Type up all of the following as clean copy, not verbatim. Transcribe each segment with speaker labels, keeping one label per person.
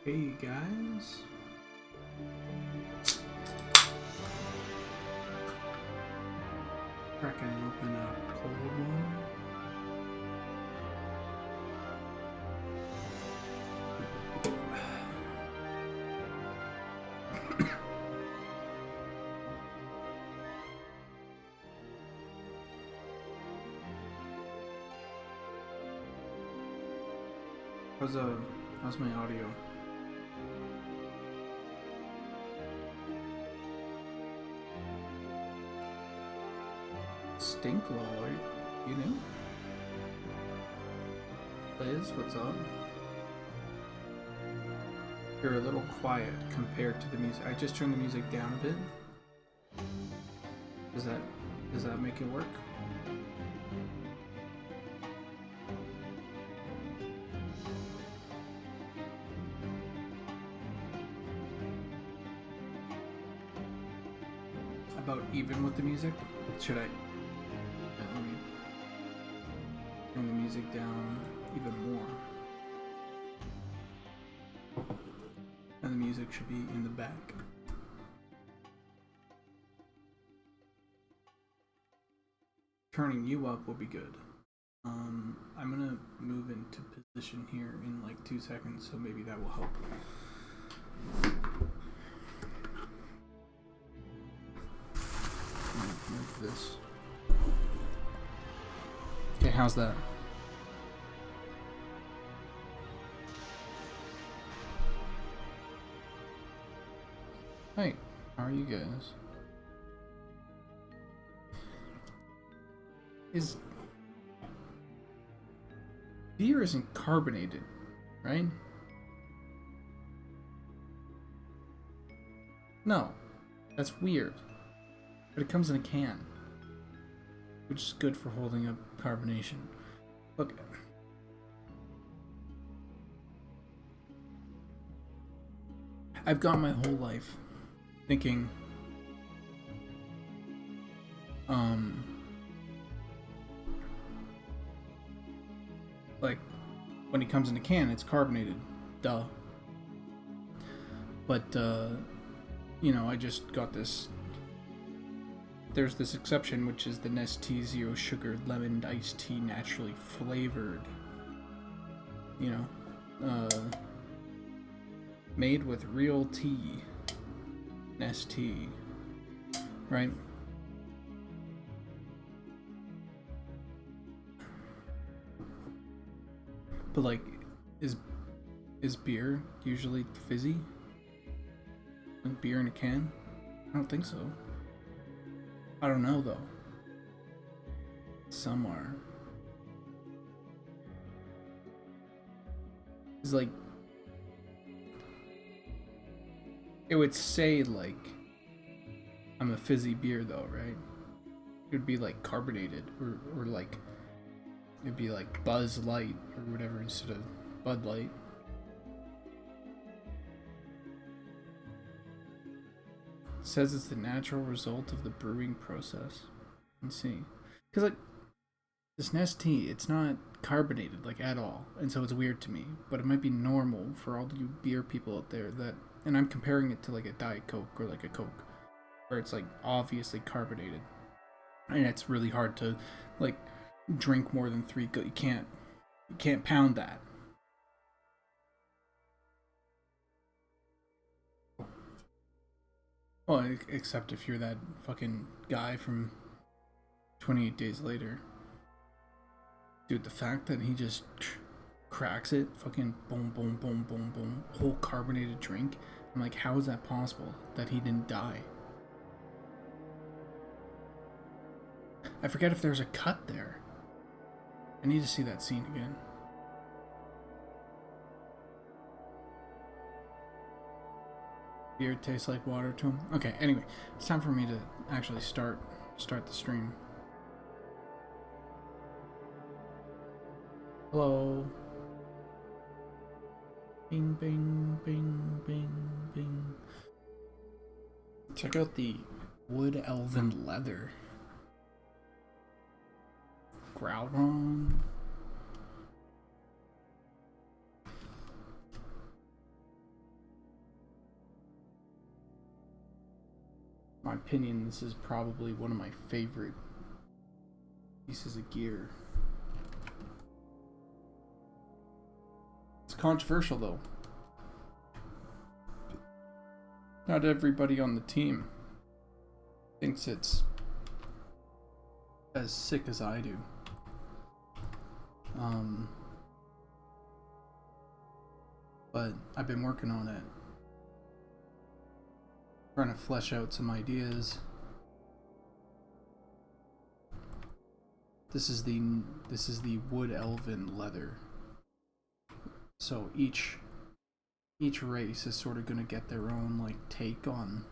Speaker 1: Hey guys. Cracking open a cold one. How's my audio? Stink lol, you new? Liz, what's up? You're a little quiet compared to the music. I just turned the music down a bit. Does that make it work? About even with the music? Should I? Let me bring the music down even more. And the music should be in the back. Turning you up will be good. I'm gonna move into position here in like 2 seconds, so maybe that will help. Move this. Okay, how's that? Hey, how are you guys? Beer isn't carbonated, right? No, that's weird. But it comes in a can, which is good for holding up carbonation. Look, I've gone my whole life thinking, like, when it comes in a can, it's carbonated. Duh. But, I just got this. There's this exception, which is the Nestea Zero Sugar Lemon Iced Tea Naturally Flavored. Made with real tea. Nestea. Right? But like, is beer usually fizzy? Like beer in a can? I don't think so. I don't know though. Somewhere. It's like, it would say like, I'm a fizzy beer though, right? It would be like carbonated or like, it'd be like Buzz Light or whatever instead of Bud Light. It says it's the natural result of the brewing process. Let's see. Because like, this Nestea, it's not carbonated like at all, and so it's weird to me. But it might be normal for all you beer people out there that, and I'm comparing it to like a Diet Coke or like a Coke, where it's like obviously carbonated, and it's really hard to like drink more than 3. You can't pound that. Well, except if you're that fucking guy from 28 Days Later. Dude, the fact that he just cracks it, fucking boom, boom, boom, boom, boom, whole carbonated drink. I'm like, how is that possible that he didn't die? I forget if there's a cut there. I need to see that scene again. Beer tastes like water to him. Okay, anyway, it's time for me to actually start the stream. Hello. Bing, bing, bing, bing, bing. Check out the wood elven leather. Groudon. my opinion, this is probably one of my favorite pieces of gear. It's controversial though. Not everybody on the team thinks it's as sick as I do. But I've been working on it. Trying to flesh out some ideas. This is the Woodelf leather. So each race is sort of going to get their own like take on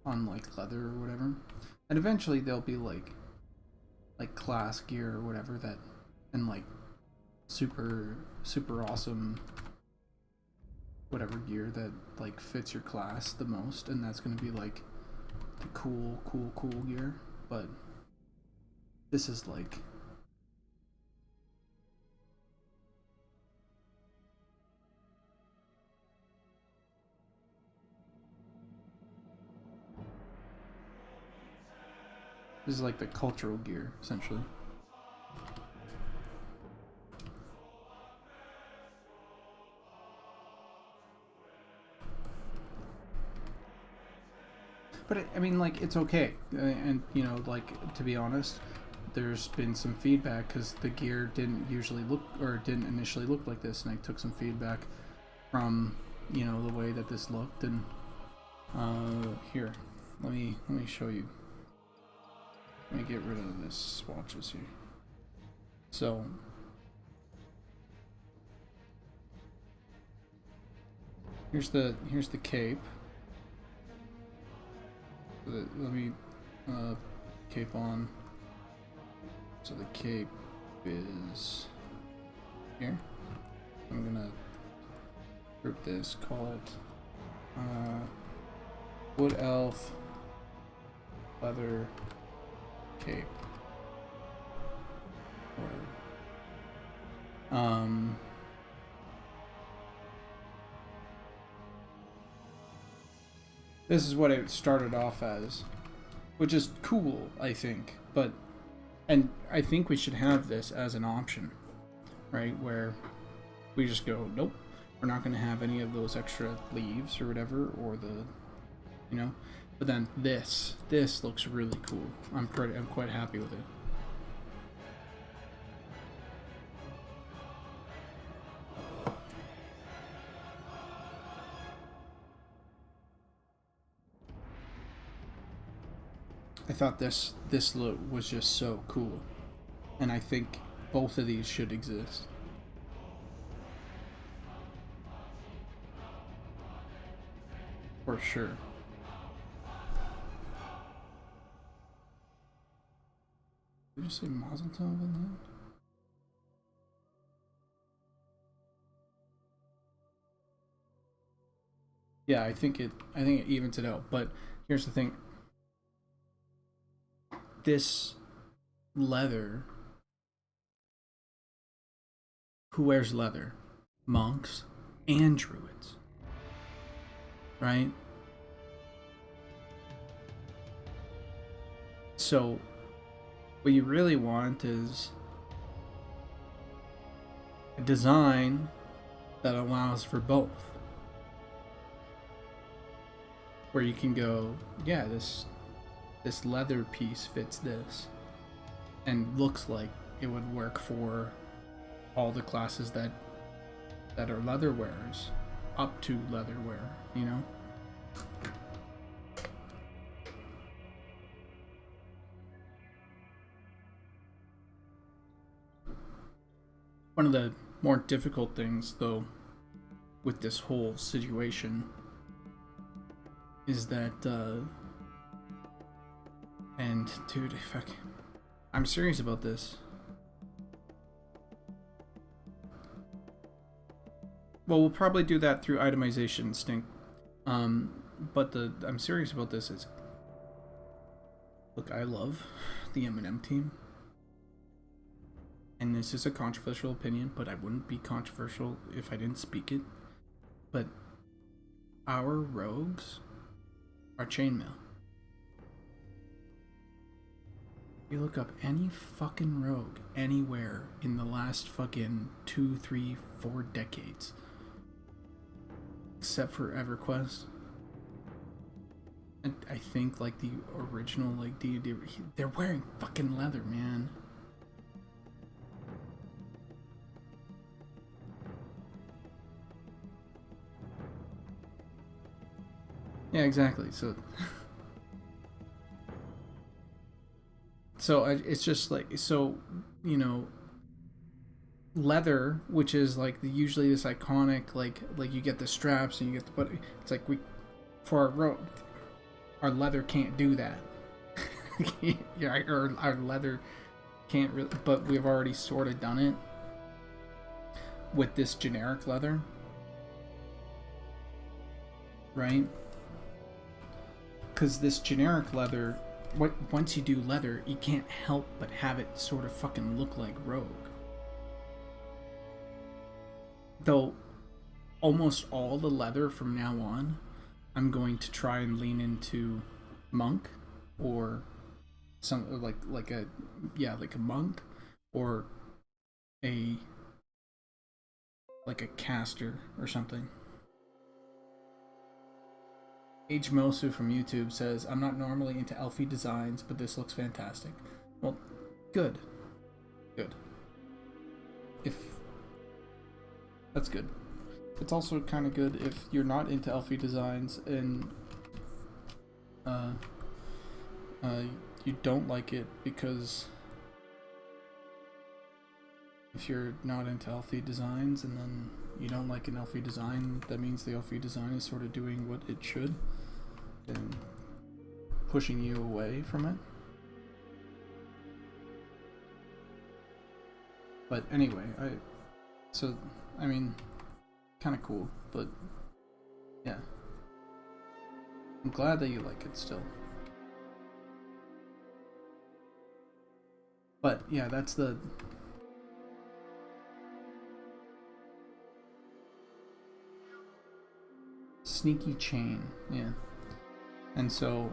Speaker 1: like leather or whatever. And eventually there'll be like class gear or whatever that, and like super awesome whatever gear that like fits your class the most, and that's going to be like the cool gear. But this is like the cultural gear, essentially. But I mean, like, it's okay, and you know, like, to be honest, there's been some feedback because the gear didn't initially look like this, and I took some feedback from, you know, the way that this looked, and here, let me show you. Let me get rid of this swatches here. So here's the cape. Let me cape on. So the cape is here. I'm gonna group this, call it Woodelf leather cape. This is what it started off as, which is cool, I think, and I think we should have this as an option, right, where we just go, nope, we're not going to have any of those extra leaves or whatever, or the, you know, but then this looks really cool. I'm quite happy with it. I thought this look was just so cool, and I think both of these should exist. For sure. Did you say Mazel Tov in that? Yeah, I think it evens it out. But here's the thing. This leather, who wears leather? Monks and druids, right? So what you really want is a design that allows for both, where you can go, yeah, this leather piece fits this and looks like it would work for all the classes that are leather wearers up to leather wear, you know? One of the more difficult things, though, with this whole situation is that and dude, I'm serious about this. Well, we'll probably do that through itemization, Stink. But I'm serious about this is, look, I love the M&M team, and this is a controversial opinion, but I wouldn't be controversial if I didn't speak it. But our rogues are chainmail. You look up any fucking rogue anywhere in the last fucking 2, 3, 4 decades, except for EverQuest. I think like the original like D&D, they're wearing fucking leather, man. Yeah, exactly. So it's just like, so, you know, leather, which is like usually this iconic, like you get the straps and you get the, but it's like we, for our road, our leather can't do that. Yeah, our leather can't really, but we've already sort of done it with this generic leather, right? Because this generic leather, once you do leather, you can't help but have it sort of fucking look like rogue. Though almost all the leather from now on, I'm going to try and lean into monk, or some like a monk, or a like a caster or something. Age Mosu from YouTube says, I'm not normally into elfie designs, but this looks fantastic. Well, good. Good. If that's good. It's also kind of good if you're not into elfie designs and you don't like it, because if you're not into elfie designs and then you don't like an elfie design, that means the elfie design is sort of doing what it should and pushing you away from it. But anyway, I mean, kind of cool, but yeah, I'm glad that you like it still. But yeah, that's the sneaky chain, yeah. And so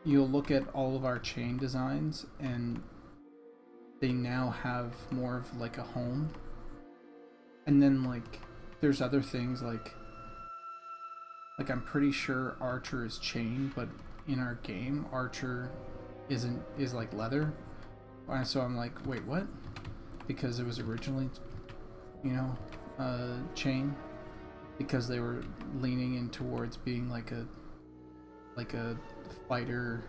Speaker 1: you'll look at all of our chain designs and they now have more of like a home. And then like there's other things like I'm pretty sure Archer is chain, but in our game Archer is like leather. And so I'm like, wait, what? Because it was originally, you know, chain, because they were leaning in towards being like a fighter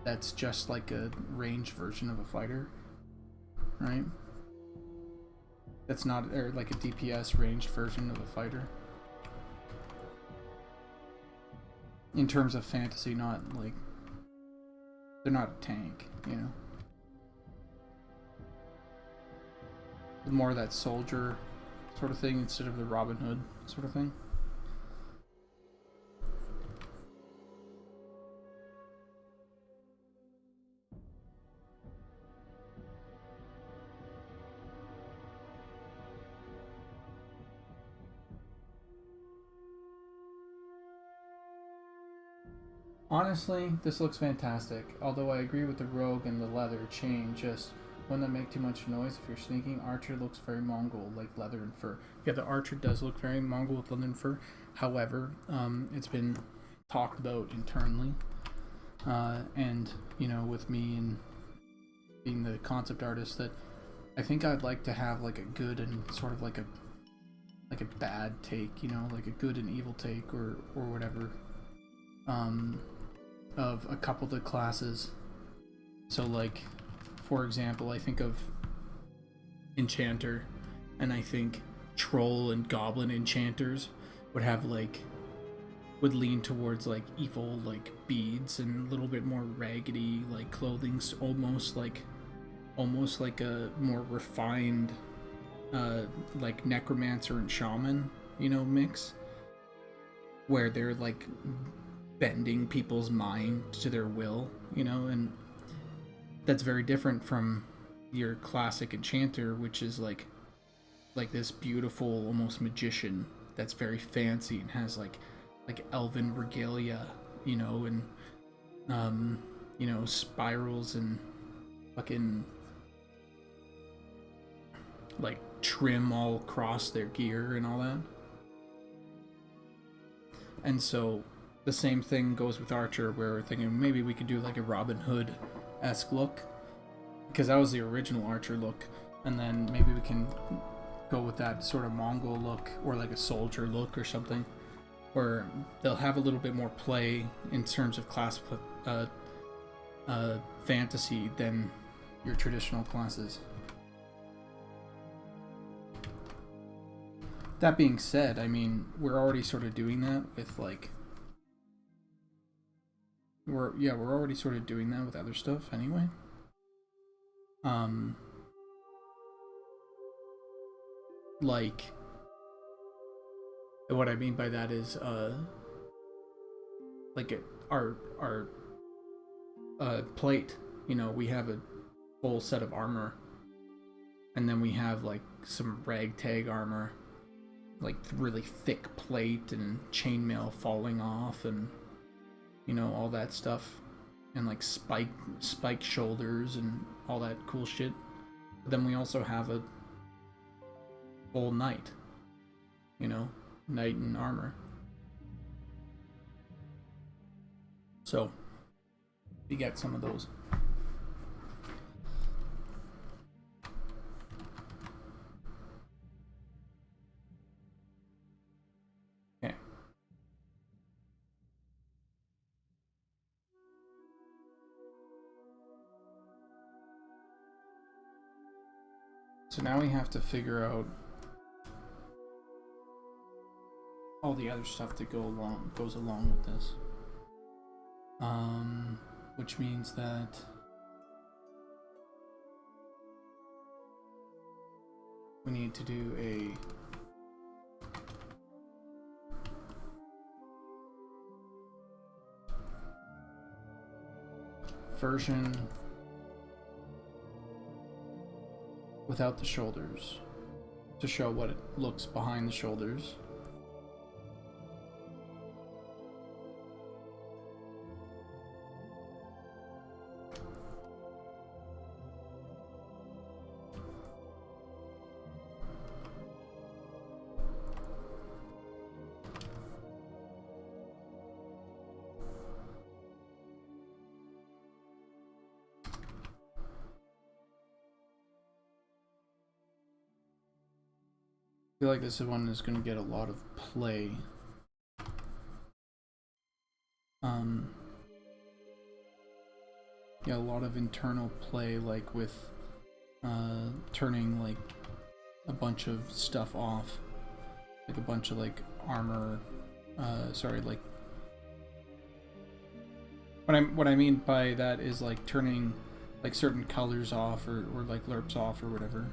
Speaker 1: that's just like a ranged version of a fighter, right? That's not, or like a DPS ranged version of a fighter. In terms of fantasy, not like, they're not a tank, you know. More that soldier sort of thing instead of the Robin Hood sort of thing. Honestly, this looks fantastic, although I agree with the rogue and the leather chain, just wouldn't make too much noise if you're sneaking. Archer looks very Mongol, like leather and fur. Yeah, the Archer does look very Mongol with leather and fur. However, it's been talked about internally, and, you know, with me and being the concept artist, that I think I'd like to have like a good and sort of like a bad take, you know, like a good and evil take, or whatever, of a couple of the classes. So like, for example, I think of Enchanter, and I think Troll and Goblin Enchanters would have like, would lean towards like evil, like beads and a little bit more raggedy like clothing, almost like a more refined like necromancer and shaman, you know, mix, where they're like bending people's mind to their will, you know, and that's very different from your classic enchanter, which is like this beautiful, almost magician that's very fancy and has like elven regalia, you know, and you know, spirals and fucking like trim all across their gear and all that. And so the same thing goes with Archer, where we're thinking maybe we could do like a Robin Hood-esque look, because that was the original Archer look, and then maybe we can go with that sort of Mongol look, or like a soldier look or something, where they'll have a little bit more play in terms of class fantasy than your traditional classes. That being said, I mean, we're already sort of doing that with like we're already sort of doing that with other stuff anyway. Like, what I mean by that is like our plate, you know, we have a full set of armor, and then we have like some ragtag armor, like really thick plate and chainmail falling off, and you know, all that stuff, and like spike shoulders and all that cool shit. But then we also have a full knight, you know, knight in armor. So you get some of those. Okay. So now we have to figure out all the other stuff that goes along with this. Which means that we need to do a version without the shoulders to show what it looks behind the shoulders. I feel like this one is going to get a lot of play. Yeah, a lot of internal play, like with turning like a bunch of stuff off, like a bunch of like armor. Like what I mean by that is like turning like certain colors off, or like lerps off or whatever.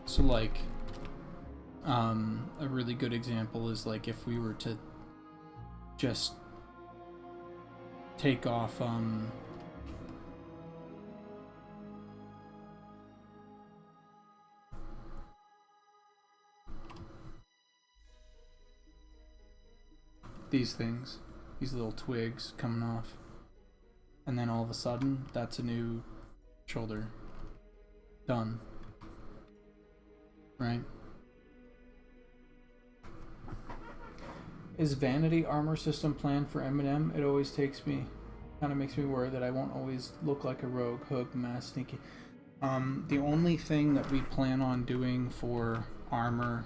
Speaker 1: So like, a really good example is like if we were to just take off, these things, these little twigs coming off, and then all of a sudden, that's a new shoulder. Done. Right? Is Vanity armor system planned for Eminem? It always kind of makes me worry that I won't always look like a rogue, hook, mass, sneaky. The only thing that we plan on doing for armor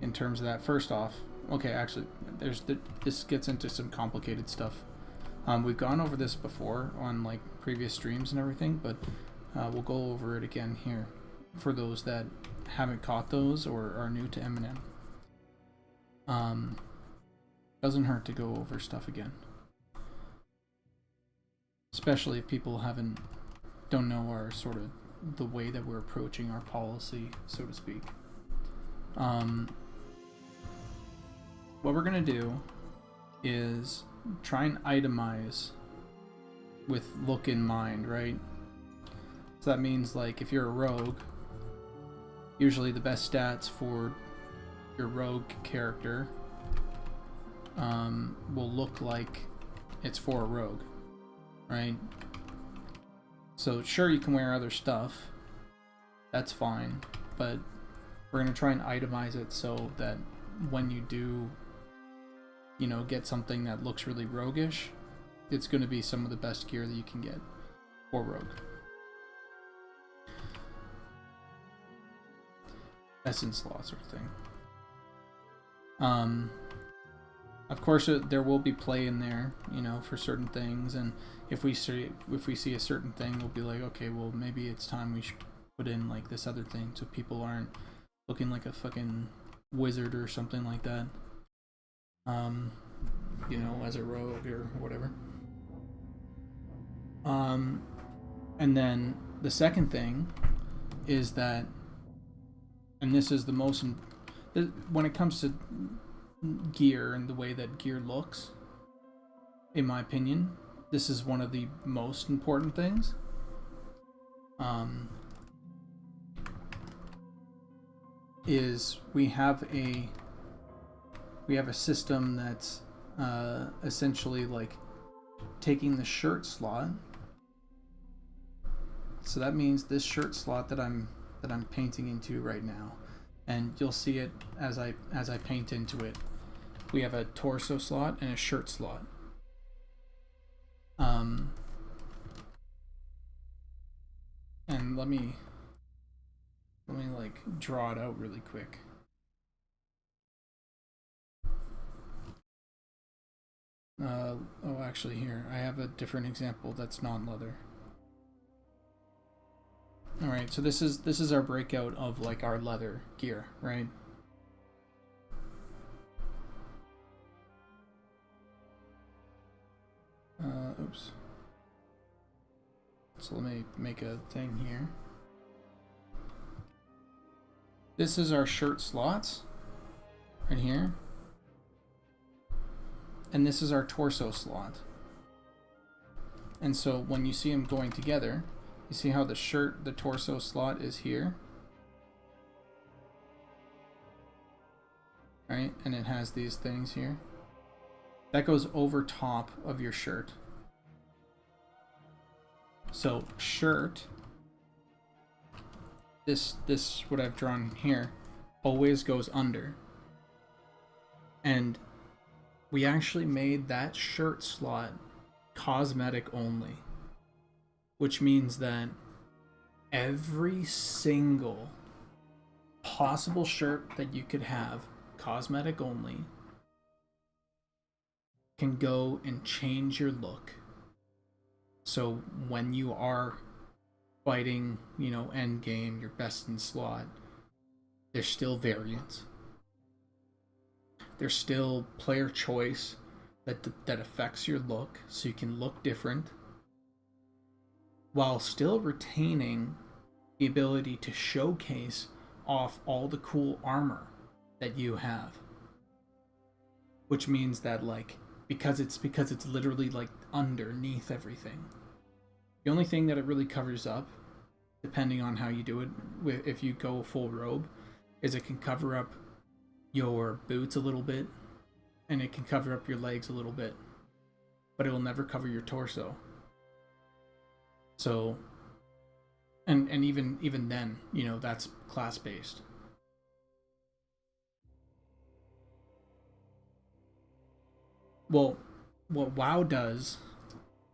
Speaker 1: in terms of that, first off, okay, actually, this gets into some complicated stuff. We've gone over this before on like previous streams and everything, but we'll go over it again here for those that haven't caught those or are new to Eminem. Doesn't hurt to go over stuff again. Especially if people don't know our sort of the way that we're approaching our policy, so to speak. What we're gonna do is try and itemize with look in mind, right? So that means, like, if you're a rogue, usually the best stats for your rogue character will look like it's for a rogue, right? So sure, you can wear other stuff, that's fine, but we're going to try and itemize it so that when you do, you know, get something that looks really roguish, it's going to be some of the best gear that you can get for rogue. Essence law sort of thing. Of course, there will be play in there, you know, for certain things, and if we see a certain thing, we'll be like, okay, well, maybe it's time we should put in like this other thing, so people aren't looking like a fucking wizard or something like that. You know, as a rogue or whatever. And then the second thing is that, and this is the most, when it comes to gear and the way that gear looks, in my opinion, this is one of the most important things. Is we have a system that's essentially like taking the shirt slot. So that means this shirt slot that I'm painting into right now, and you'll see it as I paint into it. We have a torso slot and a shirt slot. And let me like draw it out really quick. Oh, actually, here I have a different example that's non-leather. All right, so this is our breakout of like our leather gear, right? Oops. So let me make a thing here. This is our shirt slots right here. And this is our torso slot. And so when you see them going together, you see how the torso slot is here? Right? And it has these things here. That goes over top of your shirt. So shirt, this what I've drawn here, always goes under. And we actually made that shirt slot cosmetic only, which means that every single possible shirt that you could have cosmetic only can go and change your look. So when you are fighting, you know, end game, your best in slot, there's still variance. There's still player choice that affects your look, so you can look different, while still retaining the ability to showcase off all the cool armor that you have. Which means that, like, because it's literally like underneath everything. The only thing that it really covers up, depending on how you do it, if you go full robe, is it can cover up your boots a little bit, and it can cover up your legs a little bit, but it will never cover your torso. So, and even then, you know, that's class based. Well, what WoW does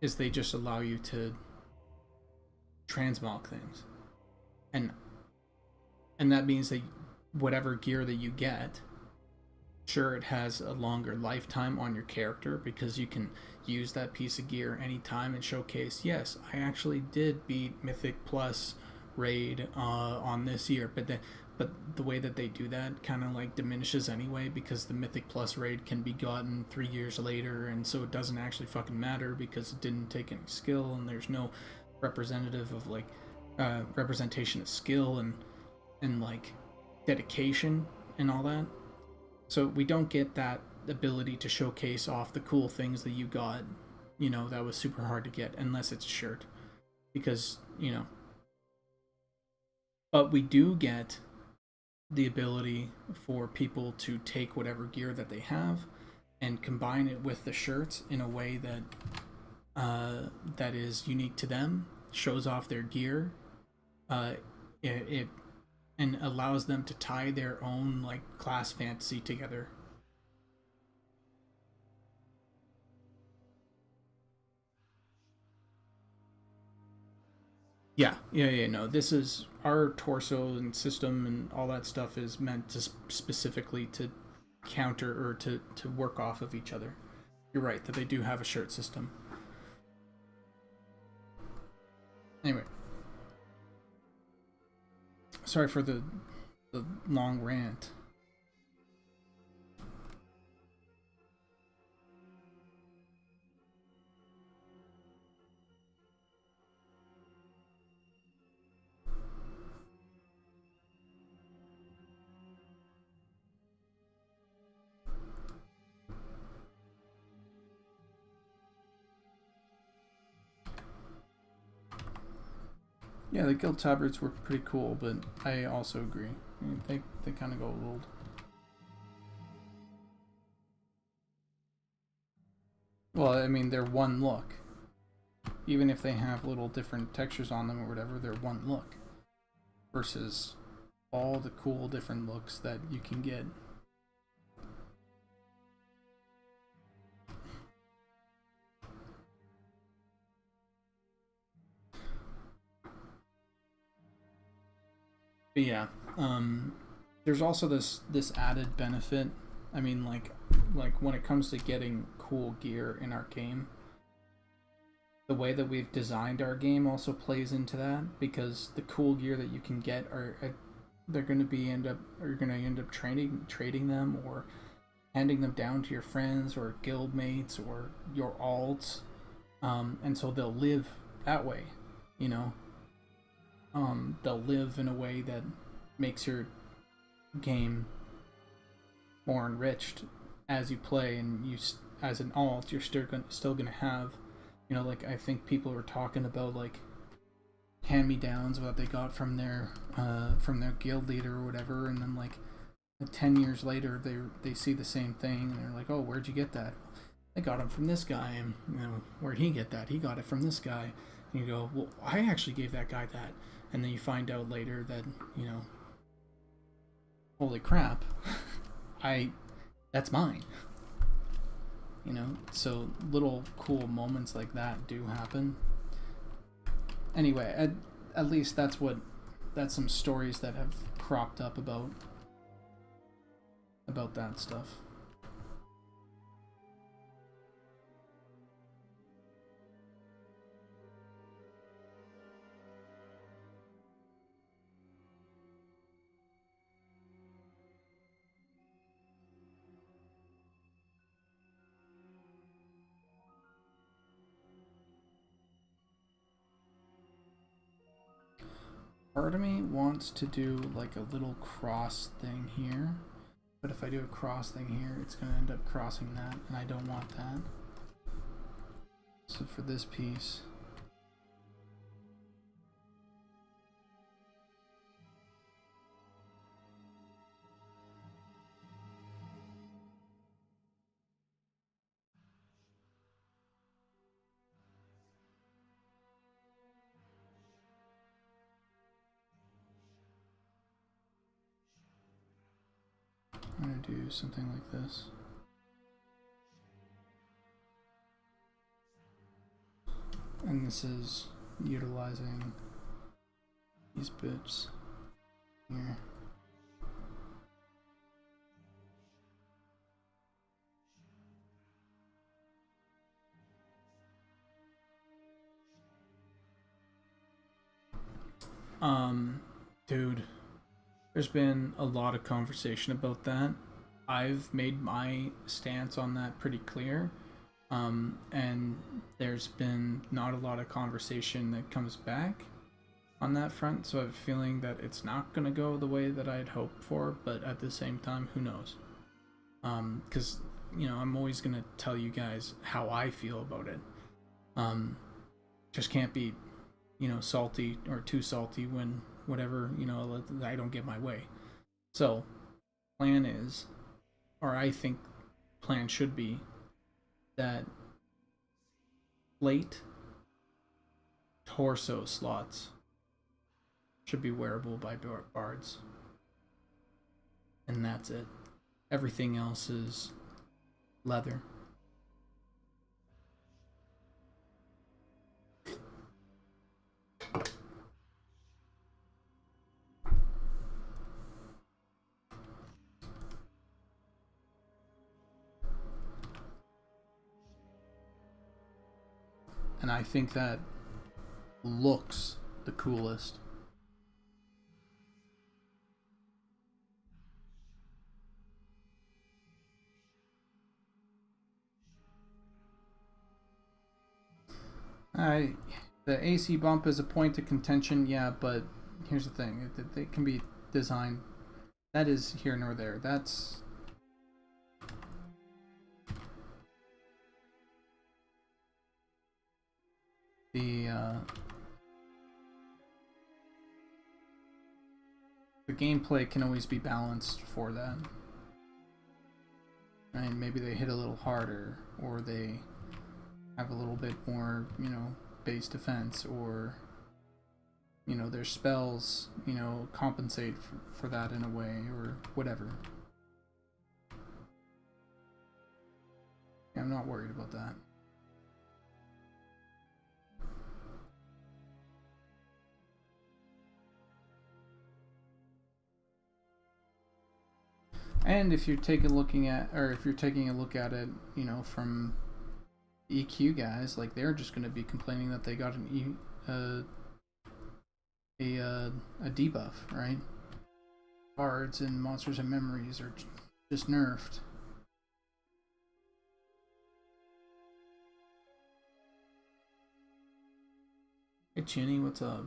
Speaker 1: is they just allow you to transmog things, and that means that whatever gear that you get, sure, it has a longer lifetime on your character, because you can use that piece of gear anytime and showcase, yes, I actually did beat Mythic Plus raid on this year, but but the way that they do that kind of like diminishes anyway, because the Mythic Plus raid can be gotten 3 years later, and so it doesn't actually fucking matter because it didn't take any skill, and there's no representative of like representation of skill and like dedication and all that. So we don't get that ability to showcase off the cool things that you got, you know, that was super hard to get, unless it's a shirt, because, you know. But we do get the ability for people to take whatever gear that they have and combine it with the shirts in a way that that is unique to them, shows off their gear, it and allows them to tie their own like class fantasy together. Yeah. No, this is our torso and system and all that stuff is meant to specifically to counter or to work off of each other. You're right that they do have a shirt system. Anyway, sorry for the long rant. Yeah, the guild tabards were pretty cool, but I also agree. I mean, they kind of go old. Well, I mean, they're one look. Even if they have little different textures on them or whatever, they're one look. Versus all the cool different looks that you can get. But yeah, there's also this added benefit. I mean, like when it comes to getting cool gear in our game, the way that we've designed our game also plays into that, because the cool gear that you can get are they're going to be end up trading them or handing them down to your friends or guild mates or your alts, and so they'll live that way, you know. They'll live in a way that makes your game more enriched as you play, and you as an alt you're still gonna have, you know, like I think people were talking about like hand-me-downs what they got from their guild leader or whatever, and then like 10 years later they see the same thing and they're like, oh, where'd you get that? I got him from this guy. And you know, where'd he get that? He got it from this guy. And you go, well, I actually gave that guy that. And then you find out later that, you know, holy crap, that's mine. You know, so little cool moments like that do happen. Anyway, at least that's some stories that have cropped up about that stuff. Part of me wants to do like a little cross thing here, but if I do a cross thing here, it's going to end up crossing that, and I don't want that. So for this piece, I'm going to do something like this. And this is utilizing these bits here. Dude, There's been a lot of conversation about that. I've made my stance on that pretty clear. And there's been not a lot of conversation that comes back on that front, so I have a feeling that it's not going to go the way that I'd hoped for, but at the same time, who knows? Because, I'm always going to tell you guys how I feel about it. Just can't be, salty or too salty when whatever, I don't get my way. So, plan is, or I think plan should be, that plate torso slots should be wearable by bards. And that's it. Everything else is leather. And I think that looks the coolest. The AC bump is a point of contention, yeah, but here's the thing. It can be designed. That is here nor there. That's... The gameplay can always be balanced for that. Right? Maybe they hit a little harder, or they have a little bit more, base defense, or, their spells, compensate for that in a way, or whatever. Yeah, I'm not worried about that. And if you're taking a look at it, from EQ guys, like, they're just going to be complaining that they got a debuff, right? Bards and Monsters and Memories are just nerfed. Hey Chinny, what's up?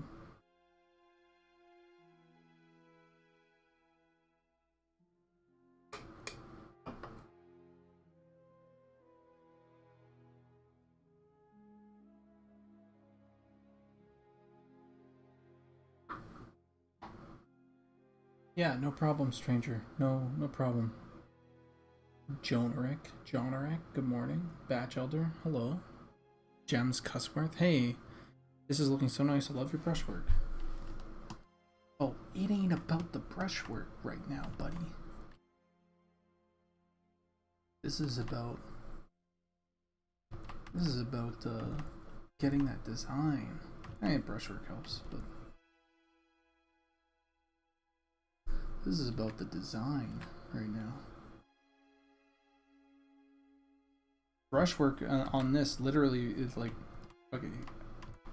Speaker 1: Yeah, no problem, stranger. No problem. Jonarek, good morning. Batch Elder, hello. Gems Cussworth, hey. This is looking so nice. I love your brushwork. Oh, it ain't about the brushwork right now, buddy. This is about getting that design. Brushwork helps, but this is about the design right now. Brushwork on this literally is like, okay,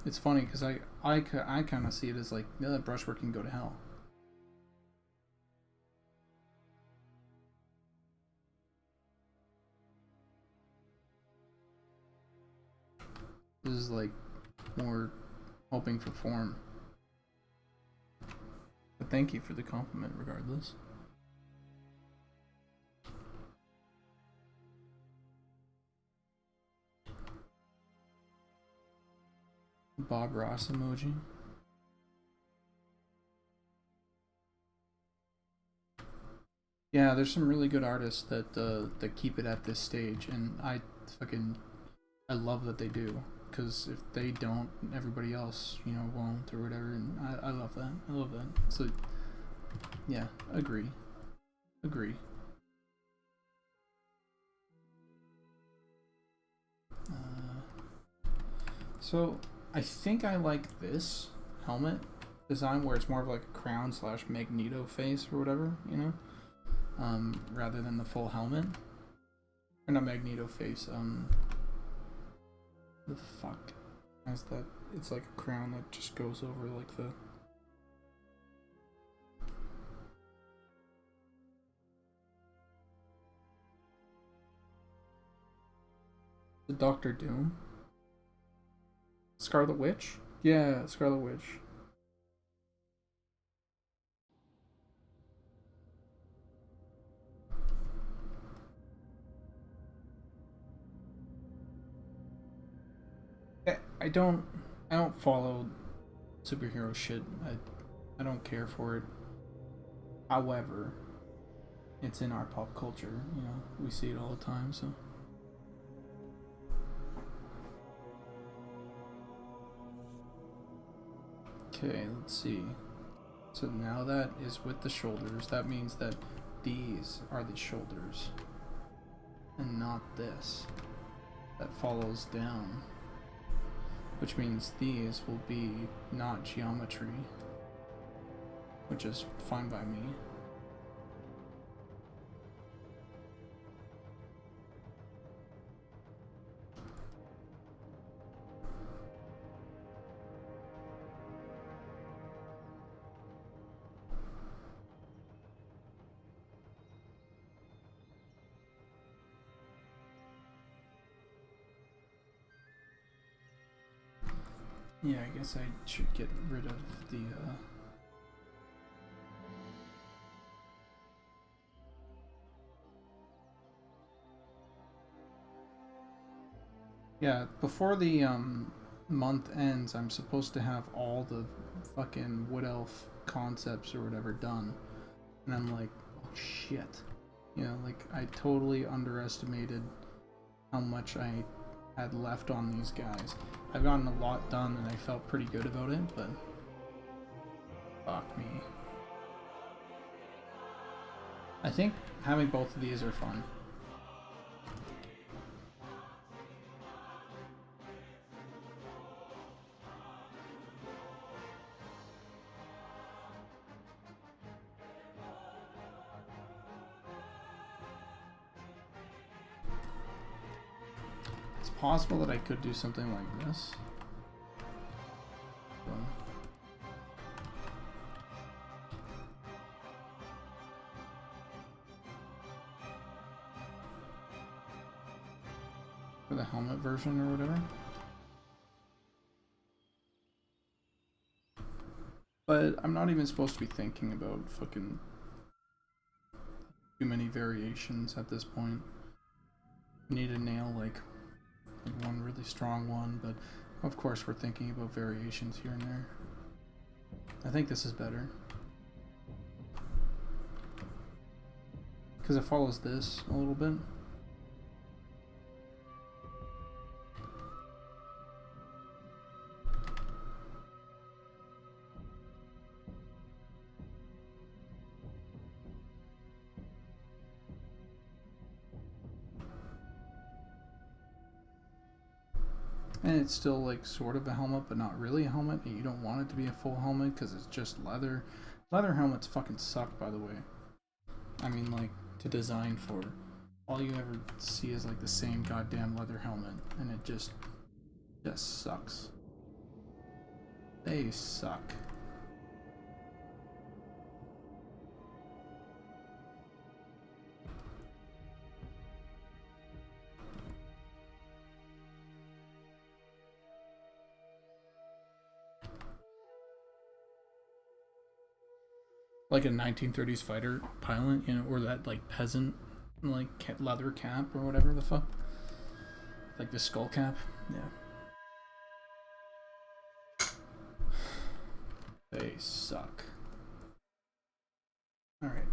Speaker 1: it's funny because I kind of see it as like, yeah, that brushwork can go to hell. This is like more hoping for form. But thank you for the compliment regardless. Bob Ross emoji. Yeah, there's some really good artists that keep it at this stage, and I love that they do, because if they don't, everybody else, won't, or whatever, and I love that. I love that. So, yeah, agree. So, I think I like this helmet design where it's more of like a crown / Magneto face or whatever, rather than the full helmet. Or not Magneto face, the fuck has that? It's like a crown that just goes over like the... The Doctor Doom? Scarlet Witch? Yeah, Scarlet Witch. I don't follow superhero shit. I don't care for it. However, it's in our pop culture, you know. We see it all the time, so. Okay, let's see. So now that is with the shoulders. That means that these are the shoulders. And not this. That follows down. Which means these will be not geometry. Which is fine by me. Yeah, I guess I should get rid of the, Yeah, before the, month ends, I'm supposed to have all the fucking Woodelf concepts or whatever done. And I'm like, oh shit. You know, like, I totally underestimated how much I had left on these guys. I've gotten a lot done and I felt pretty good about it, but fuck me. I think having both of these are fun. It's possible that I could do something like this. For the helmet version or whatever. But I'm not even supposed to be thinking about fucking too many variations at this point. I need to nail like one really strong one, but of course we're thinking about variations here and there. I think this is better. Because it follows this a little bit. And it's still like sort of a helmet, but not really a helmet. And you don't want it to be a full helmet because it's just leather. Leather helmets fucking suck, by the way. I mean, like, to design for. All you ever see is like the same goddamn leather helmet, and it just sucks. They suck. Like a 1930s fighter pilot, you know, or that like peasant like leather cap or whatever the fuck. Like the skull cap. Yeah. They suck. Alright.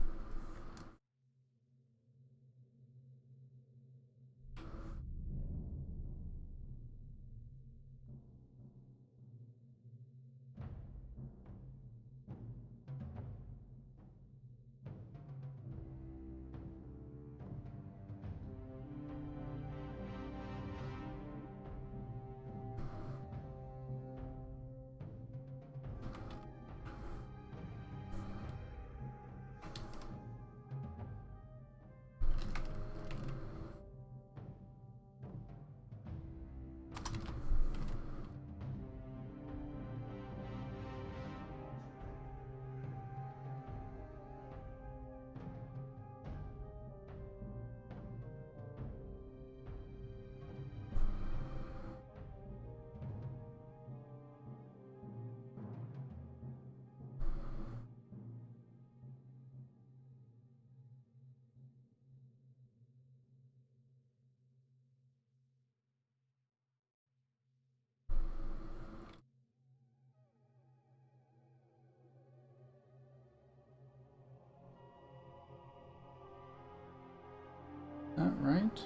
Speaker 1: That right?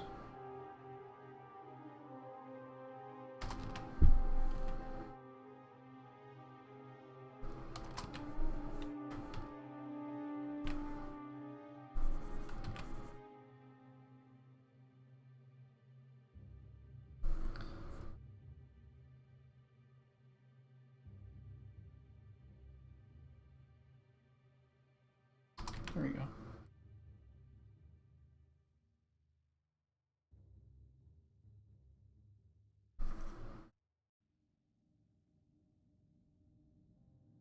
Speaker 1: There we go.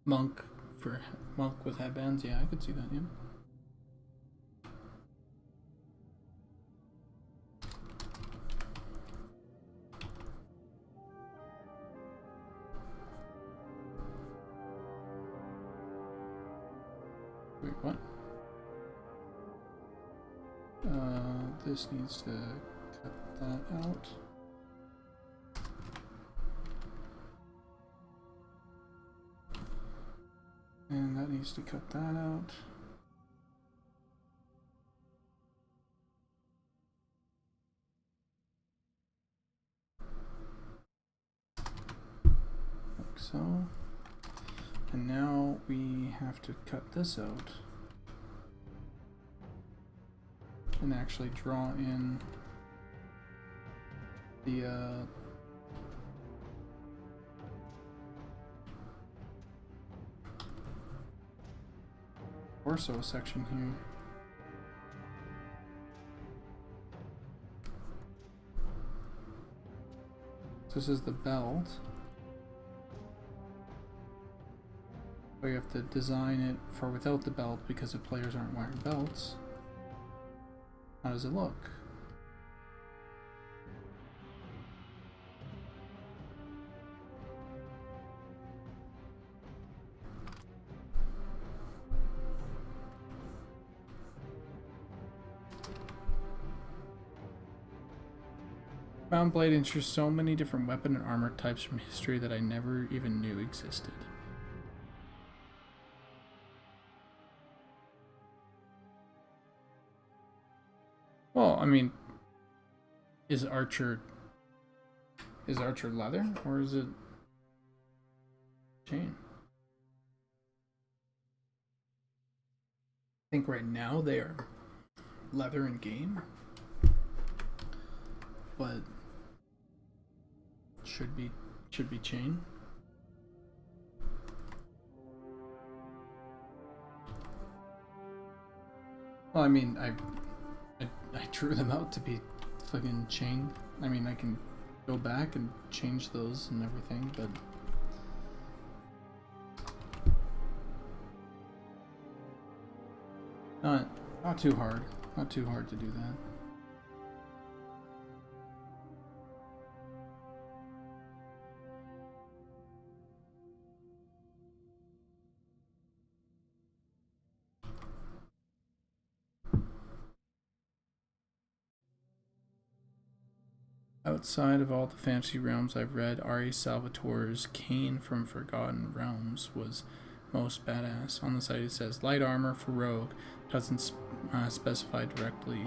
Speaker 1: Monk with headbands, yeah, I could see that, yeah. Wait, what? This needs to cut that out. And that needs to cut that out. Like so. And now we have to cut this out. And actually draw in the torso section here. So this is the belt. So you have to design it for without the belt because the players aren't wearing belts. How does it look? Bound blade introduced so many different weapon and armor types from history that I never even knew existed. Well, I mean, is archer leather or is it chain? I think right now they are leather in game, but should be chain. Well, I mean, I drew them out to be fucking chain. I mean, I can go back and change those and everything, but not too hard. Not too hard to do that. Outside of all the fantasy realms I've read, R.A. Salvatore's Kane from Forgotten Realms was most badass. On the site it says light armor for rogue, doesn't specify directly.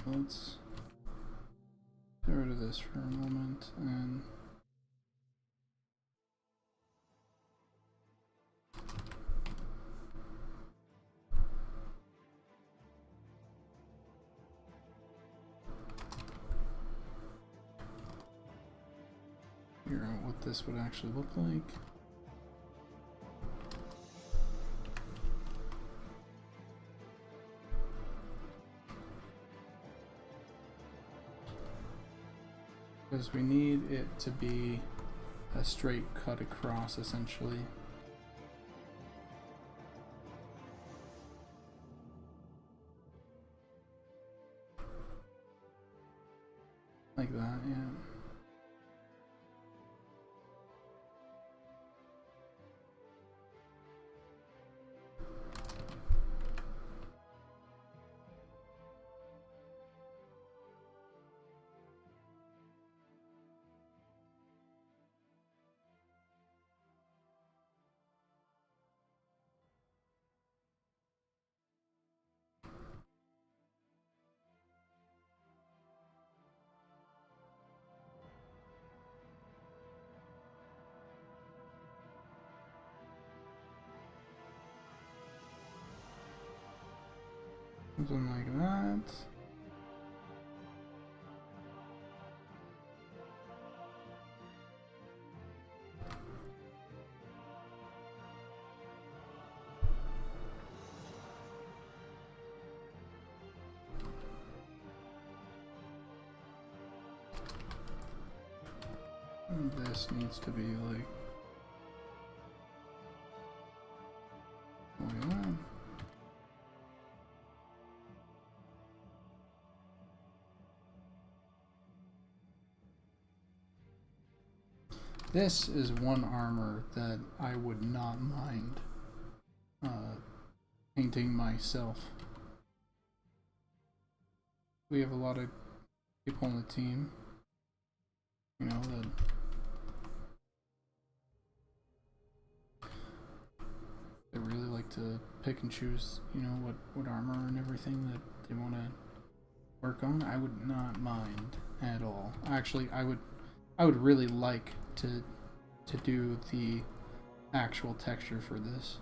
Speaker 1: Let's get rid of this for a moment and figure out what this would actually look like. Because we need it to be a straight cut across, essentially. Like that, yeah. Something like that. And this needs to be like that. This is one armor that I would not mind painting myself. We have a lot of people on the team, you know, that they really like to pick and choose, you know, what armor and everything that they want to work on. I would not mind at all. Actually, I would really like to do the actual texture for this.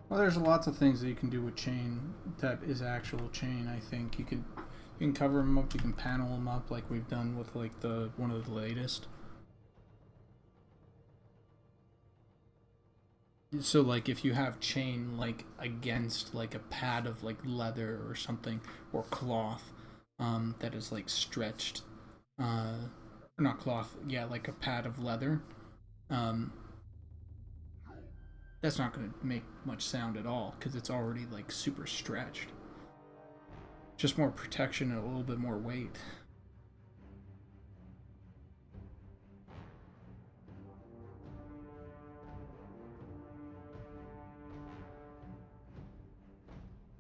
Speaker 1: Well, there's lots of things that you can do with chain that is actual chain. I think you can cover them up, you can panel them up like we've done with like one of the latest. So like if you have chain like against like a pad of like leather or something or cloth that is like stretched, or not cloth, yeah, like a pad of leather. That's not going to make much sound at all because it's already like super stretched. Just more protection and a little bit more weight.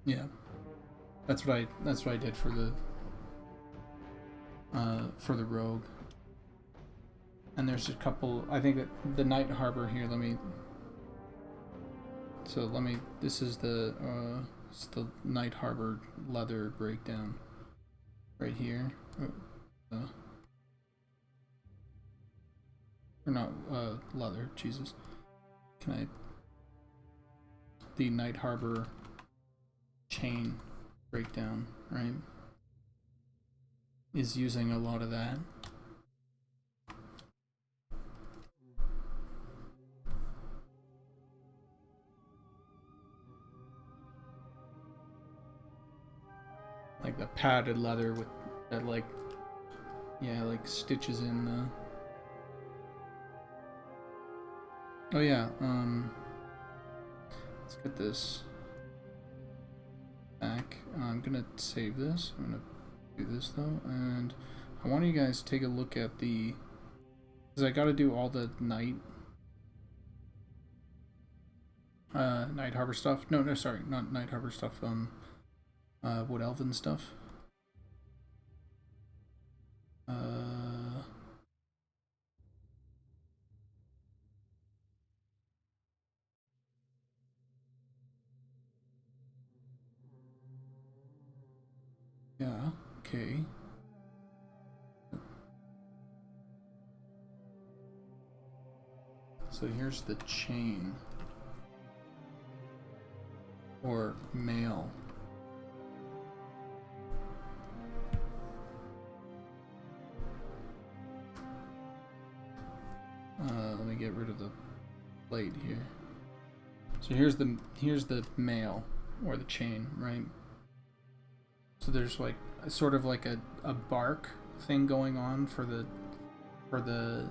Speaker 1: Yeah, that's what I did for the rogue. And there's a couple. I think that the Night Harbor here. This is the Night Harbor leather breakdown right here. Or not leather, Jesus. The Night Harbor chain breakdown, right? Is using a lot of that. Like the padded leather with that, like, yeah, like stitches in the. Oh yeah, let's get this back. I'm gonna save this. I'm gonna do this though, and I want you guys to take a look at the, because I gotta do all the Night Harbor stuff. No, sorry, not Night Harbor stuff. Woodelf and stuff. Yeah, okay. So here's the chain. Or mail. Let me get rid of the blade here. So here's the mail or the chain, right? So there's like sort of like a bark thing going on for the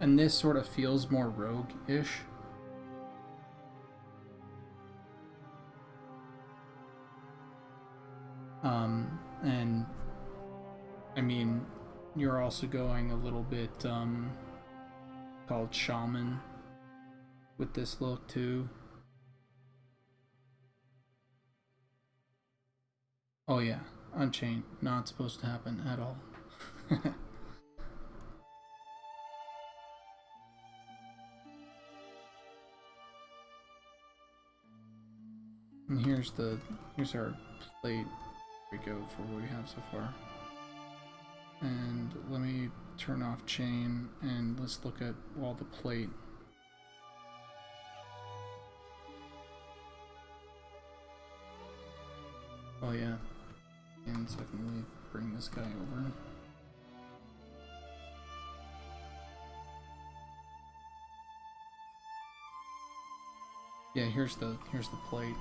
Speaker 1: and this sort of feels more rogue-ish. And I mean, you're also going a little bit called shaman with this look too. Oh yeah, Unchained. Not supposed to happen at all. And here's our plate. We go for what we have so far. And let me turn off chain and let's look at all the plate. Oh yeah. And secondly, bring this guy over. Yeah, here's the plate.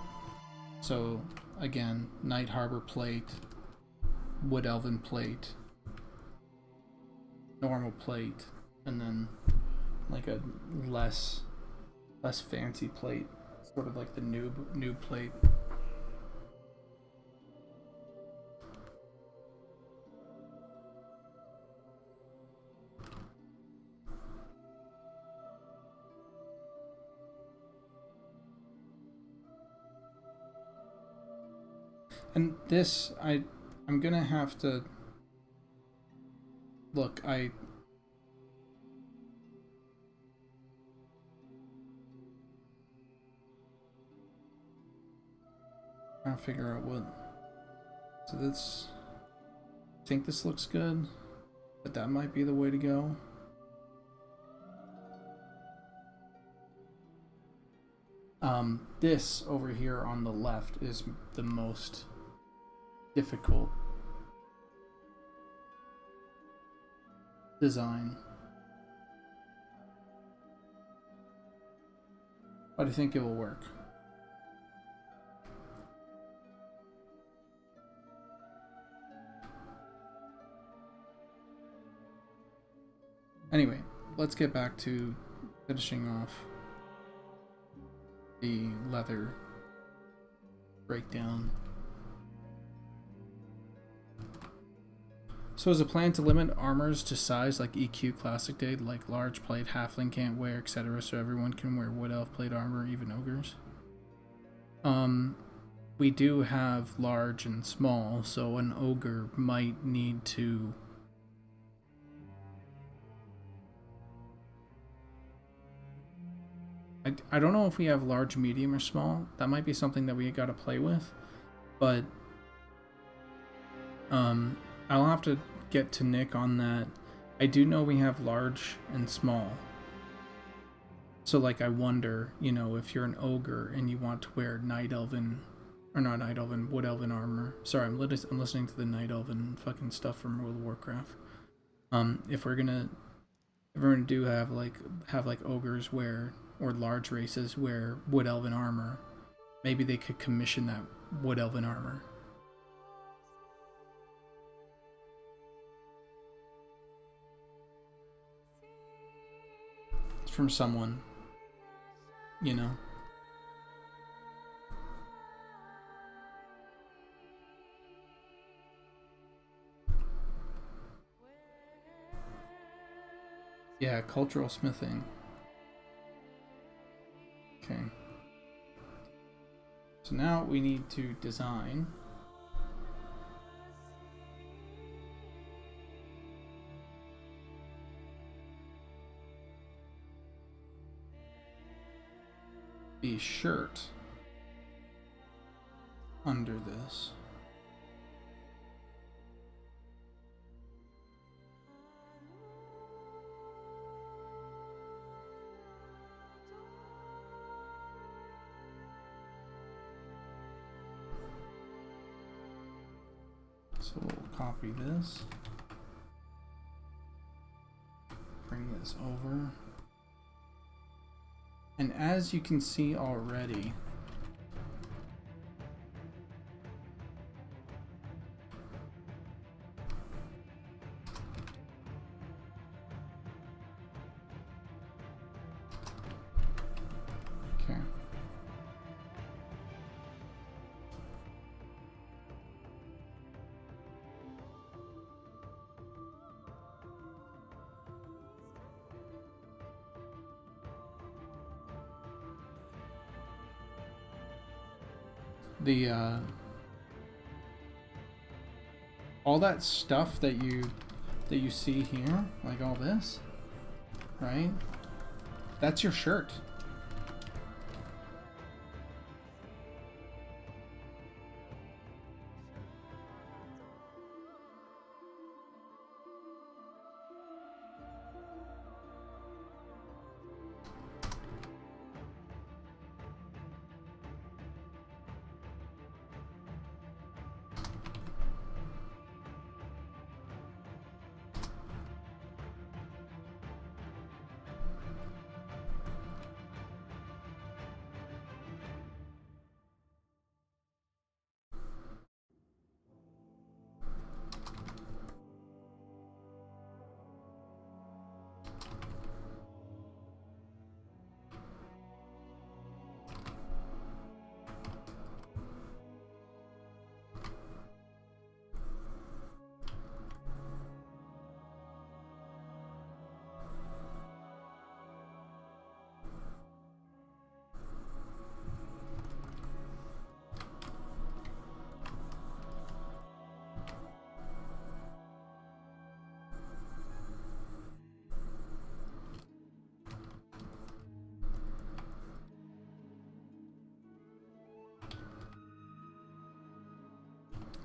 Speaker 1: So again, Night Harbor plate, Wood Elven plate, normal plate, and then like a less fancy plate, sort of like the noob plate. And this, I'm gonna have to look. I'm trying to figure out what. So this, I think this looks good, but that might be the way to go. This over here on the left is the most difficult design. But I think it will work. Anyway, let's get back to finishing off the leather breakdown. So is a plan to limit armors to size like EQ Classic did, like large plate halfling can't wear, etc., so everyone can wear Wood Elf plate armor, even ogres? We do have large and small, so an ogre might need to I don't know if we have large, medium, or small. That might be something that we gotta play with, but I'll have to get to Nick on that. I do know we have large and small. So like I wonder, you know, if you're an ogre and you want to wear Night Elven, or not Night Elven, Wood Elven armor. Sorry, I'm listening to the Night Elven fucking stuff from World of Warcraft. If we're gonna do have like ogres wear, or large races wear Wood Elven armor, maybe they could commission that Wood Elven armor. From someone, you know. Yeah, cultural smithing. Okay. So now we need to design the shirt under this. So we'll copy this, bring this over, and as you can see already, okay. all that stuff that you see here, like all this, right? That's your shirt.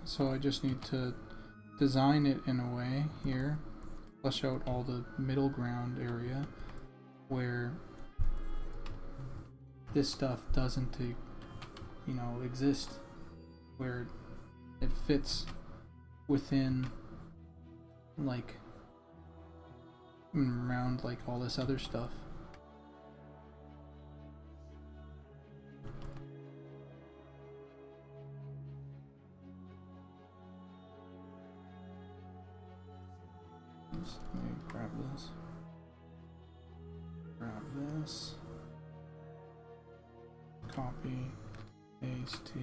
Speaker 1: So I just need to design it in a way here, flesh out all the middle ground area where this stuff doesn't, you know, exist, where it fits within, like, around like all this other stuff. Let me grab this. Grab this. Copy. Paste T.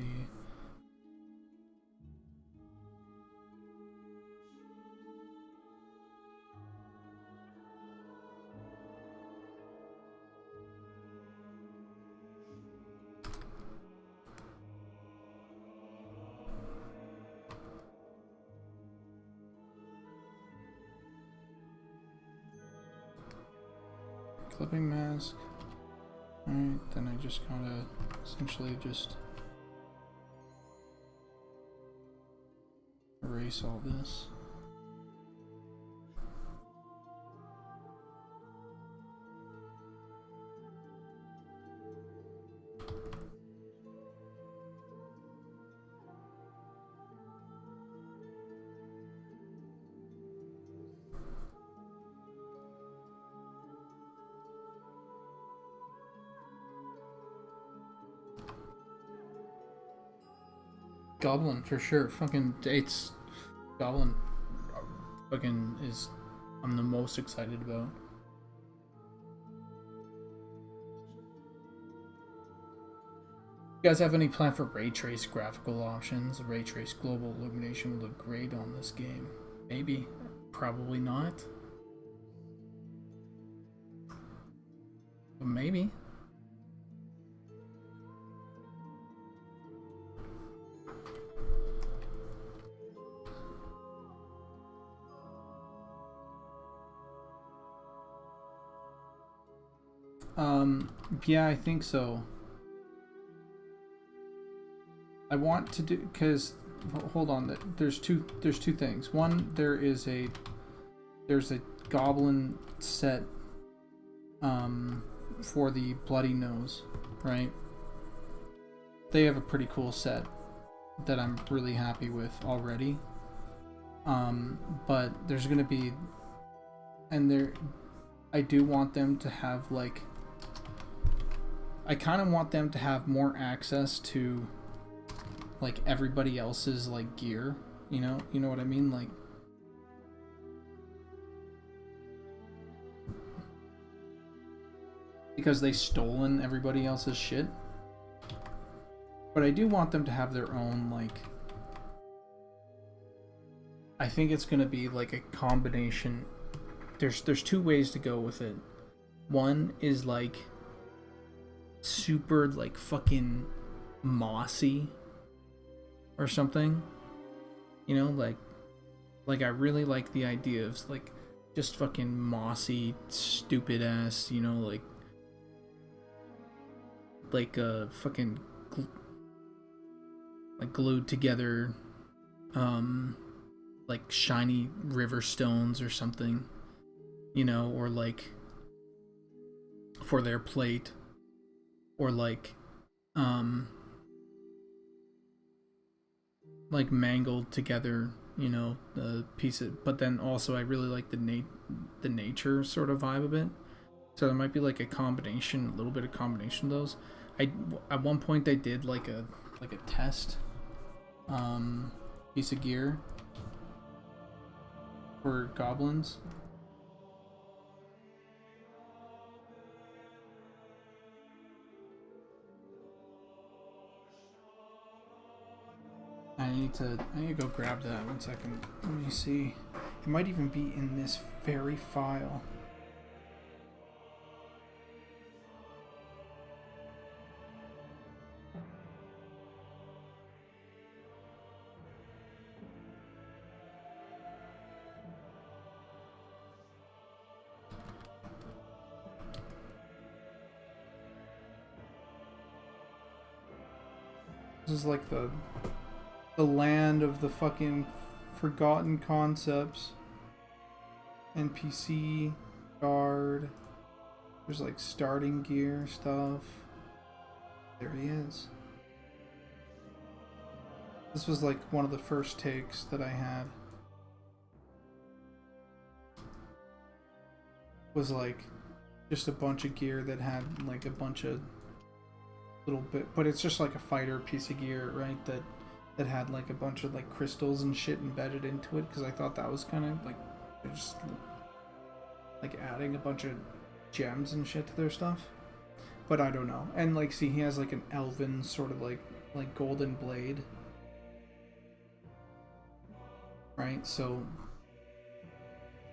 Speaker 1: Clipping mask. Alright, then I just gotta essentially just erase all this. Goblin for sure. Fucking it's Goblin. Fucking is I'm the most excited about. You guys have any plan for ray trace graphical options? Ray trace global illumination would look great on this game. Maybe, probably not. But maybe. Yeah, I think so. I want to do, because hold on, there's two things. One, there's a goblin set for the bloody nose, right? They have a pretty cool set that I'm really happy with already. But there's gonna be, and I do want them to have like, I kind of want them to have more access to like everybody else's like gear, you know what I mean, like because they stolen everybody else's shit. But I do want them to have their own, like, I think it's gonna be like a combination. There's two ways to go with it. One is like super like fucking mossy or something, you know, like Like, I really like the idea of, like, just fucking mossy, stupid ass, you know, like fucking like glued together, um, like shiny river stones or something, you know, or like for their plate, or like mangled together, you know, the pieces. But then also I really like the nature sort of vibe of it. So there might be like a combination, a little bit of combination of those. I At one point they did like a test piece of gear for goblins. I need to go grab that 1 second. Let me see. It might even be in this very file. This is like the land of the fucking forgotten concepts. NPC, guard. There's like starting gear stuff. There he is. This was like one of the first takes that I had. Was like just a bunch of gear that had like a bunch of little bit, but it's just like a fighter piece of gear, right? That had like a bunch of like crystals and shit embedded into it, because I thought that was kind of like just like adding a bunch of gems and shit to their stuff. But I don't know. And like, see, he has like an elven sort of like golden blade, right? So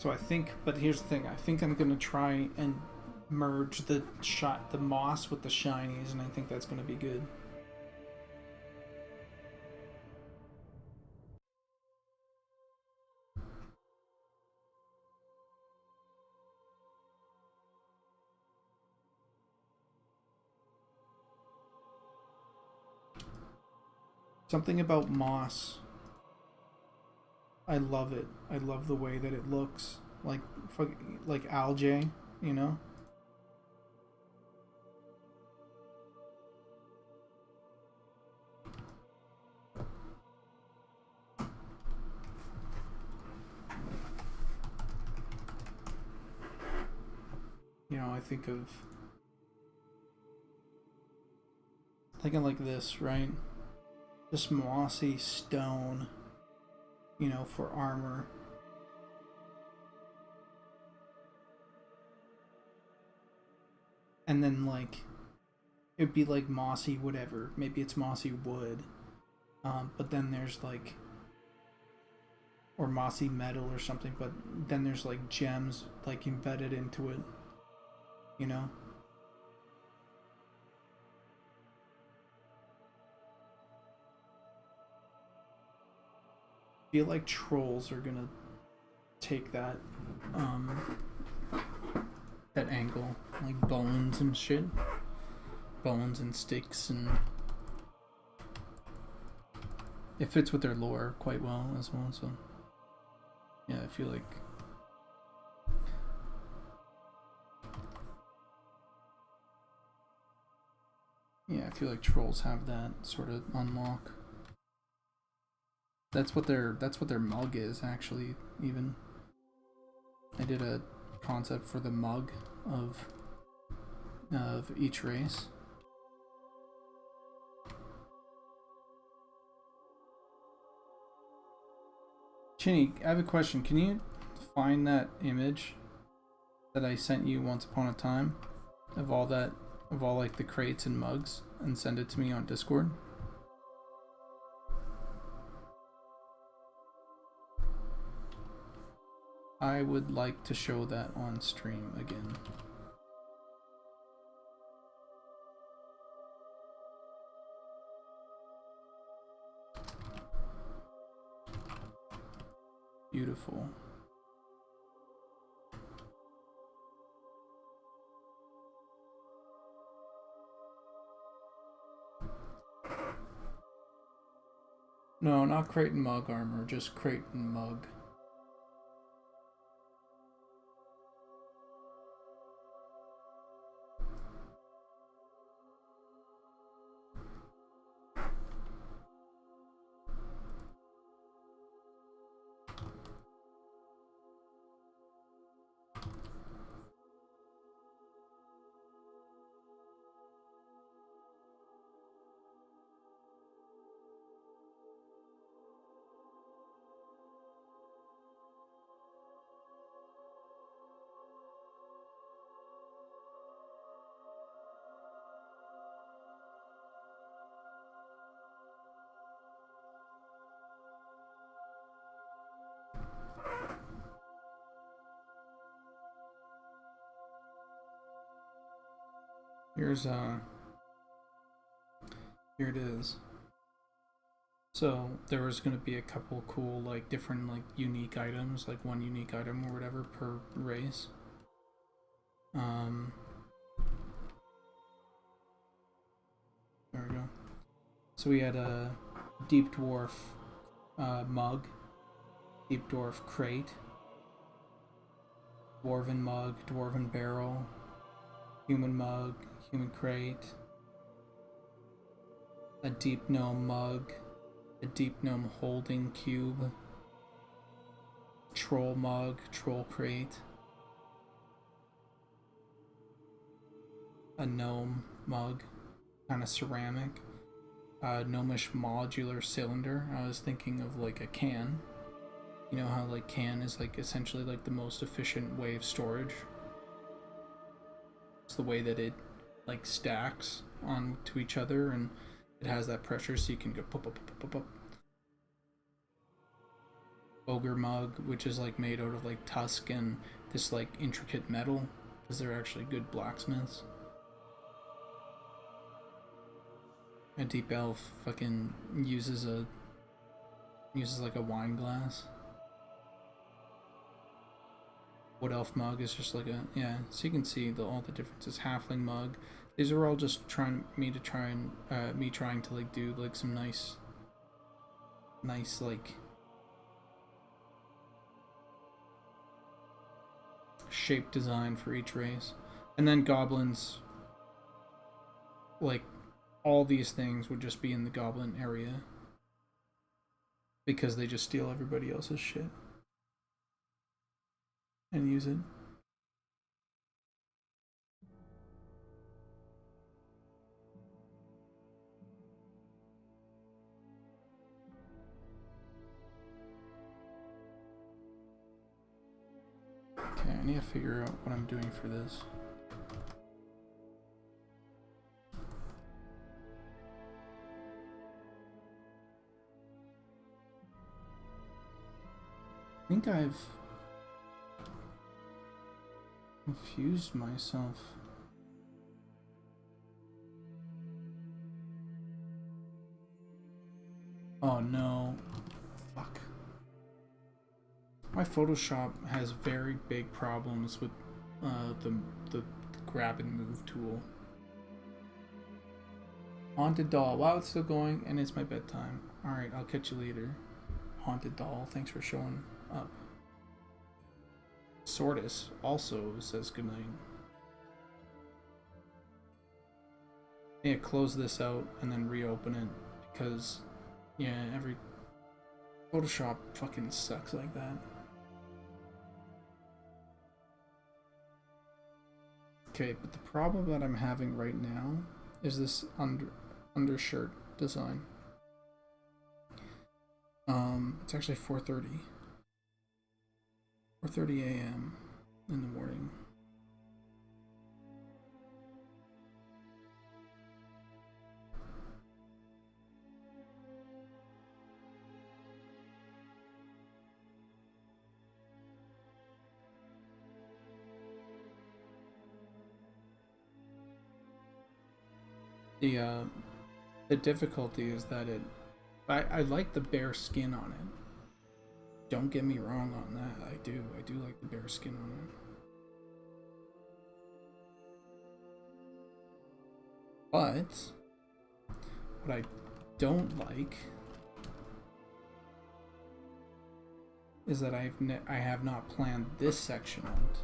Speaker 1: I think, but here's the thing, I think I'm gonna try and merge the moss with the shinies, and I think that's gonna be good. Something about moss, I love it. I love the way that it looks like algae, you know. You know, I think of thinking like this, right? This mossy stone, you know, for armor. And then like it'd be like mossy whatever. Maybe it's mossy wood. But then there's like, or mossy metal or something, but then there's like gems like embedded into it, you know. I feel like trolls are gonna take that that angle, like bones and shit, bones and sticks, and it fits with their lore quite well as well. So yeah, I feel like trolls have that sort of unlock. That's what their mug is, actually. Even I did a concept for the mug of each race. Chinny, I have a question. Can you find that image that I sent you once upon a time of all like the crates and mugs, and send it to me on Discord? I would like to show that on stream again. Beautiful. No, not crate and mug armor, just crate and mug. Here it is. So there was going to be a couple cool, like, different, like, unique items, like one unique item or whatever per race. There we go. So we had a deep dwarf mug, deep dwarf crate, dwarven mug, dwarven barrel, human mug, human crate, a deep gnome mug, a deep gnome holding cube, troll mug, troll crate, a gnome mug, kind of ceramic, a gnomish modular cylinder. I was thinking of like a can. You know how like can is like essentially like the most efficient way of storage. It's the way that it like stacks on to each other, and it has that pressure so you can go pop, pop, pop, pop, pop. Ogre mug, which is like made out of like tusk and this like intricate metal, because they're actually good blacksmiths. A deep elf fucking uses like a wine glass. Woodelf mug is just like a, yeah, so you can see all the differences. Halfling mug. These are all just trying to like do like some nice like shape design for each race. And then goblins, like all these things would just be in the goblin area because they just steal everybody else's shit and use it. Okay, I need to figure out what I'm doing for this. I think I've confused myself. Oh no. Fuck. My Photoshop has very big problems with the grab and move tool. Haunted doll. Wow, it's still going, and it's my bedtime. Alright, I'll catch you later. Haunted doll, thanks for showing up. Sortis also says goodnight. Yeah, close this out and then reopen it because, yeah, every Photoshop fucking sucks like that. Okay, but the problem that I'm having right now is this undershirt design. It's actually 4:30 a.m. in the morning. The difficulty is that I like the bare skin on it. Don't get me wrong on that. I do like the bear skin on it. But what I don't like is that I have not planned this section out.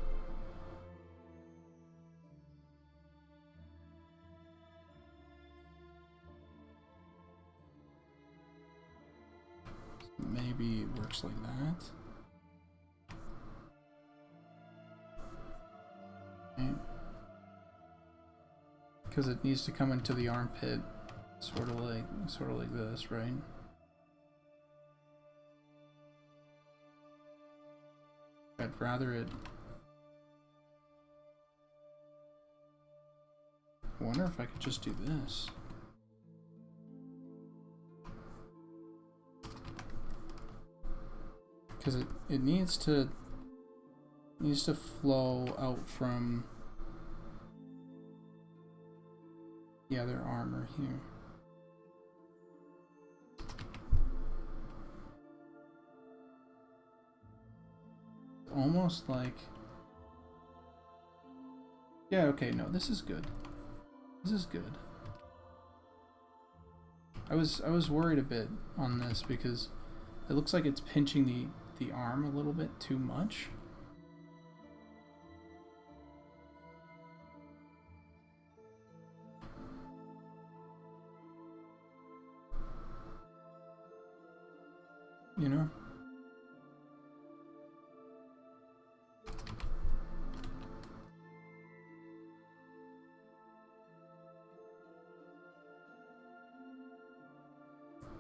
Speaker 1: Maybe it works like that. Okay. Because it needs to come into the armpit, sort of like this, right? I'd rather it. I wonder if I could just do this. Because it needs to flow out from the other armor here. Almost like, yeah, okay, no, this is good. This is good. I was worried a bit on this because it looks like it's pinching the arm a little bit too much. You know?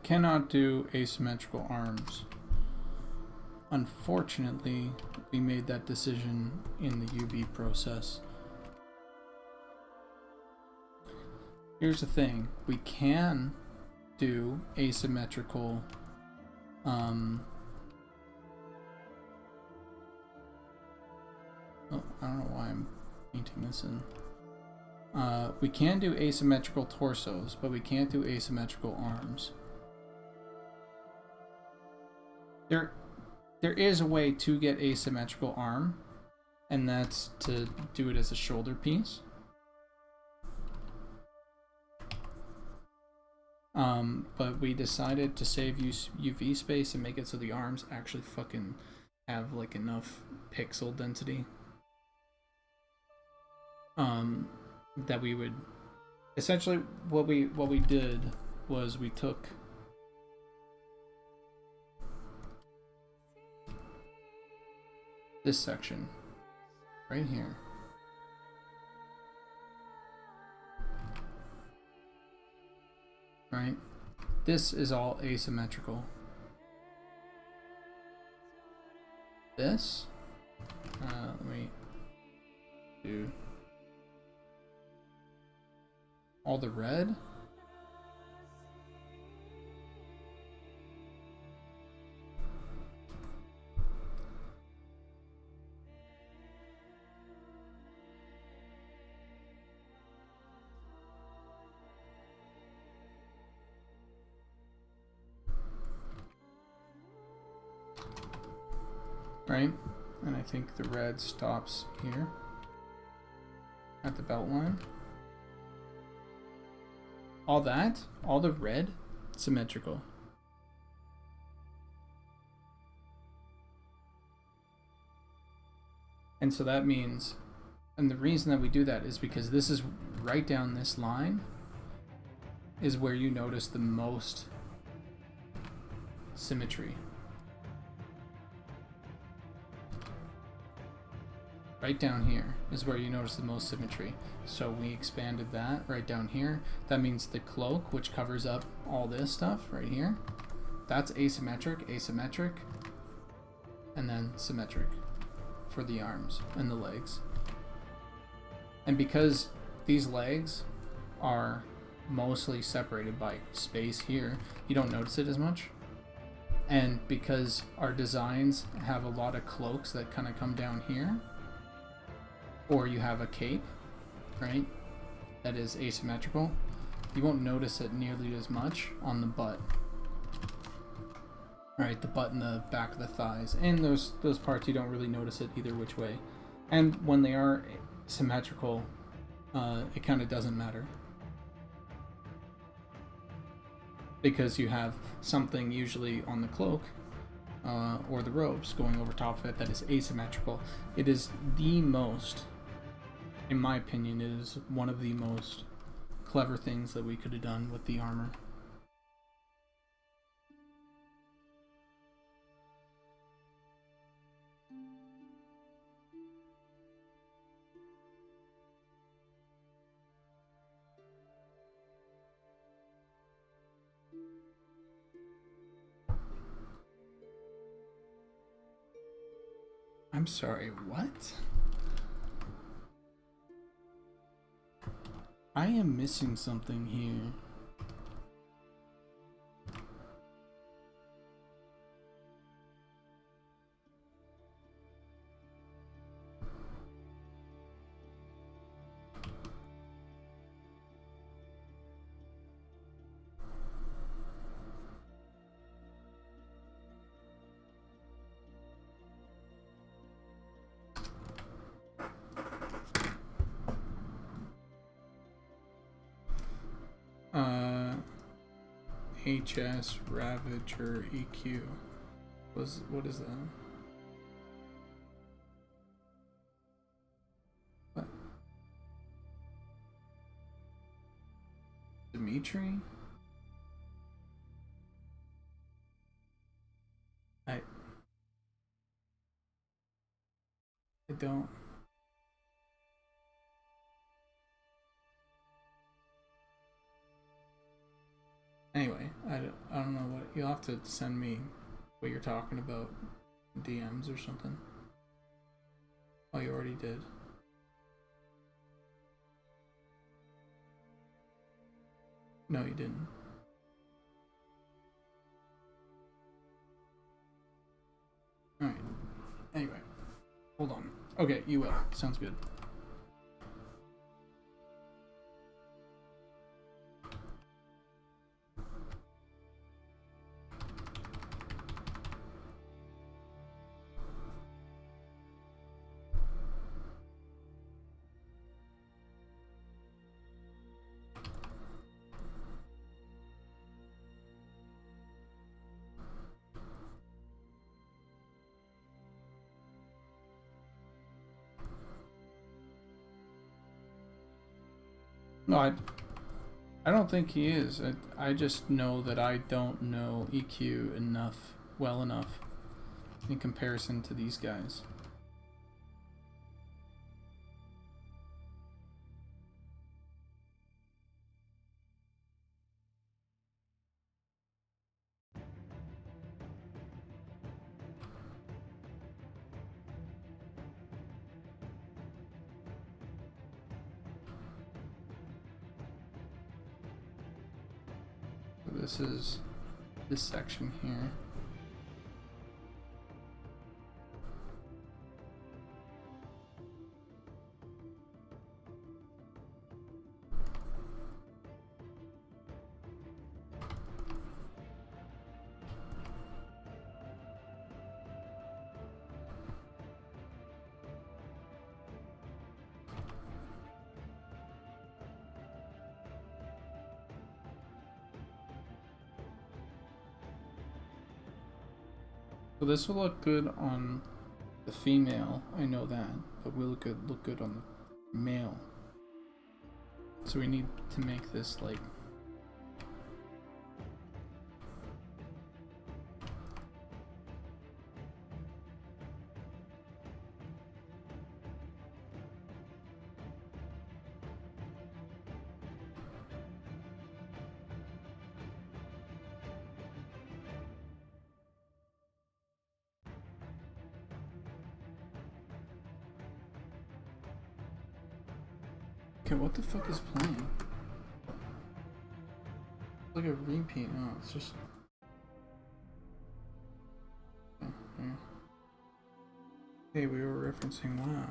Speaker 1: Cannot do asymmetrical arms. Unfortunately, we made that decision in the UV process. Here's the thing, we can do asymmetrical oh, I don't know why I'm painting this in. We can do asymmetrical torsos, but we can't do asymmetrical arms. There is a way to get asymmetrical arm, and that's to do it as a shoulder piece. But we decided to save UV space and make it so the arms actually fucking have like enough pixel density. That we would essentially what we did was we took this section right here, right? This is all asymmetrical. This, let me do all the red. Right? And I think the red stops here at the belt line. All that, all the red, symmetrical. And so that means, and the reason that we do that is because this is right down this line is where you notice the most symmetry. Right down here is where you notice the most symmetry. So we expanded that right down here. That means the cloak, which covers up all this stuff right here, that's asymmetric, asymmetric, and then symmetric for the arms and the legs. And because these legs are mostly separated by space here, you don't notice it as much. And because our designs have a lot of cloaks that kind of come down here, or you have a cape, right, that is asymmetrical, you won't notice it nearly as much on the butt. Right, the butt and the back of the thighs, and those parts you don't really notice it either which way. And when they are symmetrical, it kind of doesn't matter. Because you have something usually on the cloak or the robes going over top of it that is asymmetrical. It is the most, in my opinion, it is one of the most clever things that we could have done with the armor. I'm sorry, what? I am missing something here. HS Ravager EQ. What is that? What? Dimitri? I don't. Anyway, I don't know what, you'll have to send me what you're talking about, DMs or something. Oh, you already did. No, you didn't. Alright. Anyway. Hold on. Okay, you will. Sounds good. No, I don't think he is. I just know that I don't know EQ well enough in comparison to these guys. This is this section here. So this will look good on the female, I know that, but will look good on the male. So we need to make this like okay, what the fuck is playing? It's like a repeat. Oh, it's just. Hey, we were referencing WoW.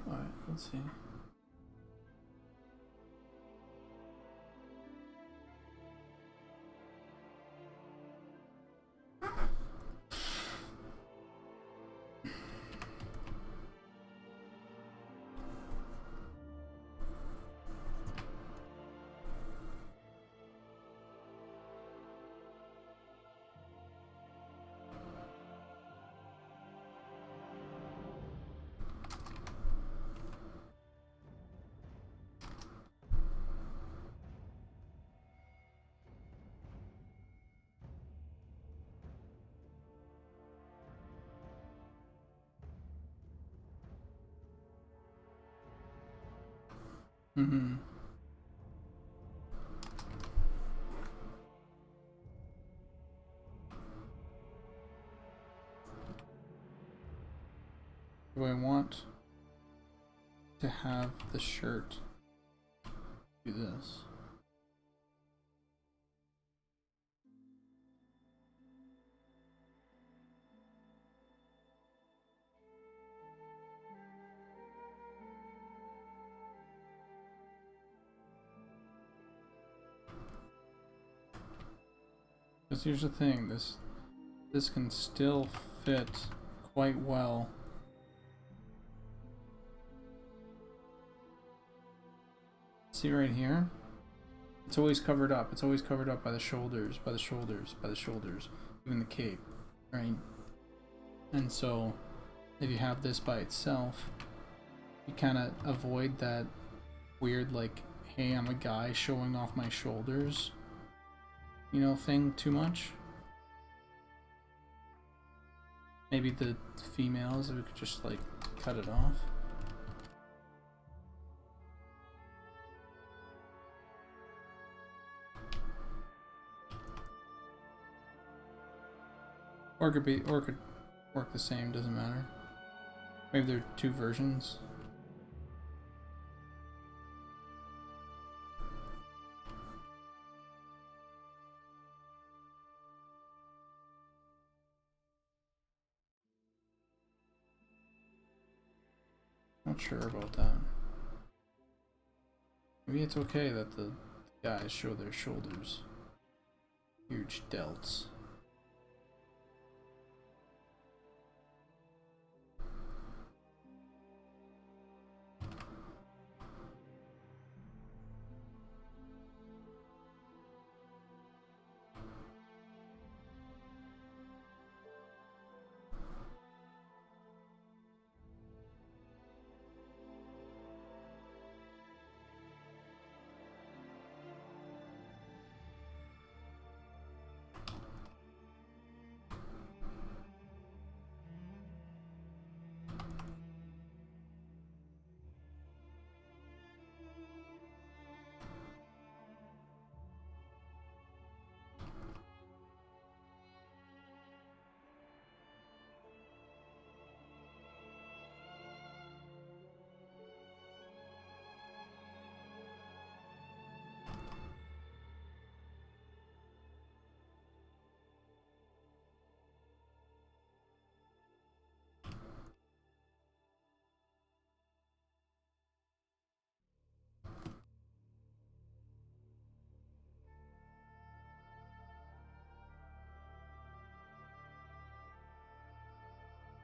Speaker 1: Alright, let's see. Mm-hmm. Do I want to have the shirt do this? Because here's the thing, this can still fit quite well. See right here? It's always covered up. It's always covered up by the shoulders, by the shoulders, by the shoulders, even the cape, right? And so, if you have this by itself, you kind of avoid that weird, like, hey, I'm a guy showing off my shoulders, you know, thing too much. Maybe the females, we could just, like, cut it off. Or it could work the same, doesn't matter. Maybe there are two versions. Not sure about that. Maybe it's okay that the guys show their shoulders. Huge delts.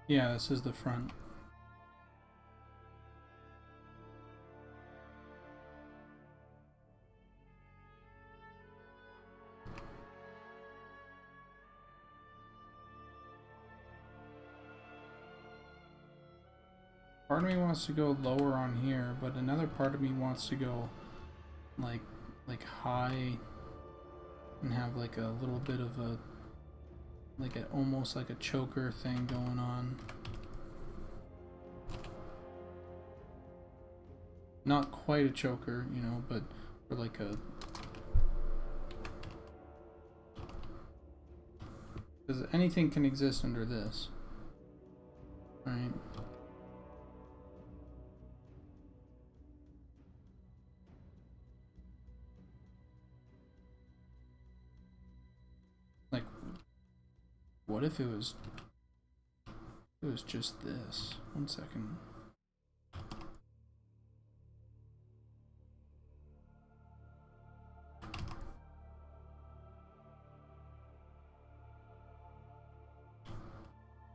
Speaker 1: Yeah, this is the front. Part of me wants to go lower on here, but another part of me wants to go like high and have like a little bit of a almost like a choker thing going on. Not quite a choker, you know, but for like a, because anything can exist under this, right? Like, what if it was just this? 1 second.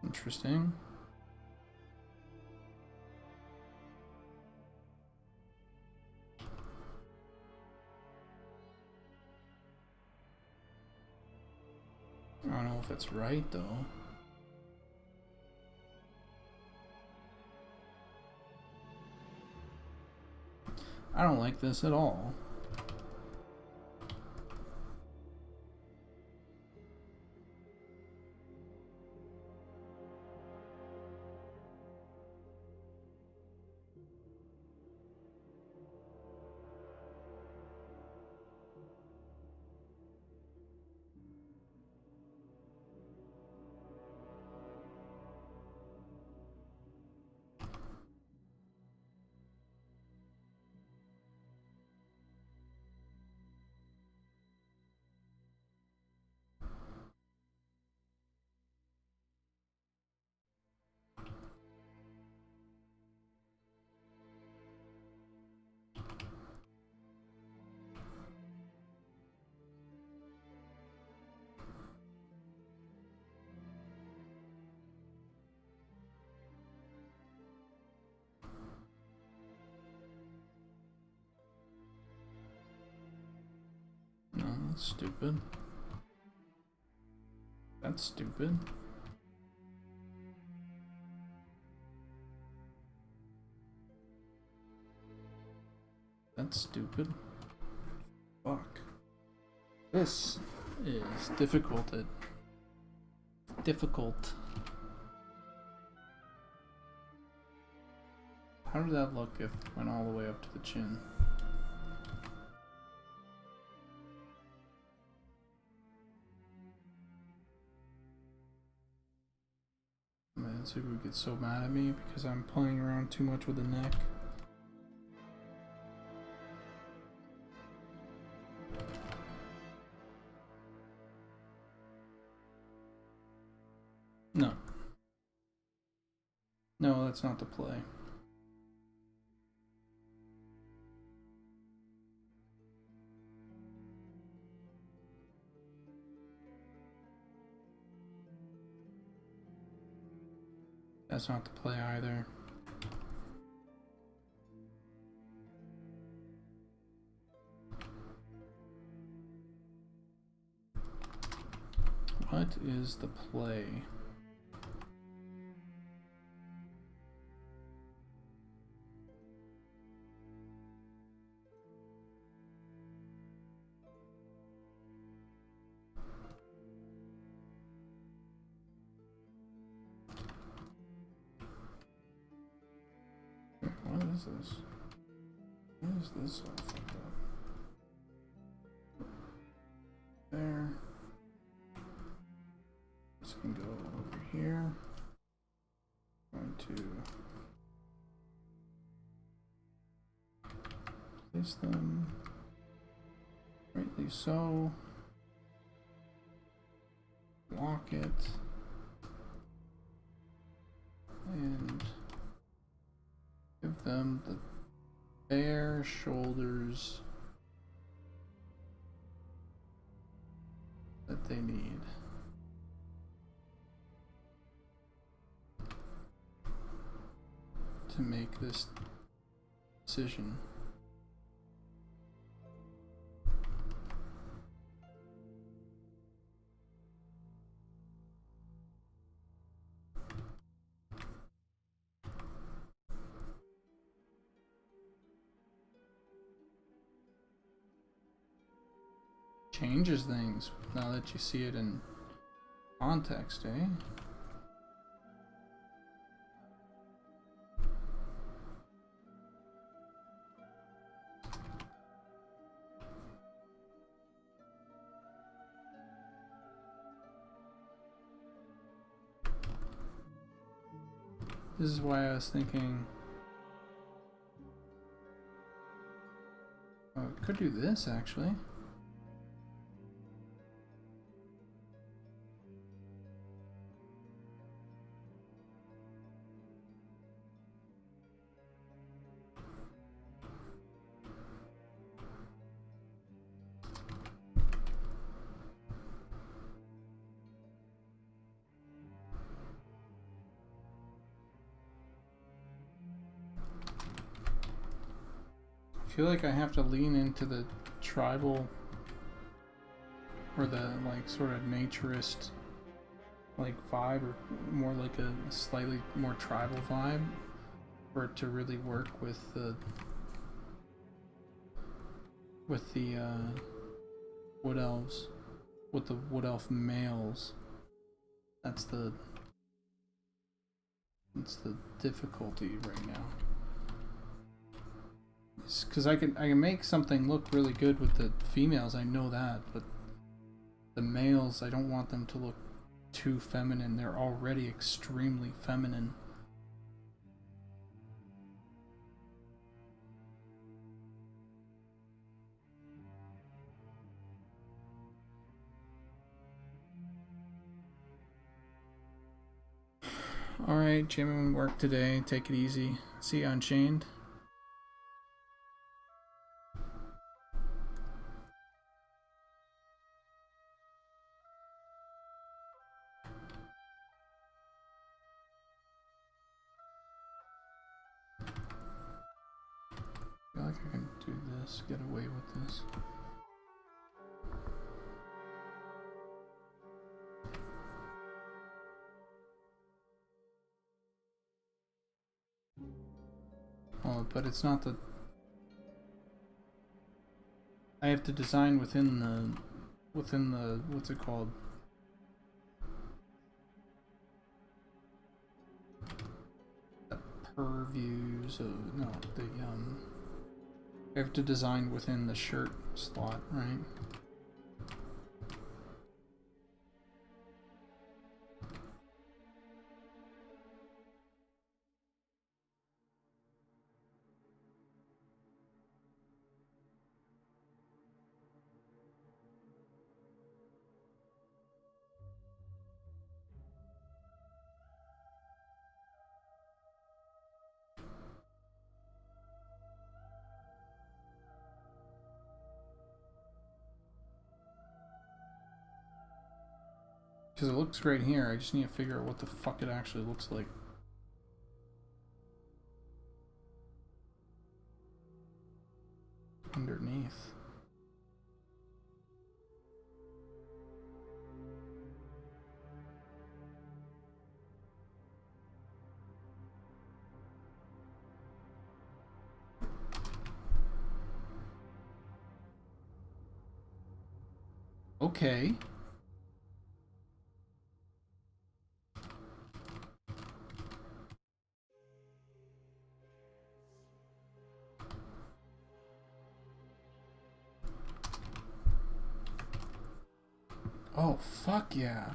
Speaker 1: Interesting. I don't know if it's right though. I don't like this at all. That's stupid. That's stupid. That's stupid. Fuck. This is difficult. Difficult. How did that look if it went all the way up to the chin? Man, so who gets so mad at me because I'm playing around too much with the neck. No. No, that's not the play. That's not the play either. What is the play? What is this? What is this all fucked up? There. This can go over here. Going to place them rightly so. Lock it. And give them the bare shoulders that they need. To make this decision. Changes things now that you see it in context, eh? This is why I was thinking, oh, I could do this actually. I feel like I have to lean into the tribal or the like sort of naturist like vibe, or more like a slightly more tribal vibe for it to really work with the wood elves, with the wood elf males. That's the difficulty right now. Because I can make something look really good with the females, I know that, but the males, I don't want them to look too feminine. They're already extremely feminine. Alright, jamming work today. Take it easy. See you Unchained. I feel like I can do this, get away with this. Oh, but it's not the... I have to design within the, what's it called? The purviews of, no, the, I have to design within the shirt slot, right? Because it looks great here, I just need to figure out what the fuck it actually looks like. Underneath. Okay. Oh, fuck yeah.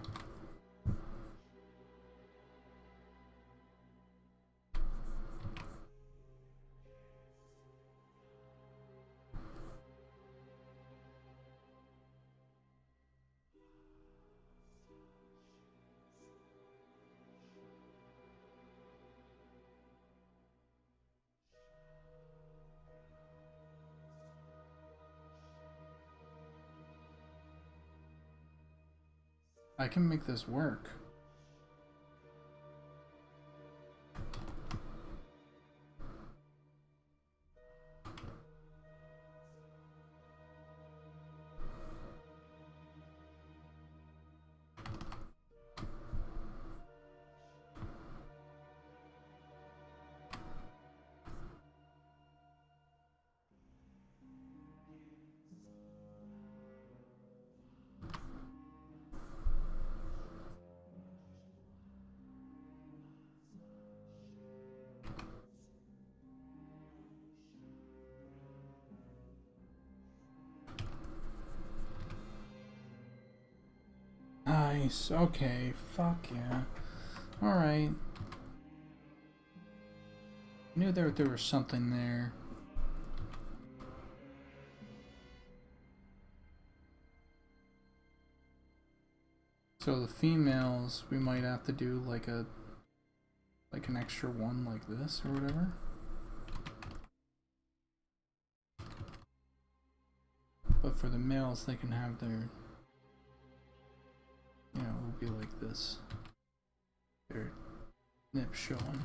Speaker 1: I can make this work. Nice. Okay. Fuck yeah. Alright. Knew there was something there. So the females, we might have to do like an extra one like this or whatever. But for the males, they can have their, you know, it'll be like this. Their nip showing.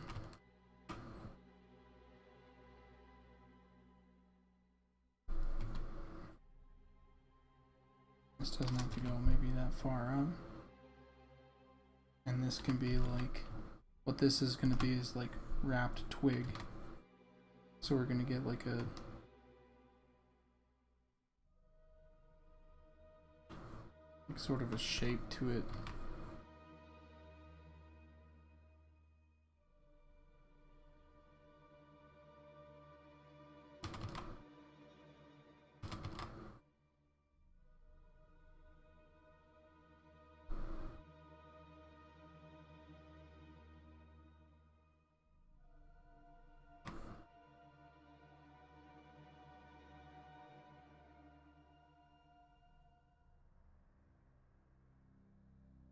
Speaker 1: This doesn't have to go maybe that far up. And this can be like, what this is going to be is like wrapped twig. So we're going to get like a sort of a shape to it.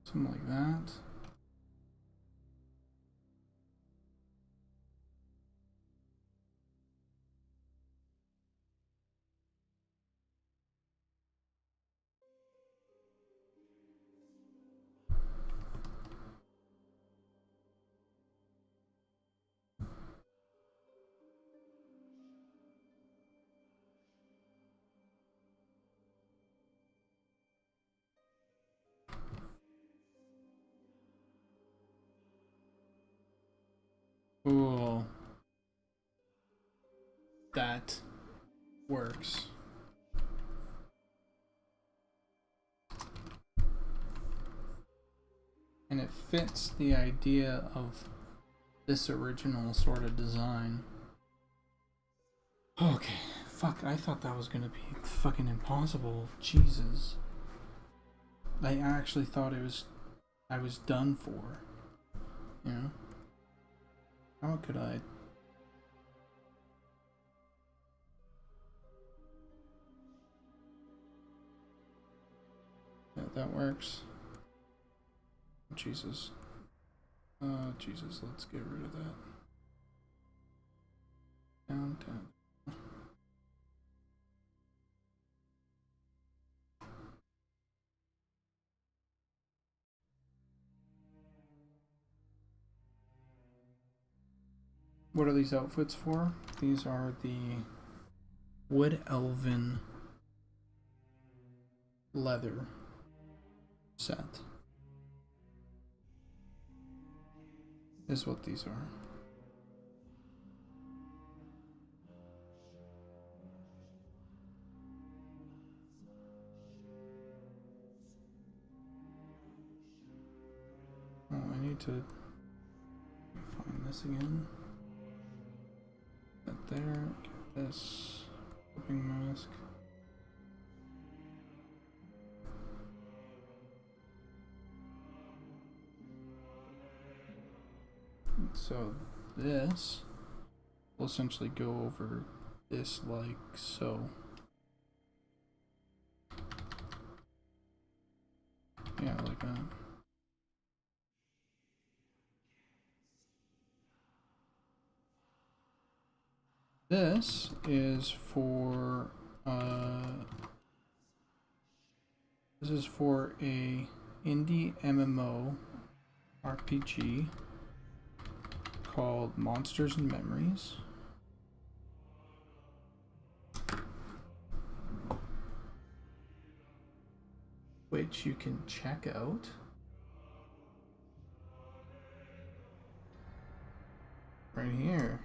Speaker 1: Something like that. Cool. that works. And it fits the idea of this original sort of design. Okay, fuck, I thought that was gonna be fucking impossible. Jesus. I actually thought I was done for. You know? How could I? Yeah, that works. Jesus. Jesus, let's get rid of that. Down. What are these outfits for? These are the Woodelf leather set. Is what these are. Oh, I need to find this again. That there, get this flipping mask. So this will essentially go over this like so. Yeah, like that. This is for a indie MMO RPG called Monsters and Memories. Which you can check out. Right here.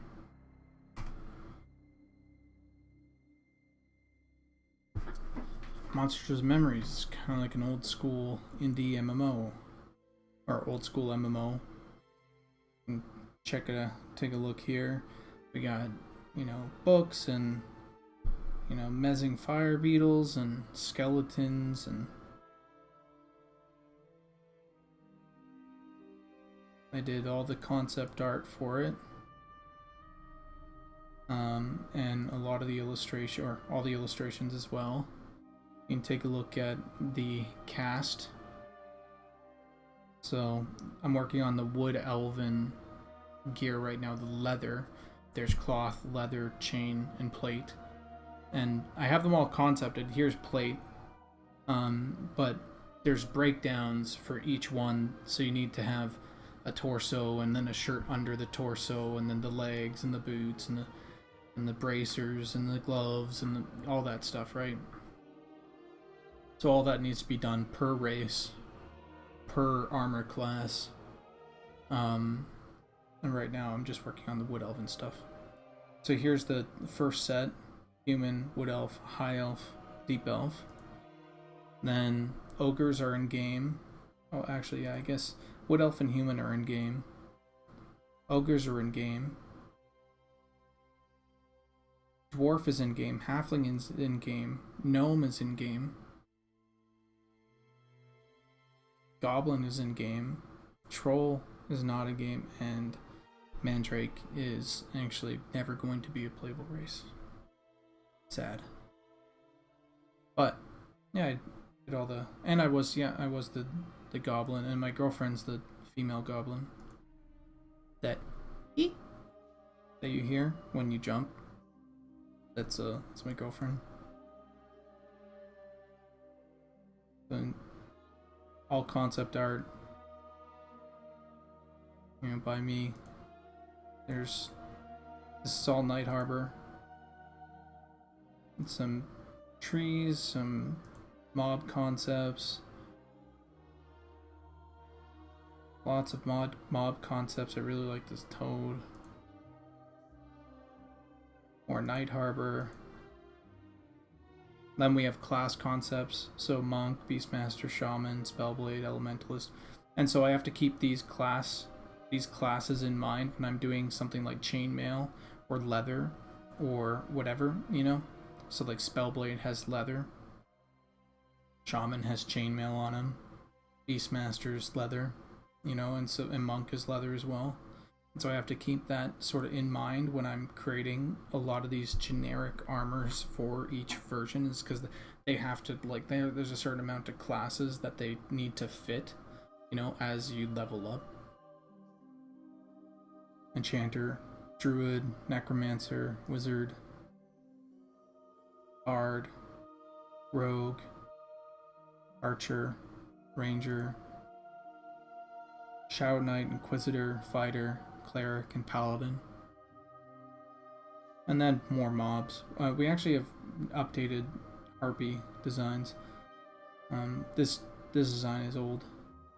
Speaker 1: Monsters and Memories is kind of like an old school indie MMO. Or old school MMO. And take a look here. We got, you know, books and, you know, mezzing fire beetles and skeletons and I did all the concept art for it. And a lot of the illustration, or all the illustrations as well. You can take a look at the cast. So I'm working on the Woodelf gear right now, the leather. There's cloth, leather, chain, and plate. And I have them all concepted. Here's plate. But there's breakdowns for each one, so you need to have a torso and then a shirt under the torso and then the legs and the boots and the bracers and the gloves and all that stuff, right? So all that needs to be done per race, per armor class. And right now I'm just working on the Wood Elven stuff. So here's the first set: human, Wood Elf, High Elf, Deep Elf. Then ogres are in game. Oh, actually, yeah, I guess Wood Elf and human are in game. Ogres are in game. Dwarf is in game. Halfling is in game. Gnome is in game. Goblin is in game. Troll is not in game. And Mandrake is actually never going to be a playable race. Sad. But, yeah, I did all the... And I was the goblin, and my girlfriend's the female goblin. That you hear when you jump. That's my girlfriend. Then all concept art, you know, by me. This is all Night Harbor. And some trees, some mob concepts. Lots of mob concepts. I really like this toad. Or Night Harbor. Then we have class concepts, so Monk, Beastmaster, Shaman, Spellblade, Elementalist. And so I have to keep these classes in mind when I'm doing something like Chainmail or Leather or whatever, you know? So like Spellblade has Leather. Shaman has Chainmail on him. Beastmaster's Leather, you know, and Monk is Leather as well. And so I have to keep that sort of in mind when I'm creating a lot of these generic armors for each version, is because they have to, like, there's a certain amount of classes that they need to fit, you know, as you level up. Enchanter, Druid, Necromancer, Wizard, Bard, Rogue, Archer, Ranger, Shadow Knight, Inquisitor, Fighter, Cleric, and Paladin. And then more mobs. We actually have updated Harpy designs. This design is old.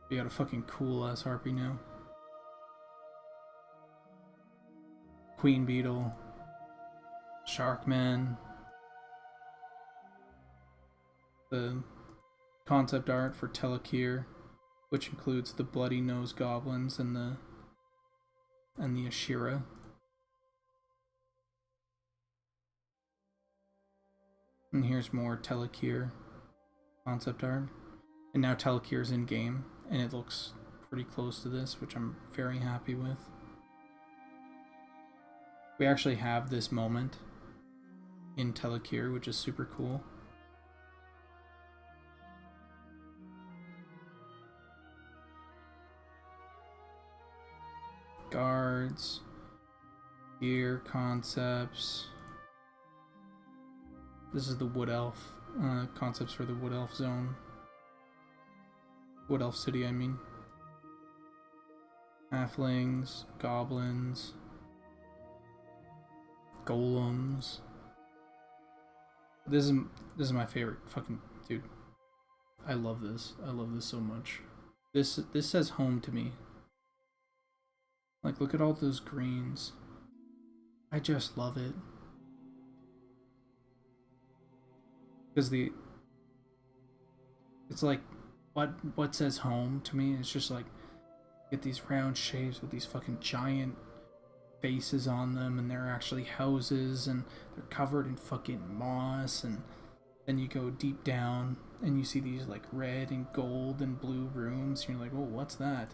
Speaker 1: We got a fucking cool ass Harpy now. Queen Beetle, Sharkman, the concept art for Telekir, which includes the bloody nose goblins and the Ashira. And here's more Telekir concept art. And now Telekir's in game, and it looks pretty close to this, which I'm very happy with. We actually have this moment in Telekir, which is super cool. Guards, gear concepts. This is the Woodelf concepts for the Woodelf zone. Woodelf city, I mean. Halflings, goblins, golems. This is my favorite fucking dude. I love this. I love this so much. This says home to me. Like, look at all those greens. I just love it. Because it's like, what says home to me? It's just like, get these round shapes with these fucking giant faces on them, and they're actually houses, and they're covered in fucking moss, and then you go deep down, and you see these like red and gold and blue rooms, and you're like, oh, what's that?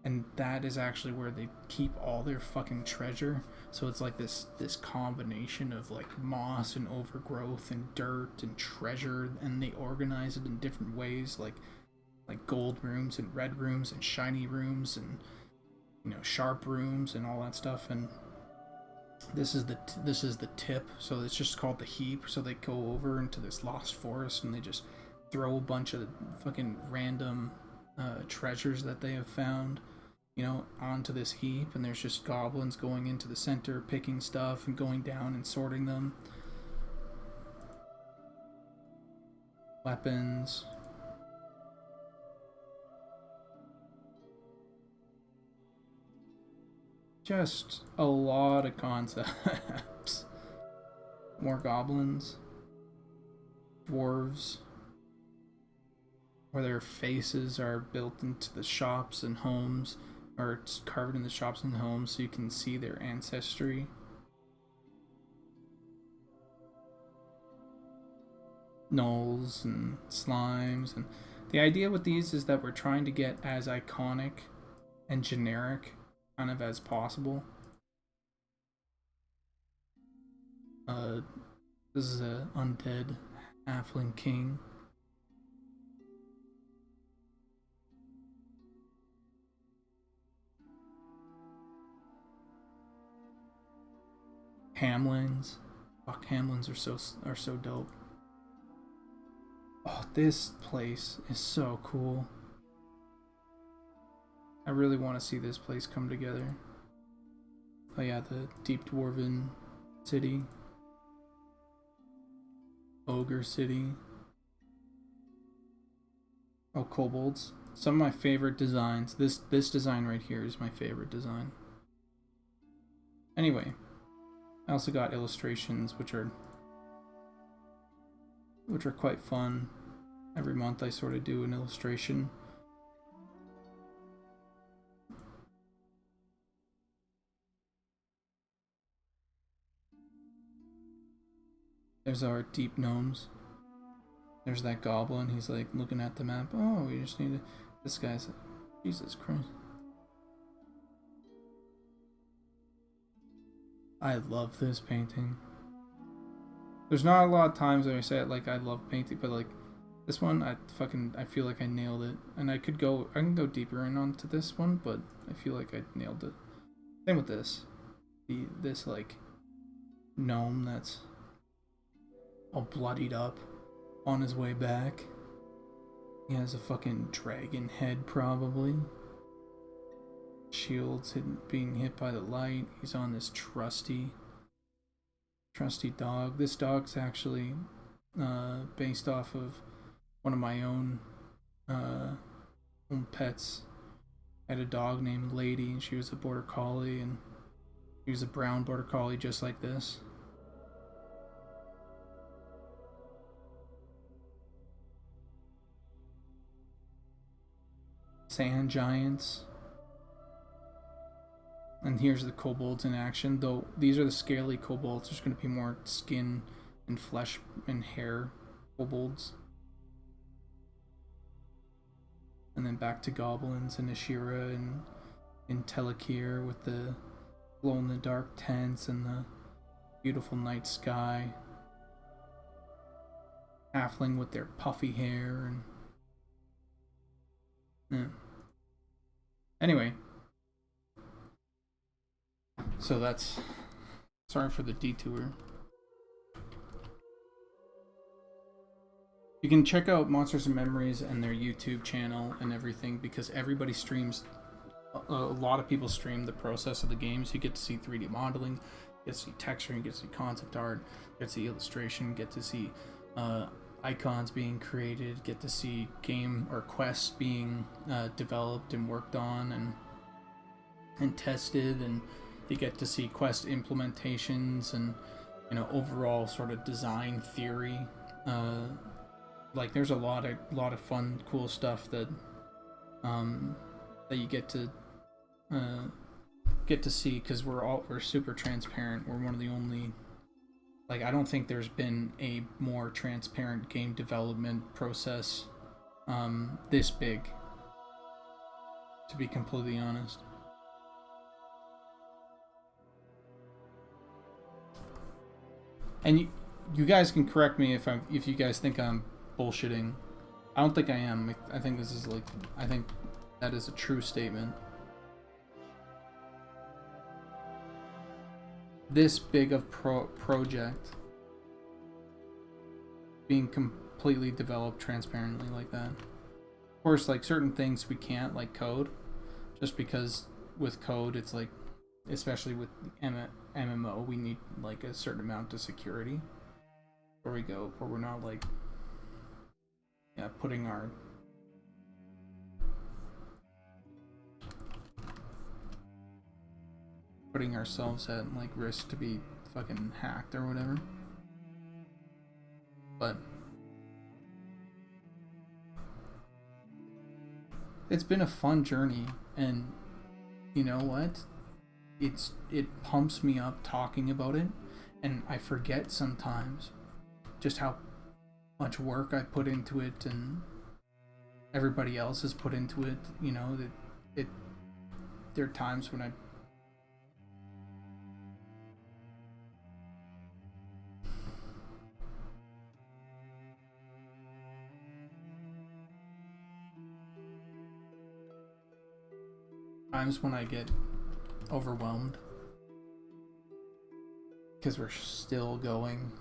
Speaker 1: And that is actually where they keep all their fucking treasure. So it's like this combination of like moss and overgrowth and dirt and treasure, and they organize it in different ways, like gold rooms and red rooms and shiny rooms and, you know, sharp rooms and all that stuff. And this is the tip, so it's just called the heap. So they go over into this lost forest and they just throw a bunch of fucking random treasures that they have found, you know, onto this heap, and there's just goblins going into the center, picking stuff and going down and sorting them. Weapons. Just a lot of concepts. More goblins. Dwarves. Where their faces are built into the shops and homes, or it's carved in the shops and homes, so you can see their ancestry. Gnolls and slimes, and the idea with these is that we're trying to get as iconic and generic kind of as possible. This is a undead halfling king. Hamlins. Fuck, Hamlins are so dope. Oh, this place is so cool. I really want to see this place come together. Oh yeah, the Deep Dwarven City. Ogre City. Oh, kobolds. Some of my favorite designs. This design right here is my favorite design. Anyway, I also got illustrations, which are quite fun. Every month I sort of do an illustration. There's our deep gnomes. There's that goblin. He's like looking at the map. Oh, we just need to... This guy's... Jesus Christ. I love this painting. There's not a lot of times that I say it like I love painting, but like this one, I feel like I nailed it. And I can go deeper in onto this one, but I feel like I nailed it. Same with this. This like gnome that's all bloodied up on his way back. He has a fucking dragon head probably. Shields being hit by the light. He's on this trusty dog. This dog's actually based off of one of my own pets. I had a dog named Lady, and she was a border collie, and he was a brown border collie just like this. Sand giants. And here's the kobolds in action, though these are the scaly kobolds. There's going to be more skin and flesh and hair kobolds. And then back to goblins and Ashira and Telekir with the glow-in-the-dark tents and the beautiful night sky. Halfling with their puffy hair and... Yeah. Anyway. So that's... Sorry for the detour. You can check out Monsters and Memories and their YouTube channel and everything, because everybody streams... A lot of people stream the process of the games. You get to see 3D modeling, you get to see texturing, you get to see concept art, you get to see illustration, you get to see icons being created, get to see game or quests being developed and worked on and tested, and you get to see quest implementations and, you know, overall sort of design theory. Like there's a lot of fun, cool stuff that that you get to see, because we're super transparent. We're one of the only, like, I don't think there's been a more transparent game development process this big, to be completely honest. And you guys can correct me if you guys think I'm bullshitting. I don't think I am. I think this is I think that is a true statement. This big of project being completely developed transparently like that. Of course, like certain things we can't, like code, just because with code it's like, especially with MMO, we need like a certain amount of security where we're not like, yeah, putting ourselves at like risk to be fucking hacked or whatever. But it's been a fun journey, and you know what? It pumps me up talking about it, and I forget sometimes just how much work I put into it and everybody else has put into it. You know, that there are times when I get overwhelmed because we're still going,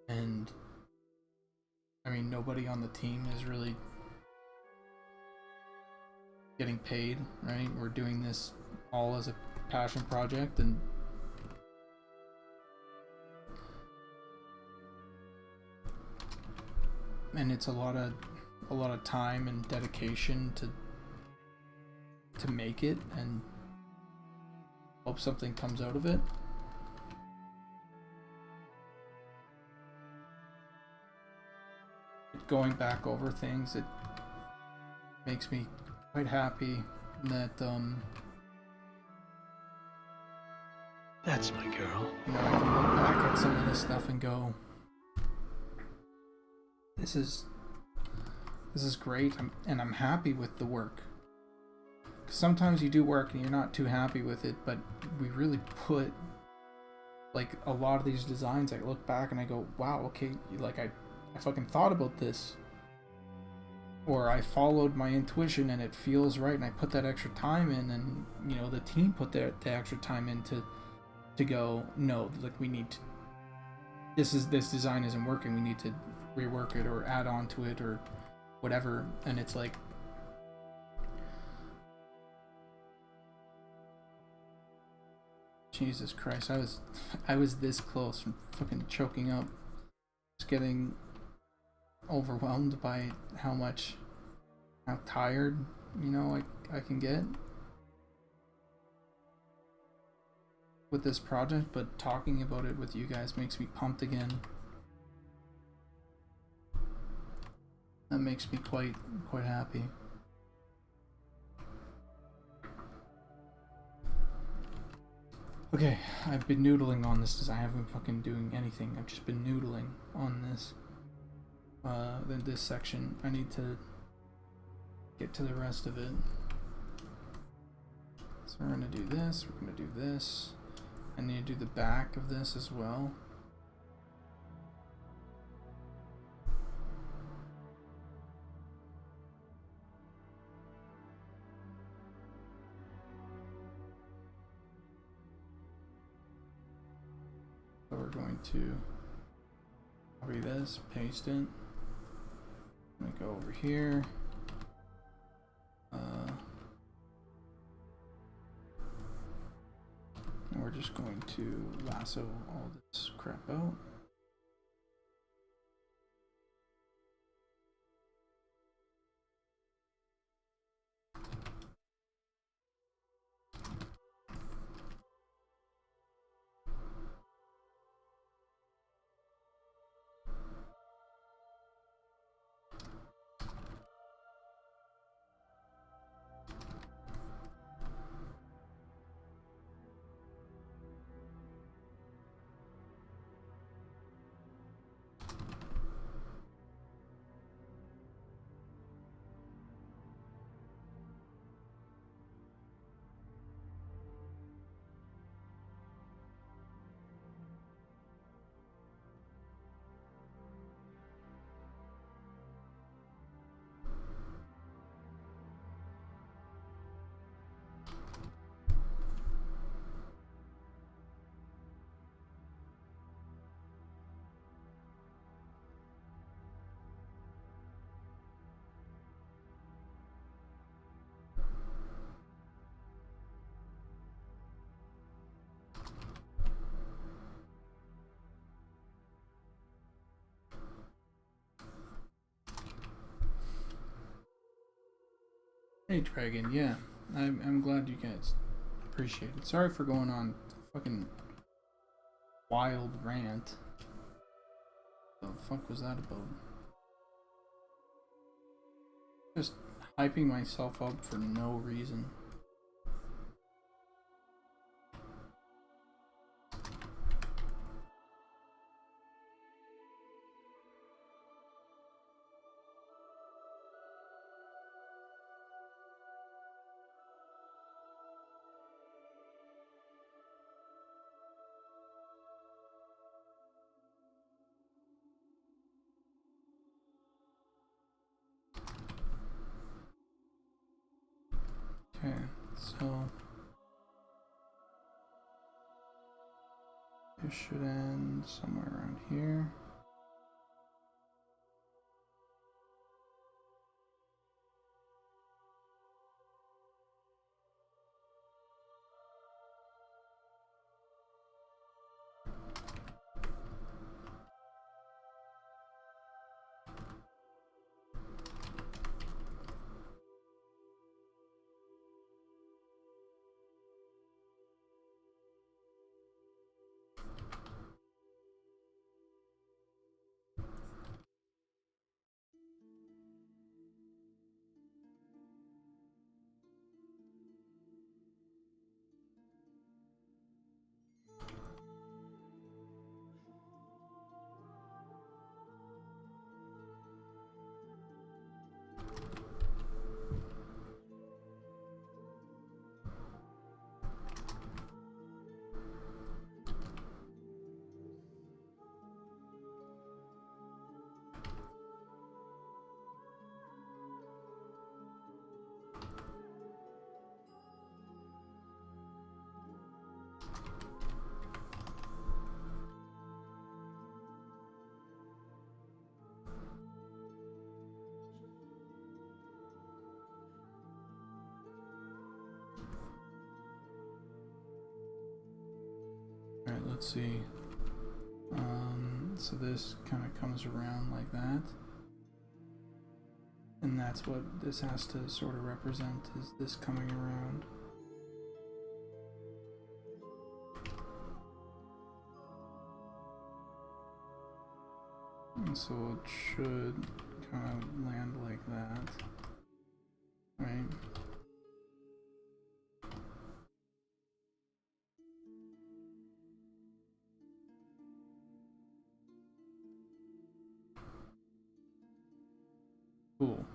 Speaker 1: and I mean, nobody on the team is really getting paid, right? We're doing this all as a passion project, and it's a lot of time and dedication to make it, and Hope something comes out of it. Going back over things, it makes me quite happy that
Speaker 2: that's my girl.
Speaker 1: you know, I can look back at some of this stuff and go, this is great, and I'm happy with the work. 'Cause sometimes you do work and you're not too happy with it, but we really put, like, a lot of these designs, I look back and I go, wow, okay, like I fucking thought about this, or I followed my intuition and it feels right, and I put that extra time in, and you know, the team put the extra time in to go, no, like, we need to, this design isn't working, we need to rework it or add on to it or whatever. And it's like, Jesus Christ, I was this close from fucking choking up, just getting overwhelmed by how tired, you know, I can get with this project, but talking about it with you guys makes me pumped again. That makes me quite happy. Okay, I've been noodling on this. I haven't fucking doing anything. I've just been noodling on this. Then this section, I need to get to the rest of it. So we're gonna do this. We're gonna do this. I need to do the back of this as well. So we're going to copy this, paste it. I'm gonna go over here. And we're just going to lasso all this crap out. Hey Dragon, yeah, I'm glad you guys appreciate it. Sorry for going on a fucking wild rant. What the fuck was that about? Just hyping myself up for no reason. Okay, so this should end somewhere around here. let's see. So this kind of comes around like that. And that's what this has to sort of represent, is this coming around. And so it should kind of land like that, right? Cool.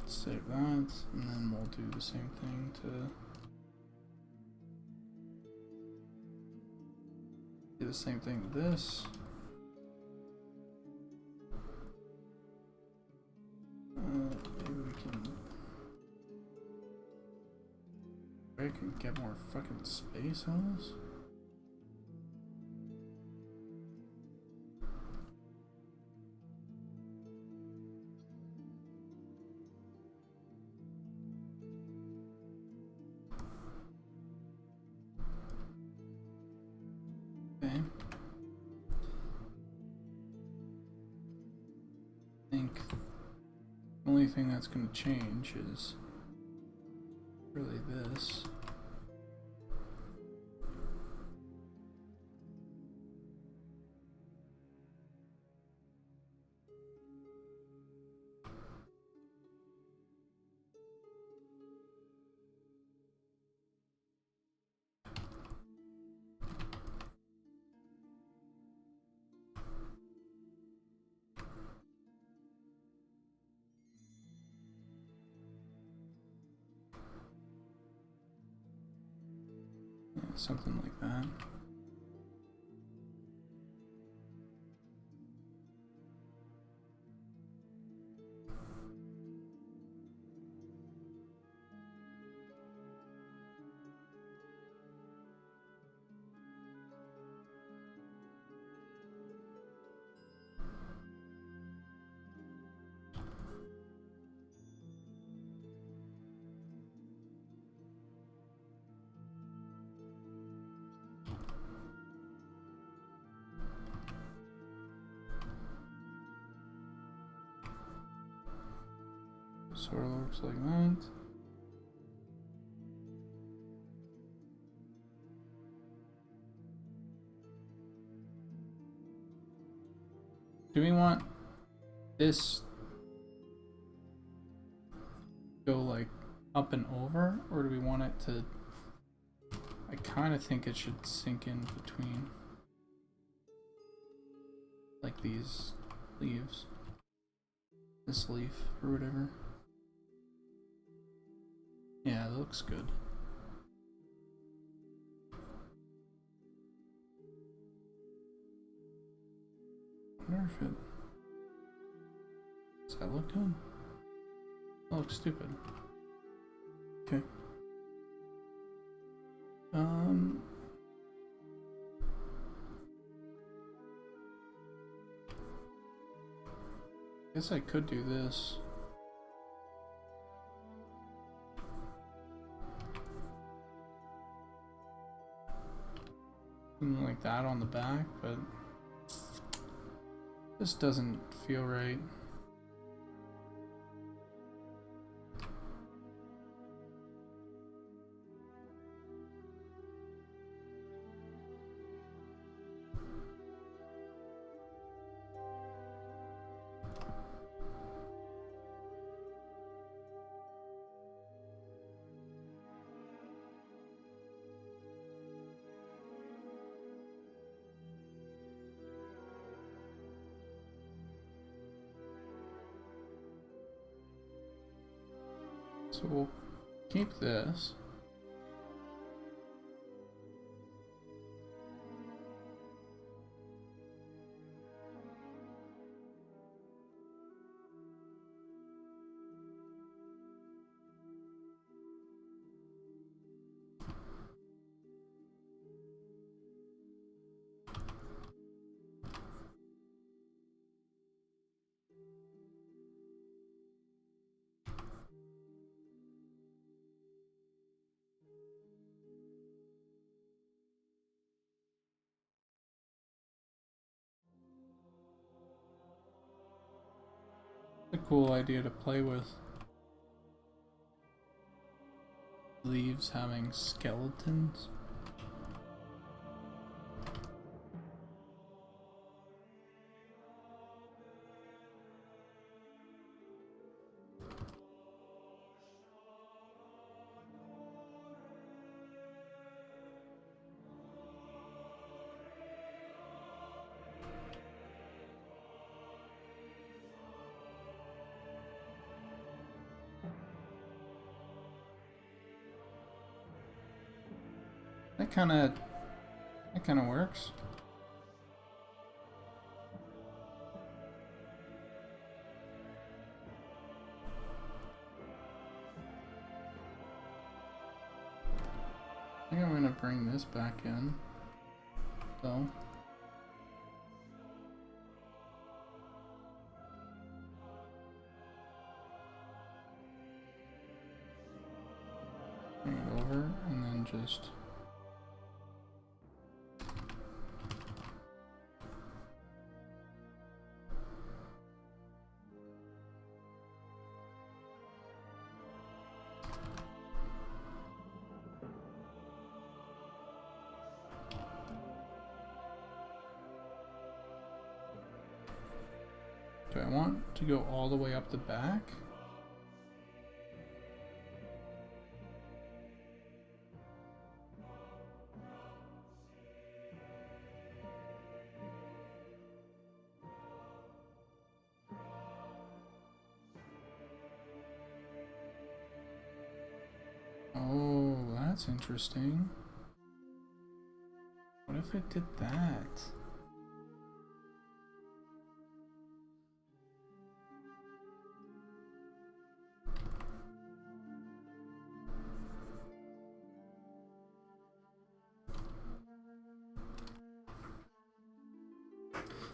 Speaker 1: Save that, and then we'll do the same thing to do the same thing with this. Maybe I can get more fucking space on this. Okay. I think the only thing that's going to change is really this. Something like that. Sort of looks like that. Do we want this go like up and over, or do we want it to? I kind of think it should sink in between like these leaves, this leaf or whatever. Yeah, that looks good. I wonder if it... Does that look good? That looks stupid. Okay. Guess I could do this. Something like that on the back, but this doesn't feel right. So we'll keep this. cool idea to play with. Leaves having skeletons. That kind of works. I think I'm gonna bring this back in, though. Bring it over and then just. Do I want to go all the way up the back? Oh, that's interesting. What if I did that?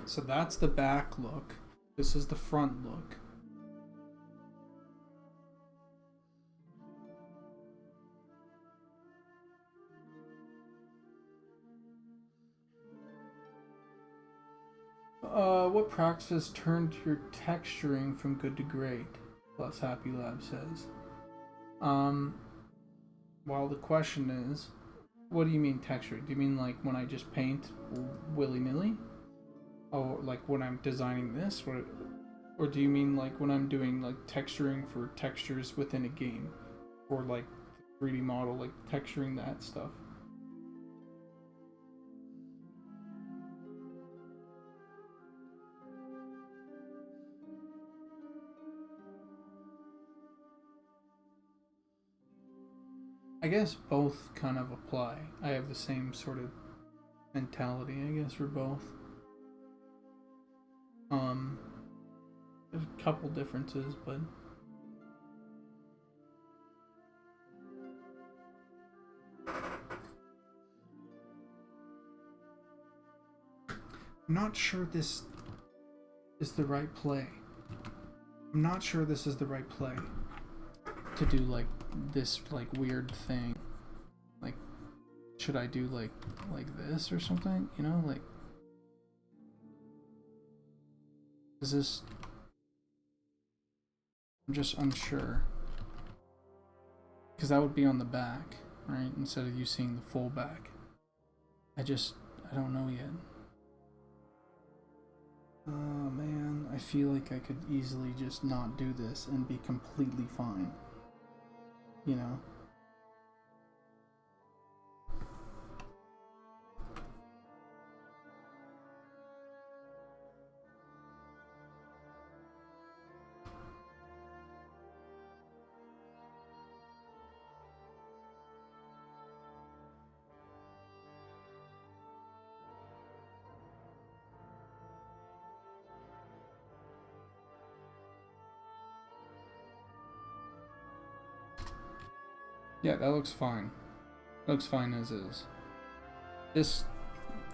Speaker 1: So that's the back look. This is the front look. What practice turned your texturing from good to great? Plus Happy Lab says. Well, the question is, what do you mean texturing? Do you mean like when I just paint willy-nilly? Oh, like when I'm designing this? Or do you mean like when I'm doing like texturing for textures within a game? Or like 3D model, like texturing that stuff? I guess both kind of apply. I have the same sort of mentality, I guess, for both. There's a couple differences, but I'm not sure this is the right play. I'm not sure this is the right play to do like this like weird thing. Like, should I do like this or something? You know, like, is this? I'm just unsure. Because that would be on the back, right? Instead of you seeing the full back. I don't know yet. Oh man, I feel like I could easily just not do this and be completely fine. You know? Yeah, that looks fine. Looks fine as is. This,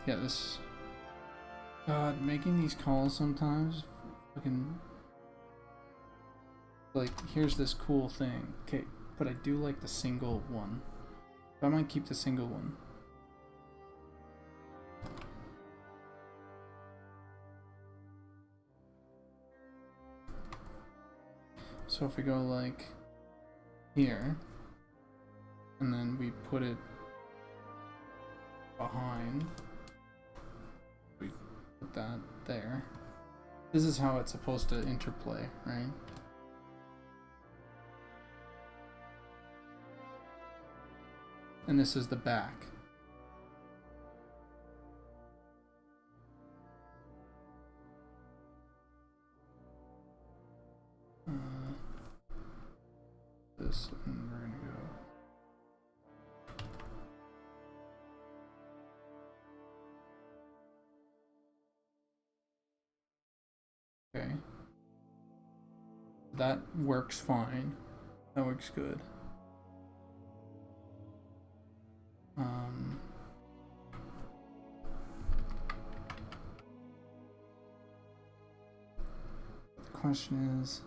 Speaker 1: yeah, this. God, making these calls sometimes, fucking. Like, here's this cool thing. Okay, but I do like the single one. I might keep the single one. So if we go like here, and then we put it behind, we put that there. This is how it's supposed to interplay, right? And this is the back. This, and we're gonna go. Okay. That works fine. That works good. The question is,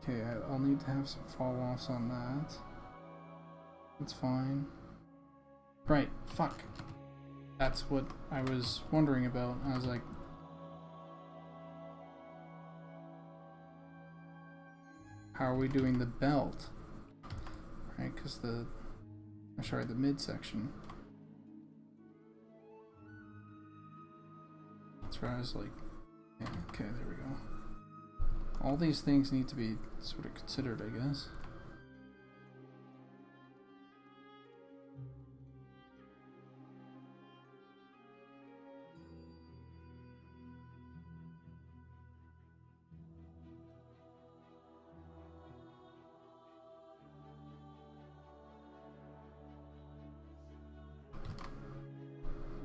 Speaker 1: okay, I'll need to have some fall-offs on that. That's fine. Right, fuck. That's what I was wondering about. I was like, how are we doing the belt? Right, because the midsection. That's where I was like, yeah, okay, there we go. All these things need to be sort of considered, I guess.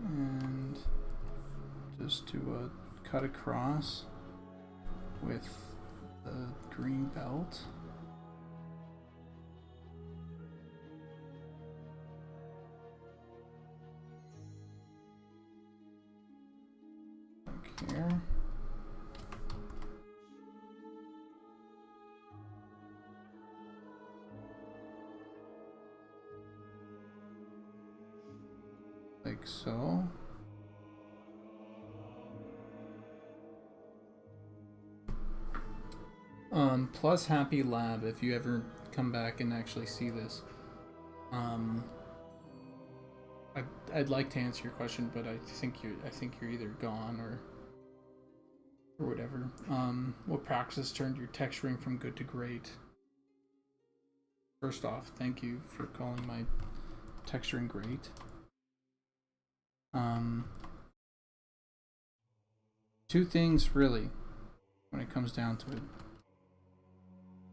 Speaker 1: And just do a cut across with the green belt. Like here. Like so. Plus Happy Lab, if you ever come back and actually see this. I'd like to answer your question, but I think you're either gone or whatever. What practice turned your texturing from good to great? First off, thank you for calling my texturing great. Two things really, when it comes down to it,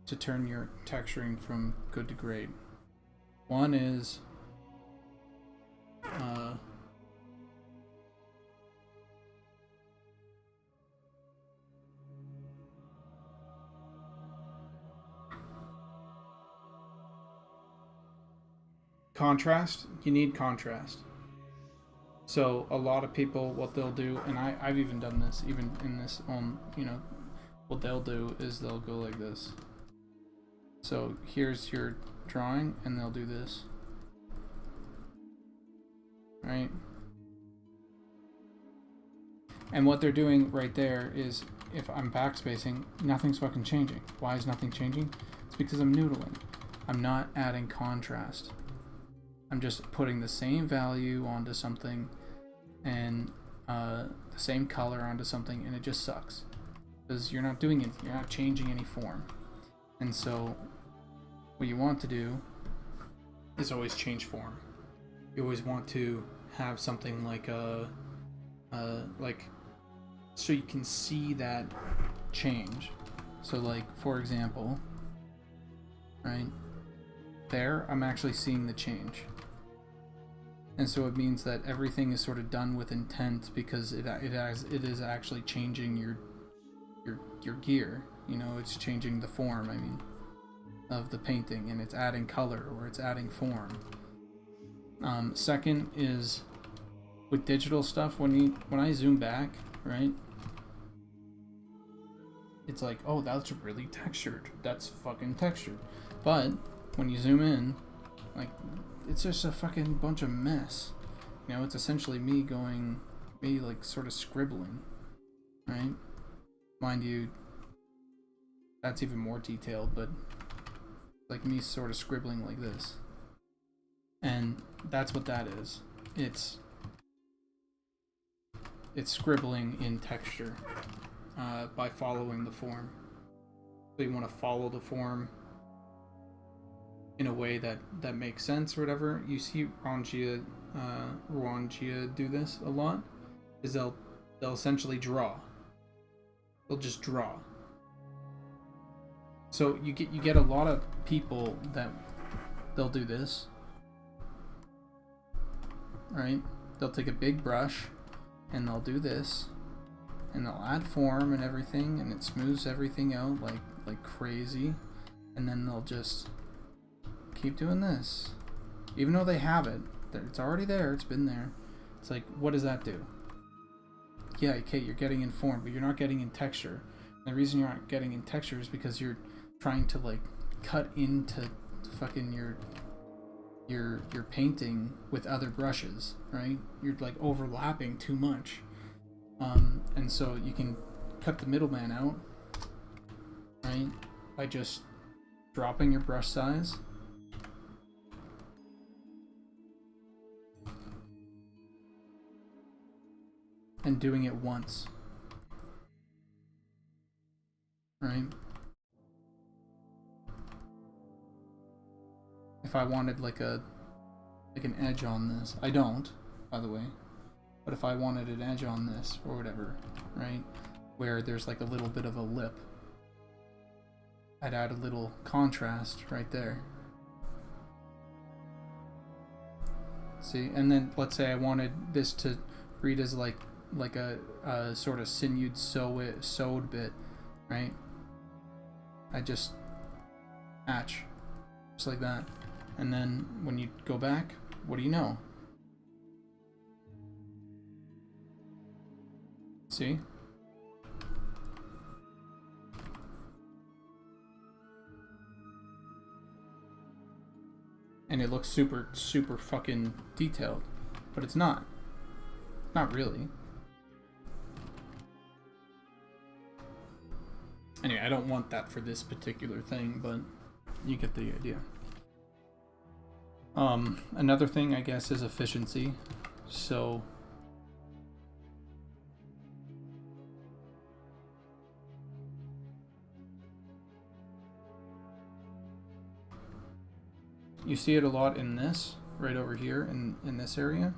Speaker 1: to turn your texturing from good to great. One is contrast. You need contrast. So a lot of people, what they'll do, and I've even done this, even in this what they'll do is they'll go like this. So here's your drawing, and they'll do this. Right? And what they're doing right there is, if I'm backspacing, nothing's fucking changing. Why is nothing changing? It's because I'm noodling. I'm not adding contrast. I'm just putting the same value onto something and the same color onto something, and it just sucks because you're not doing it. You're not changing any form. And so what you want to do is always change form. You always want to have something like so you can see that change. So like, for example, right there, I'm actually seeing the change. And so it means that everything is sort of done with intent, because it is actually changing your gear. You know, it's changing the form, I mean, of the painting, and it's adding color or it's adding form. Second is with digital stuff, when I zoom back, right, it's like, oh, that's really textured. That's fucking textured. But when you zoom in, like, it's just a fucking bunch of mess. You know, it's essentially me like sort of scribbling, right? Mind you, that's even more detailed, but like me sort of scribbling like this. And that's what that is. It's scribbling in texture by following the form. So you want to follow the form in a way that makes sense or whatever. You see Ruanjia do this a lot. Is they'll essentially draw. They'll just draw. So you get a lot of people that they'll do this. Right? They'll take a big brush and they'll do this. And they'll add form and everything, and it smooths everything out like crazy. And then they'll just keep doing this. Even though they have it, it's already there, it's been there. It's like, what does that do? Yeah, okay, you're getting in form, but you're not getting in texture. And the reason you're not getting in texture is because you're trying to like cut into fucking your painting with other brushes, right? You're like overlapping too much. And so you can cut the middleman out, right? By just dropping your brush size. And doing it once. Right? If I wanted like an edge on this, I don't, by the way. But if I wanted an edge on this or whatever, right? Where there's like a little bit of a lip, I'd add a little contrast right there. See? And then let's say I wanted this to read as like a sort of sinewed sewed bit, right? I just hatch just like that. And then when you go back, what do you know? See? And it looks super fucking detailed, but it's not. Not really. Anyway, I don't want that for this particular thing, but you get the idea. Another thing, I guess, is efficiency. So you see it a lot in this, right over here in this area.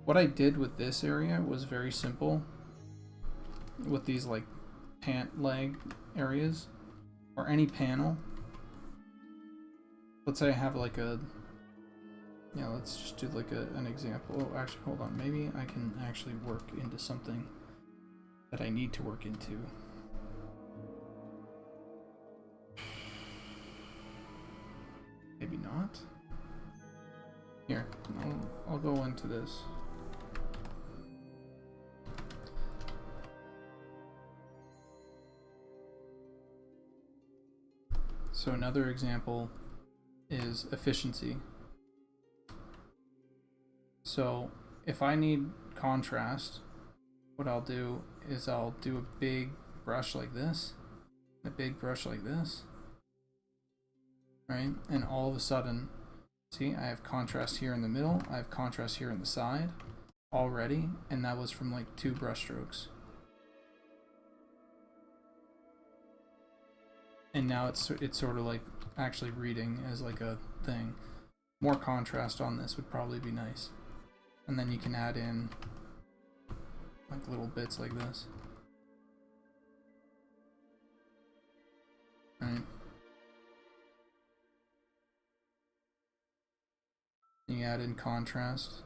Speaker 1: What I did with this area was very simple. With these like pant leg areas, or any panel. Let's say I have like a, yeah, let's just do like an example. Oh, actually, hold on. Maybe I can actually work into something that I need to work into. Maybe not. Here, I'll go into this. So another example is efficiency. So if I need contrast, what I'll do is I'll do a big brush like this, a big brush like this, right? And all of a sudden, see, I have contrast here in the middle, I have contrast here in the side already, and that was from like 2 brush strokes. And now it's sort of like actually reading as like a thing. More contrast on this would probably be nice. And then you can add in like little bits like this. Right? And you add in contrast.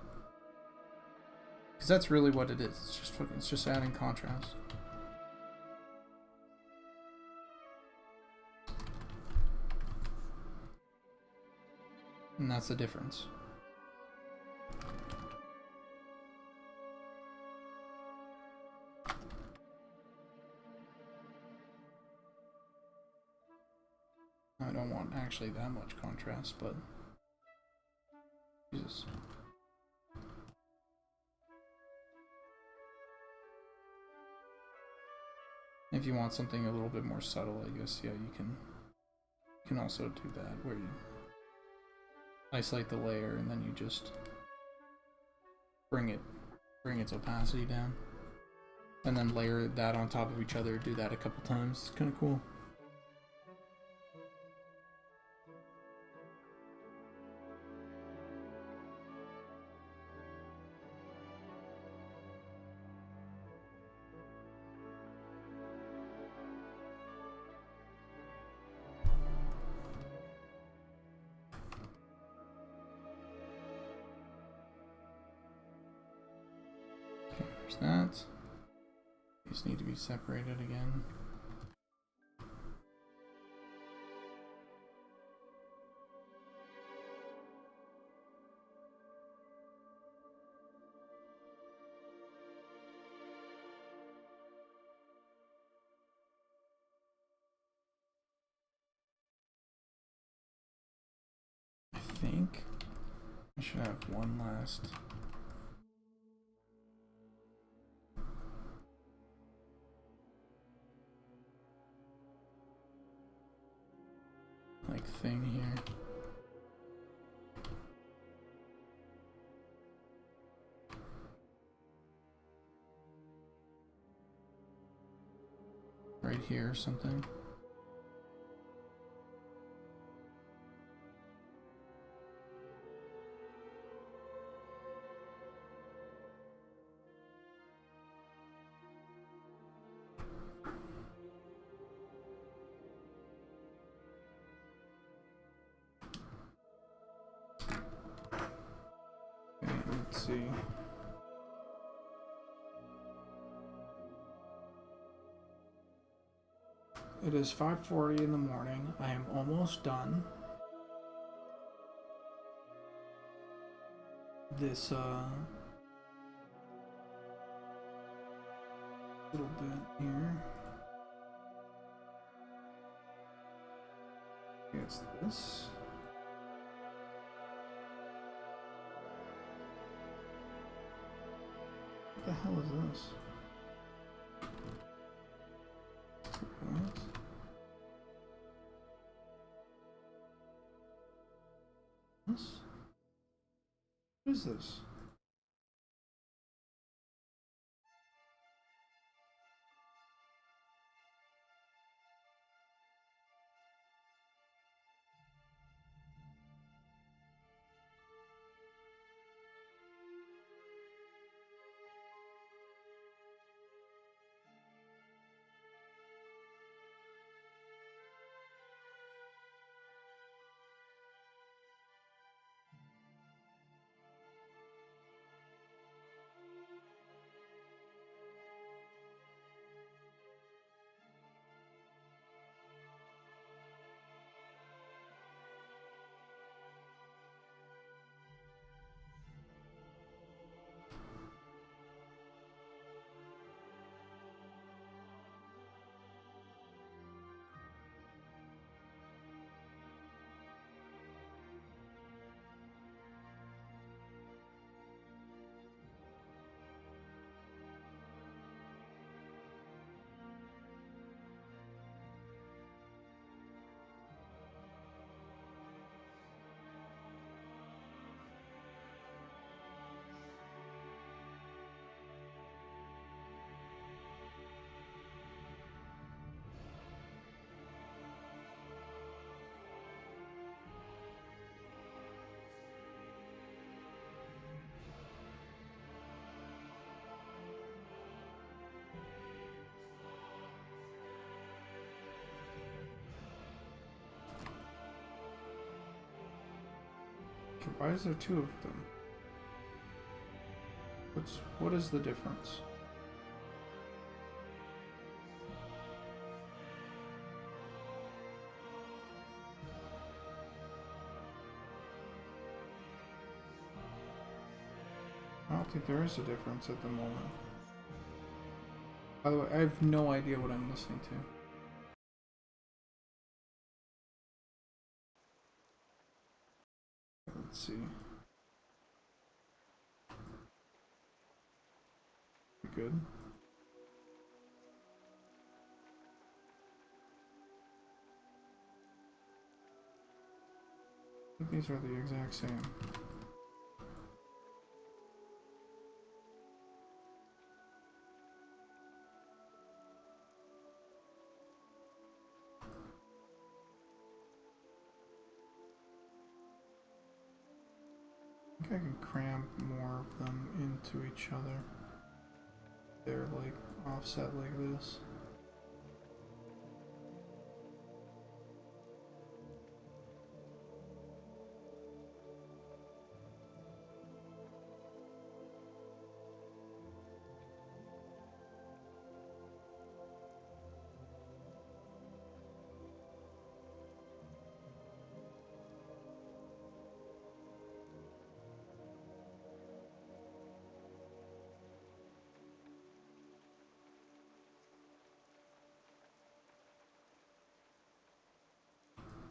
Speaker 1: Because that's really what it is. It's just adding contrast. And that's the difference. I don't want actually that much contrast, but Jesus. If you want something a little bit more subtle, I guess, yeah, you can also do that, where you isolate the layer and then you just bring its opacity down. And then layer that on top of each other, do that a couple times. It's kind of cool. Okay, there's that. These need to be separated again. I think I should have one last. Like thing here. Right here or something. Okay, let's see. It is 5:40 in the morning. I am almost done. This little bit here. It's this. What the hell is this? What? This? What is this? Why is there two of them? What is the difference? I don't think there is a difference at the moment. By the way, I have no idea what I'm listening to. Let's see. Good. think these are the exact same. I think I can cram more of them into each other. They're like offset like this.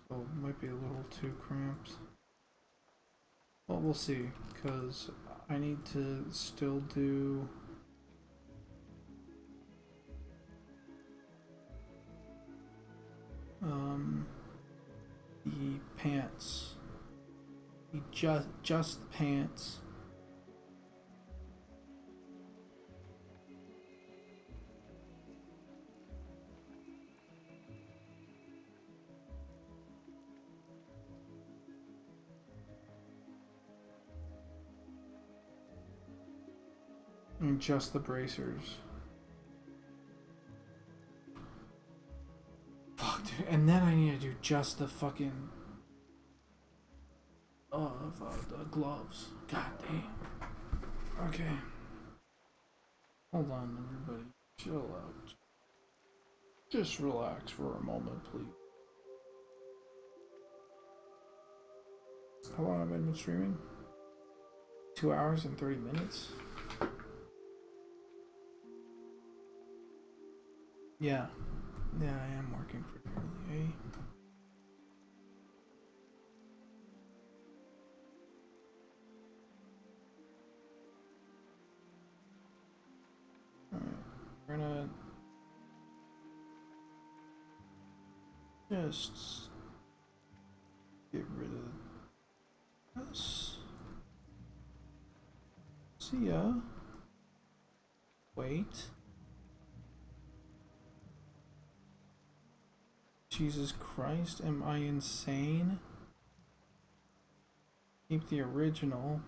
Speaker 1: So it might be a little too cramped. Well, we'll see, because I need to still do the pants. The just the pants. And just the bracers. Fuck, dude. And then I need to do just the fucking the gloves. God damn. Okay. Hold on, everybody. Chill out. Just relax for a moment, please. How long have I been streaming? 2 hours and 30 minutes? Yeah. Yeah, I am working pretty early, eh? Alright, we're gonna just get rid of this. See ya. Wait. Jesus Christ, am I insane? Keep the original.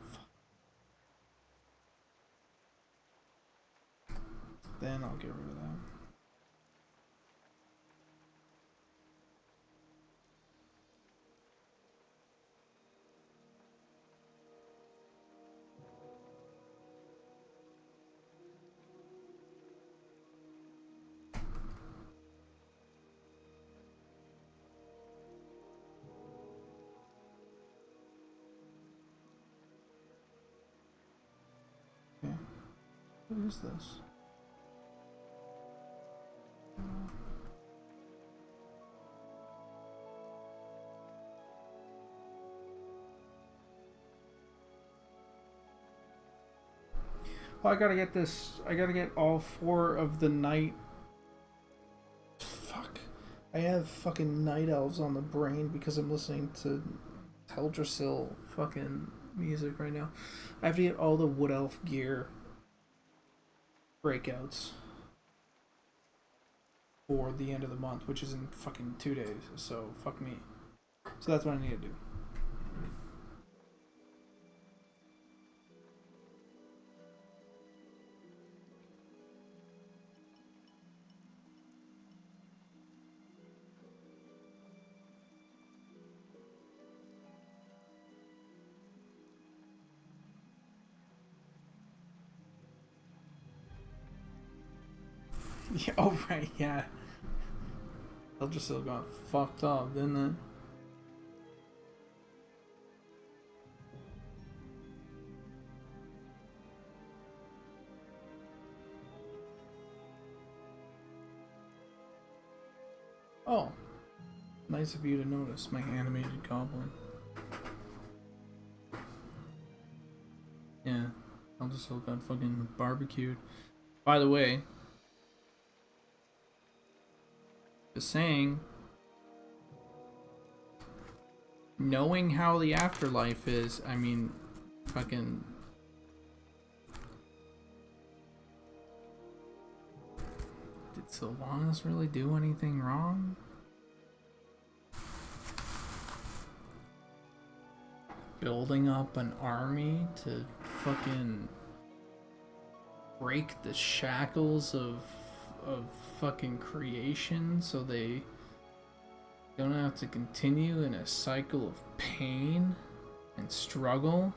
Speaker 1: Then I'll get rid of that. Okay. What is this? Well, I gotta get this. I gotta get all 4 of the night. Fuck. I have fucking night elves on the brain because I'm listening to Teldrassil fucking music right now. I have to get all the Woodelf gear breakouts for the end of the month, which is in fucking 2 days. So fuck me. So that's what I need to do. Yeah, oh right, yeah. Teldrassil got fucked up, didn't it? Oh, nice of you to notice my animated goblin. Yeah, Teldrassil got fucking barbecued. By the way, just saying, knowing how the afterlife is, I mean, fucking... Did Sylvanas really do anything wrong? Building up an army to fucking break the shackles of fucking creation so they don't have to continue in a cycle of pain and struggle.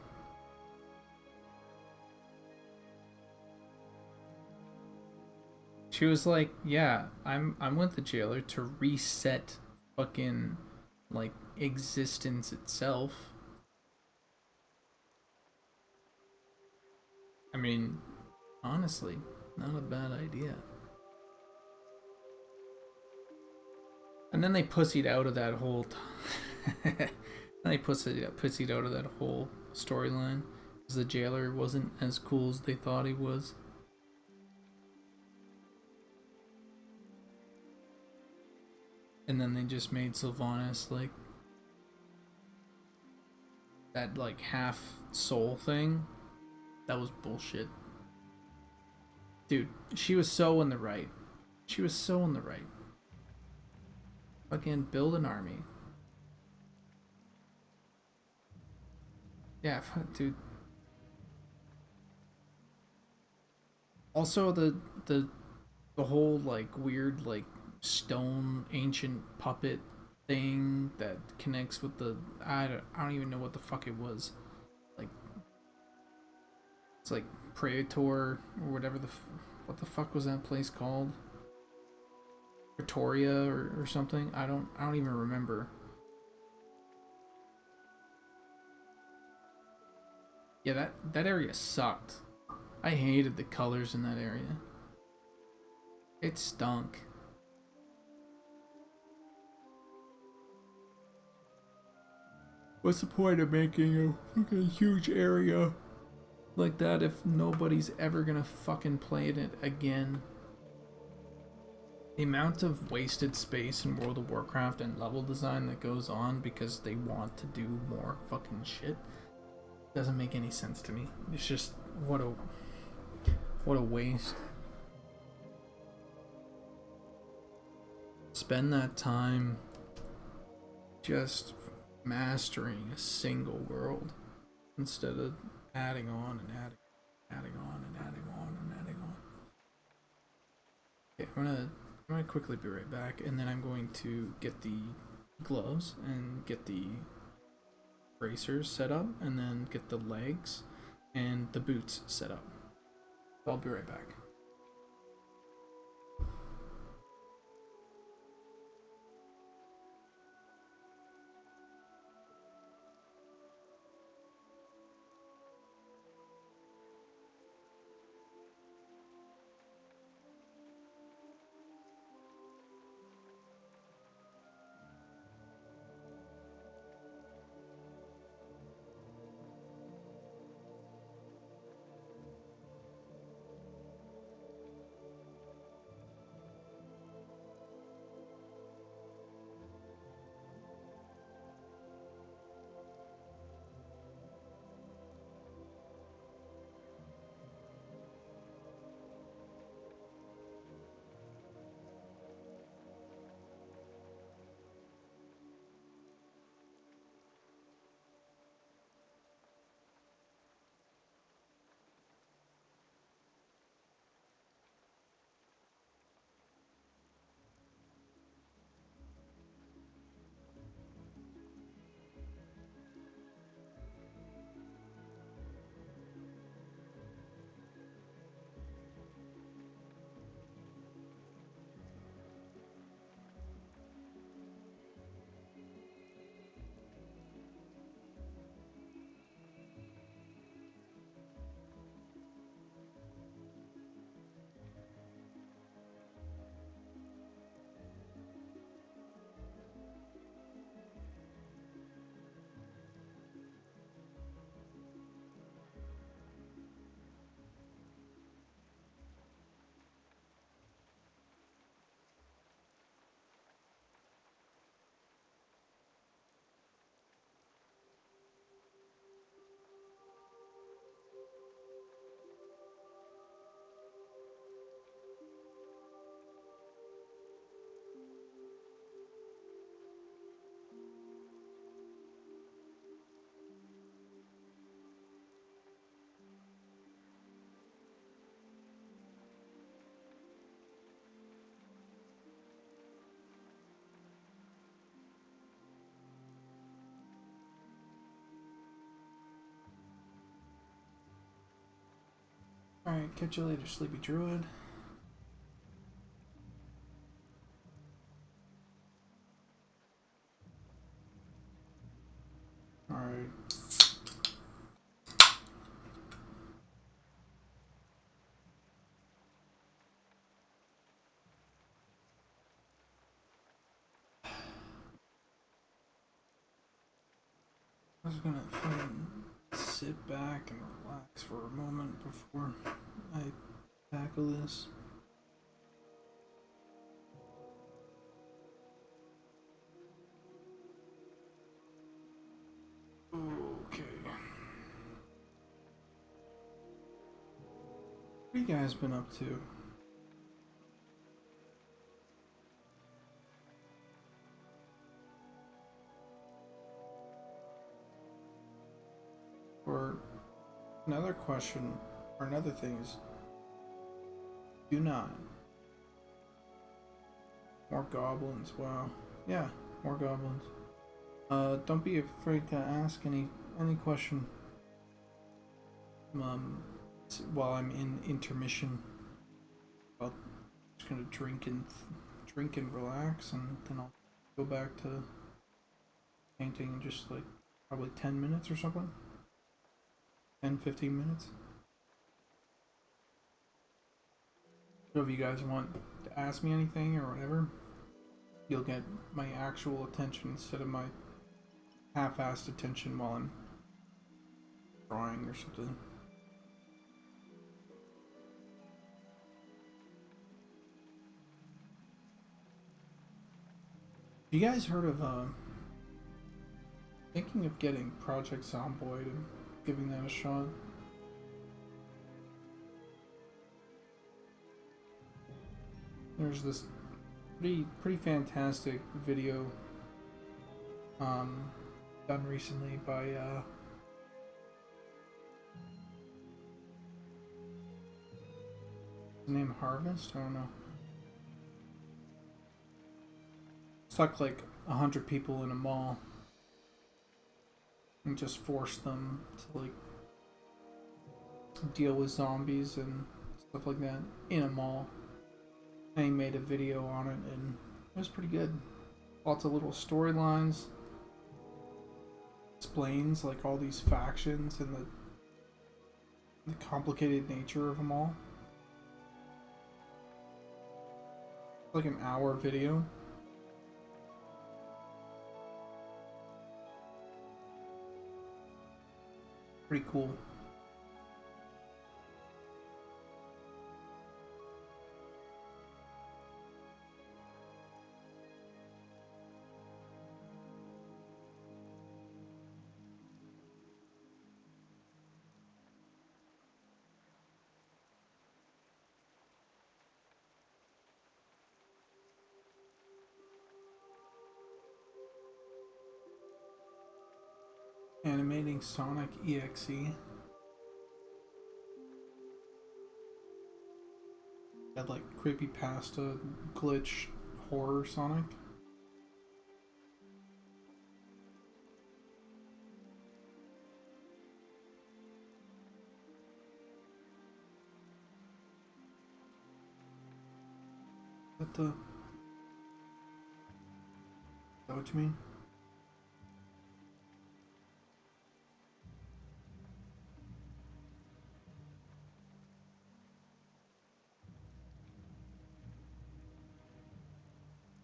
Speaker 1: She was like, yeah, I'm with the jailer to reset fucking like existence itself. I mean, honestly, not a bad idea. And then they pussied out of that whole pussied out of that whole storyline because the jailer wasn't as cool as they thought he was. And then they just made Sylvanas like that like half soul thing. That was bullshit. Dude, she was so in the right. She was so in the right. Fucking build an army. Yeah, dude. Also the whole like weird like stone ancient puppet thing that connects with the I don't even know what the fuck it was. Like it's like Praetor or whatever what the fuck was that place called? Pretoria or something. I don't even remember. Yeah, that area sucked. I hated the colors in that area. It stunk. What's the point of making a fucking huge area like that if nobody's ever gonna fucking play it again? The amount of wasted space in World of Warcraft and level design that goes on because they want to do more fucking shit doesn't make any sense to me. It's just what a waste. Spend that time just mastering a single world instead of adding on and adding on and adding on and adding on. Okay, I'm gonna quickly be right back, and then I'm going to get the gloves and get the bracers set up, and then get the legs and the boots set up. So I'll be right back. Alright, catch you later, Sleepy Druid. Alright. I was gonna fucking sit back and relax for a moment before I tackle this. Okay. What have you guys been up to? Or another question, or another thing is, do not. More goblins, wow. Yeah, more goblins. Don't be afraid to ask any question. While I'm in intermission, I'm just gonna drink and relax, and then I'll go back to painting in just like probably 10 minutes or something. 10-15 minutes. So if you guys want to ask me anything or whatever, you'll get my actual attention instead of my half-assed attention while I'm drawing or something. You guys heard of thinking of getting Project Zomboid and giving that a shot? There's this pretty fantastic video done recently by his name Harvest? I don't know. Stuck like 100 people in a mall and just forced them to like deal with zombies and stuff like that in a mall. And he made a video on it, and it was pretty good. Lots of little storylines. Explains like all these factions and the complicated nature of them all. It's like an hour video. Pretty cool. Animating Sonic EXE. Had like creepypasta, glitch, horror Sonic. Is that what you mean?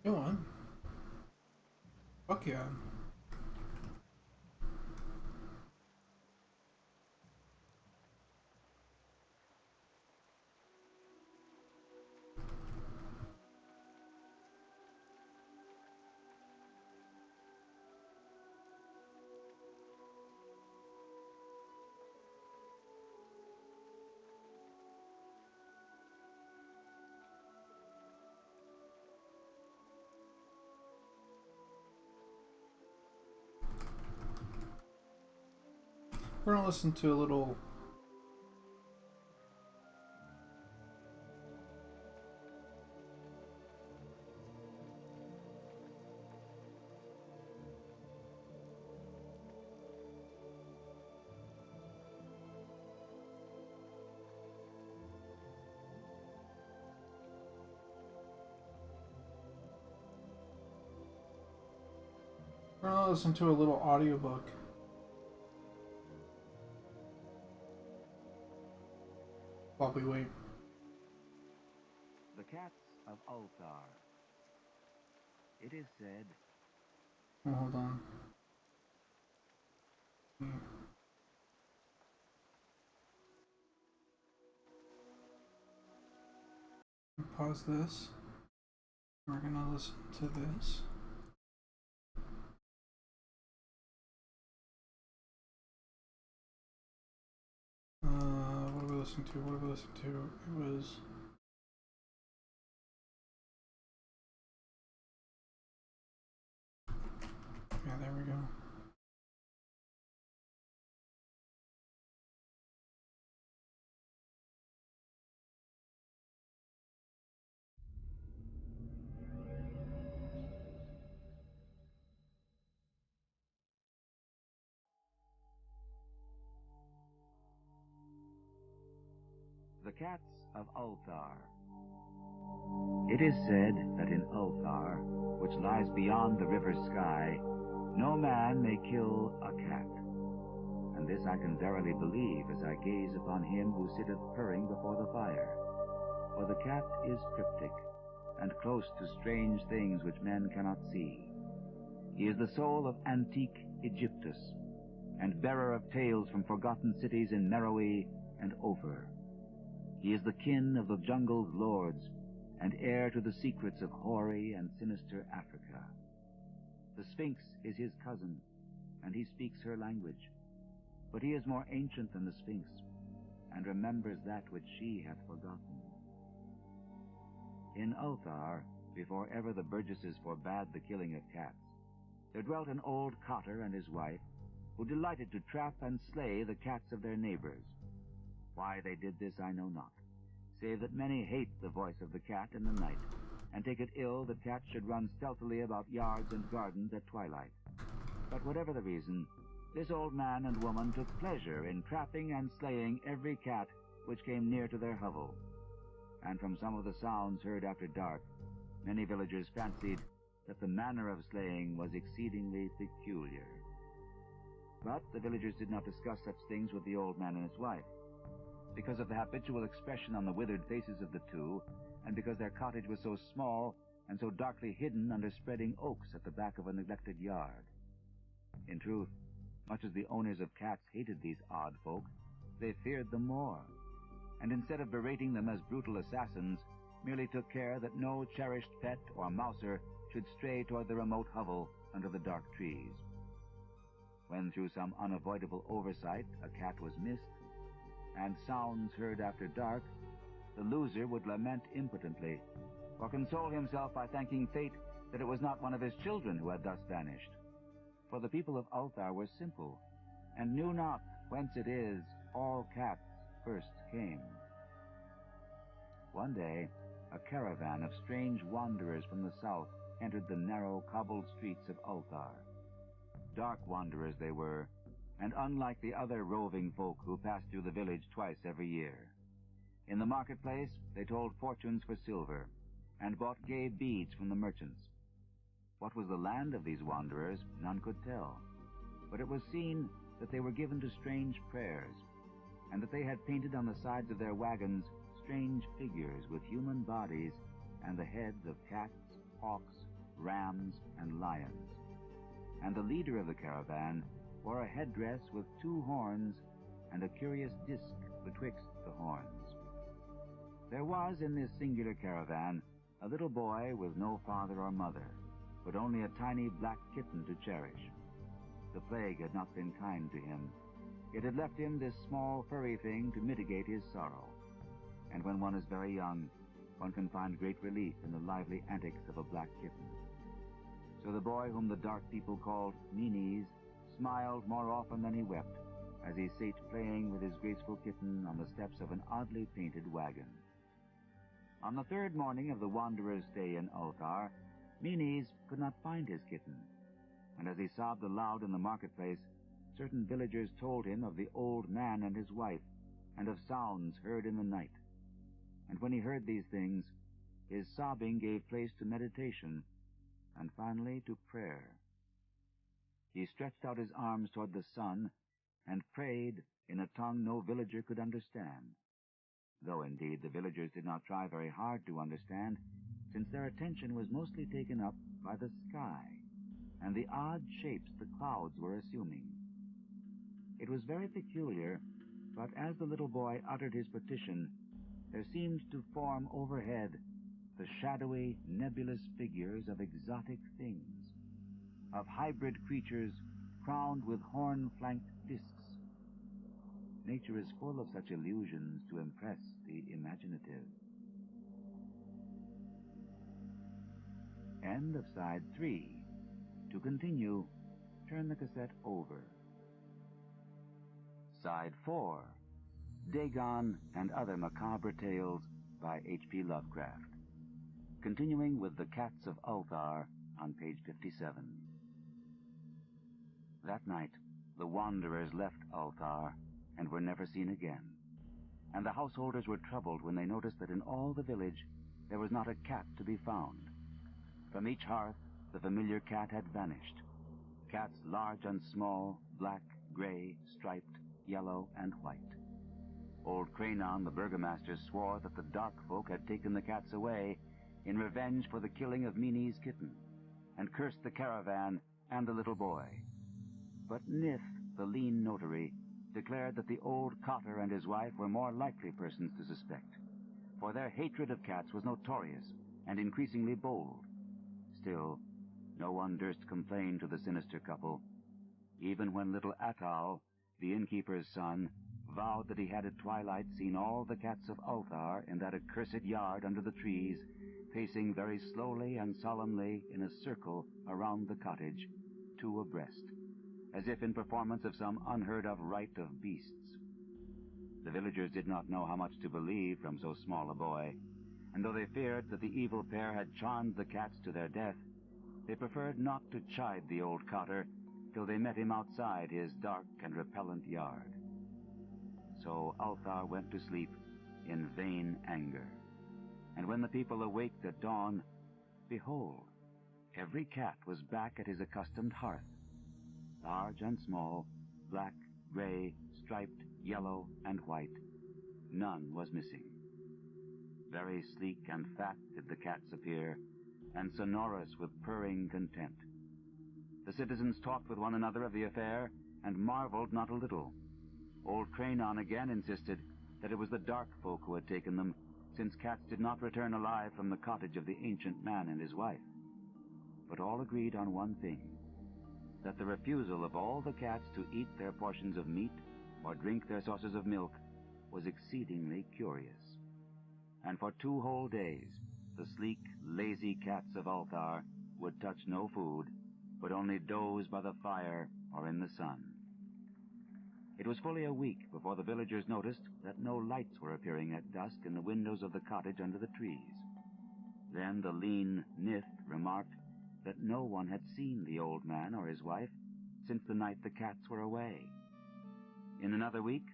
Speaker 1: Go on. Fuck yeah. We're gonna listen to a little We're gonna listen to a little audiobook. While we wait.
Speaker 3: The Cats of Ulthar. It is said...
Speaker 1: Oh, hold on. Pause this. We're gonna listen to this. What are we listening to? What are we listening to? It was... Yeah, there we go.
Speaker 3: The Cats of Ulthar. It is said that in Ulthar, which lies beyond the river sky, no man may kill a cat. And this I can verily believe as I gaze upon him who sitteth purring before the fire. For the cat is cryptic, and close to strange things which men cannot see. He is the soul of antique Egyptus, and bearer of tales from forgotten cities in Meroe and Ophir. He is the kin of the jungle's lords, and heir to the secrets of hoary and sinister Africa. The Sphinx is his cousin, and he speaks her language. But he is more ancient than the Sphinx, and remembers that which she hath forgotten. In Ulthar, before ever the burgesses forbade the killing of cats, there dwelt an old cotter and his wife, who delighted to trap and slay the cats of their neighbors. Why they did this I know not, save that many hate the voice of the cat in the night, and take it ill that cats should run stealthily about yards and gardens at twilight. But whatever the reason, this old man and woman took pleasure in trapping and slaying every cat which came near to their hovel. And from some of the sounds heard after dark, many villagers fancied that the manner of slaying was exceedingly peculiar. But the villagers did not discuss such things with the old man and his wife. Because of the habitual expression on the withered faces of the two, and because their cottage was so small and so darkly hidden under spreading oaks at the back of a neglected yard. In truth, much as the owners of cats hated these odd folk, they feared them more, and instead of berating them as brutal assassins, merely took care that no cherished pet or mouser should stray toward the remote hovel under the dark trees. When through some unavoidable oversight a cat was missed, and sounds heard after dark, the loser would lament impotently, or console himself by thanking fate that it was not one of his children who had thus vanished. For the people of Ulthar were simple, and knew not whence it is all cats first came. One day, a caravan of strange wanderers from the south entered the narrow, cobbled streets of Ulthar. Dark wanderers they were, and unlike the other roving folk who passed through the village twice every year. In the marketplace, they told fortunes for silver, and bought gay beads from the merchants. What was the land of these wanderers, none could tell, but it was seen that they were given to strange prayers, and that they had painted on the sides of their wagons strange figures with human bodies and the heads of cats, hawks, rams, and lions. And the leader of the caravan wore a headdress with 2 horns and a curious disc betwixt the horns. There was in this singular caravan a little boy with no father or mother, but only a tiny black kitten to cherish. The plague had not been kind to him. It had left him this small furry thing to mitigate his sorrow. And when one is very young, one can find great relief in the lively antics of a black kitten. So the boy whom the dark people called Meanies smiled more often than he wept as he sate playing with his graceful kitten on the steps of an oddly painted wagon. On the 3rd morning of the wanderer's stay in Ulthar, Meanies could not find his kitten, and as he sobbed aloud in the marketplace, certain villagers told him of the old man and his wife, and of sounds heard in the night. And when he heard these things, his sobbing gave place to meditation, and finally to prayer. He stretched out his arms toward the sun and prayed in a tongue no villager could understand, though indeed the villagers did not try very hard to understand, since their attention was mostly taken up by the sky and the odd shapes the clouds were assuming. It was very peculiar, but as the little boy uttered his petition, there seemed to form overhead the shadowy, nebulous figures of exotic things, of hybrid creatures crowned with horn-flanked discs. Nature is full of such illusions to impress the imaginative. End of side 3. To continue, turn the cassette over. Side 4. Dagon and Other Macabre Tales by H.P. Lovecraft. Continuing with The Cats of Ulthar on page 57. That night, the wanderers left Ulthar and were never seen again, and the householders were troubled when they noticed that in all the village there was not a cat to be found. From each hearth the familiar cat had vanished. Cats large and small, black, gray, striped, yellow, and white. Old Cranon, the burgomaster, swore that the dark folk had taken the cats away in revenge for the killing of Mini's kitten, and cursed the caravan and the little boy. But Nith, the lean notary, declared that the old cotter and his wife were more likely persons to suspect, for their hatred of cats was notorious and increasingly bold. Still, no one durst complain to the sinister couple, even when little Atal, the innkeeper's son, vowed that he had at twilight seen all the cats of Ulthar in that accursed yard under the trees, pacing very slowly and solemnly in a circle around the cottage, two abreast, as if in performance of some unheard-of rite of beasts. The villagers did not know how much to believe from so small a boy, and though they feared that the evil pair had charmed the cats to their death, they preferred not to chide the old cotter till they met him outside his dark and repellent yard. So Ulthar went to sleep in vain anger, and when the people awaked at dawn, behold, every cat was back at his accustomed hearth, large and small, black, gray, striped, yellow, and white. None was missing. Very sleek and fat did the cats appear, and sonorous with purring content. The citizens talked with one another of the affair, and marveled not a little. Old Cranon again insisted that it was the dark folk who had taken them, since cats did not return alive from the cottage of the ancient man and his wife. But all agreed on one thing, that the refusal of all the cats to eat their portions of meat or drink their saucers of milk was exceedingly curious. And for 2 whole days, the sleek, lazy cats of Ulthar would touch no food, but only doze by the fire or in the sun. It was fully a week before the villagers noticed that no lights were appearing at dusk in the windows of the cottage under the trees. Then the lean Nith remarked that no one had seen the old man or his wife since the night the cats were away. In another week,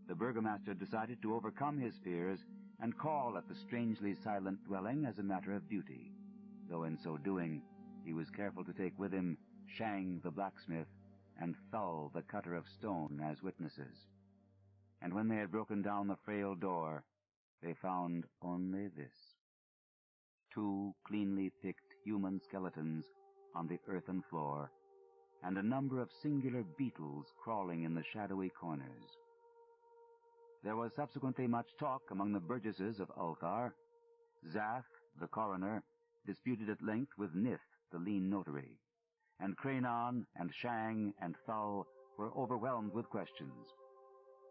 Speaker 3: the burgomaster decided to overcome his fears and call at the strangely silent dwelling as a matter of duty, though in so doing he was careful to take with him Shang the blacksmith and Thull the cutter of stone as witnesses. And when they had broken down the frail door, they found only this: 2 cleanly picked human skeletons on the earthen floor, and a number of singular beetles crawling in the shadowy corners. There was subsequently much talk among the burgesses of Ulthar. Zath, the coroner, disputed at length with Nith, the lean notary, and Cranon and Shang and Thull were overwhelmed with questions.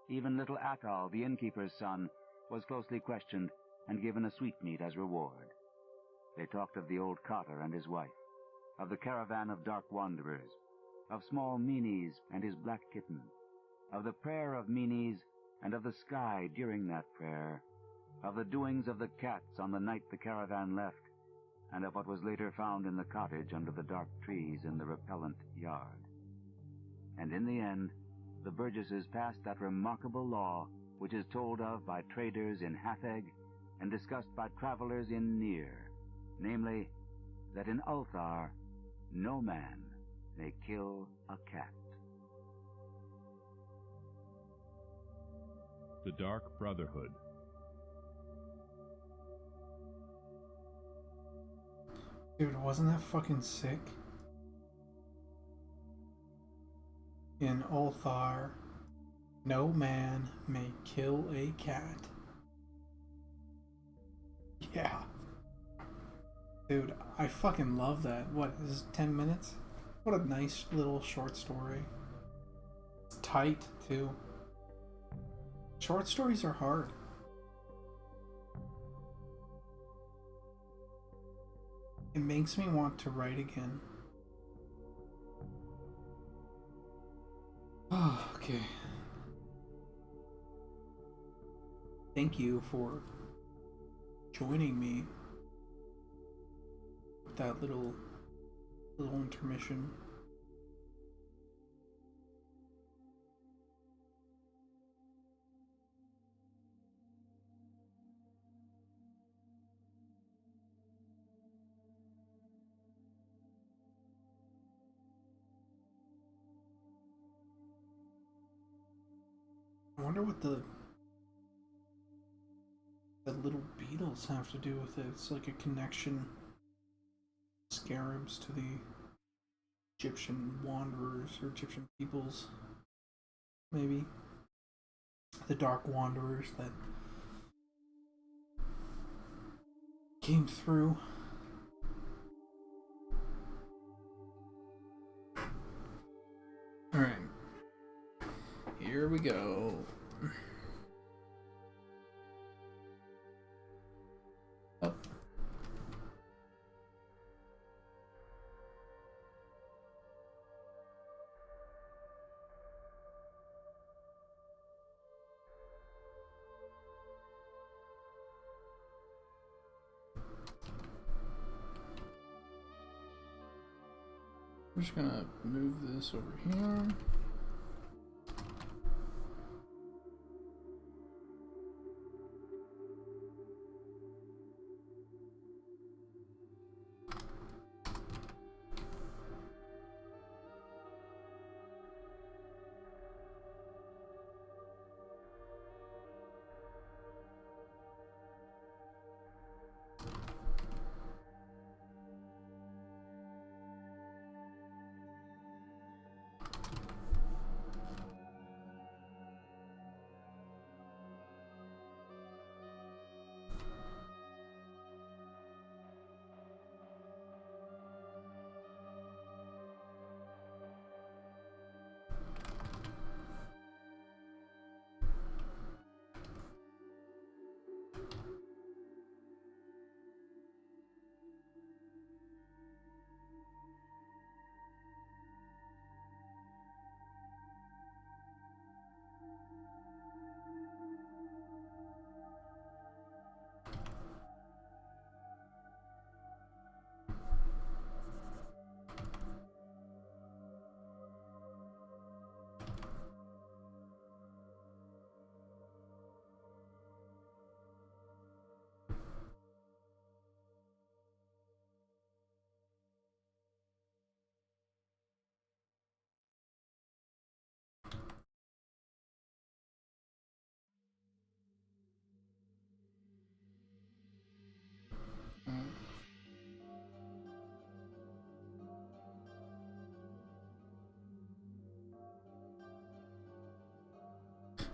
Speaker 3: Even little Atal, the innkeeper's son, was closely questioned and given a sweetmeat as reward. They talked of the old cotter and his wife, of the caravan of dark wanderers, of small Minis and his black kitten, of the prayer of Minis and of the sky during that prayer, of the doings of the cats on the night the caravan left, and of what was later found in the cottage under the dark trees in the repellent yard. And in the end, the burgesses passed that remarkable law which is told of by traders in Hatheg and discussed by travelers in Nir, namely, that in Ulthar no man may kill a cat.
Speaker 4: The Dark Brotherhood.
Speaker 1: Dude, wasn't that fucking sick? In Ulthar, no man may kill a cat. Yeah. Dude, I fucking love that. What, is this 10 minutes? What a nice little short story. It's tight, too. Short stories are hard. It makes me want to write again. Oh, okay. Thank you for joining me with that little intermission. I wonder what the little beetles have to do with it. It's like a connection, scarabs, to the Egyptian wanderers or Egyptian peoples. Maybe the dark wanderers that came through. All right. Here we go. Oh. I'm just gonna move this over here.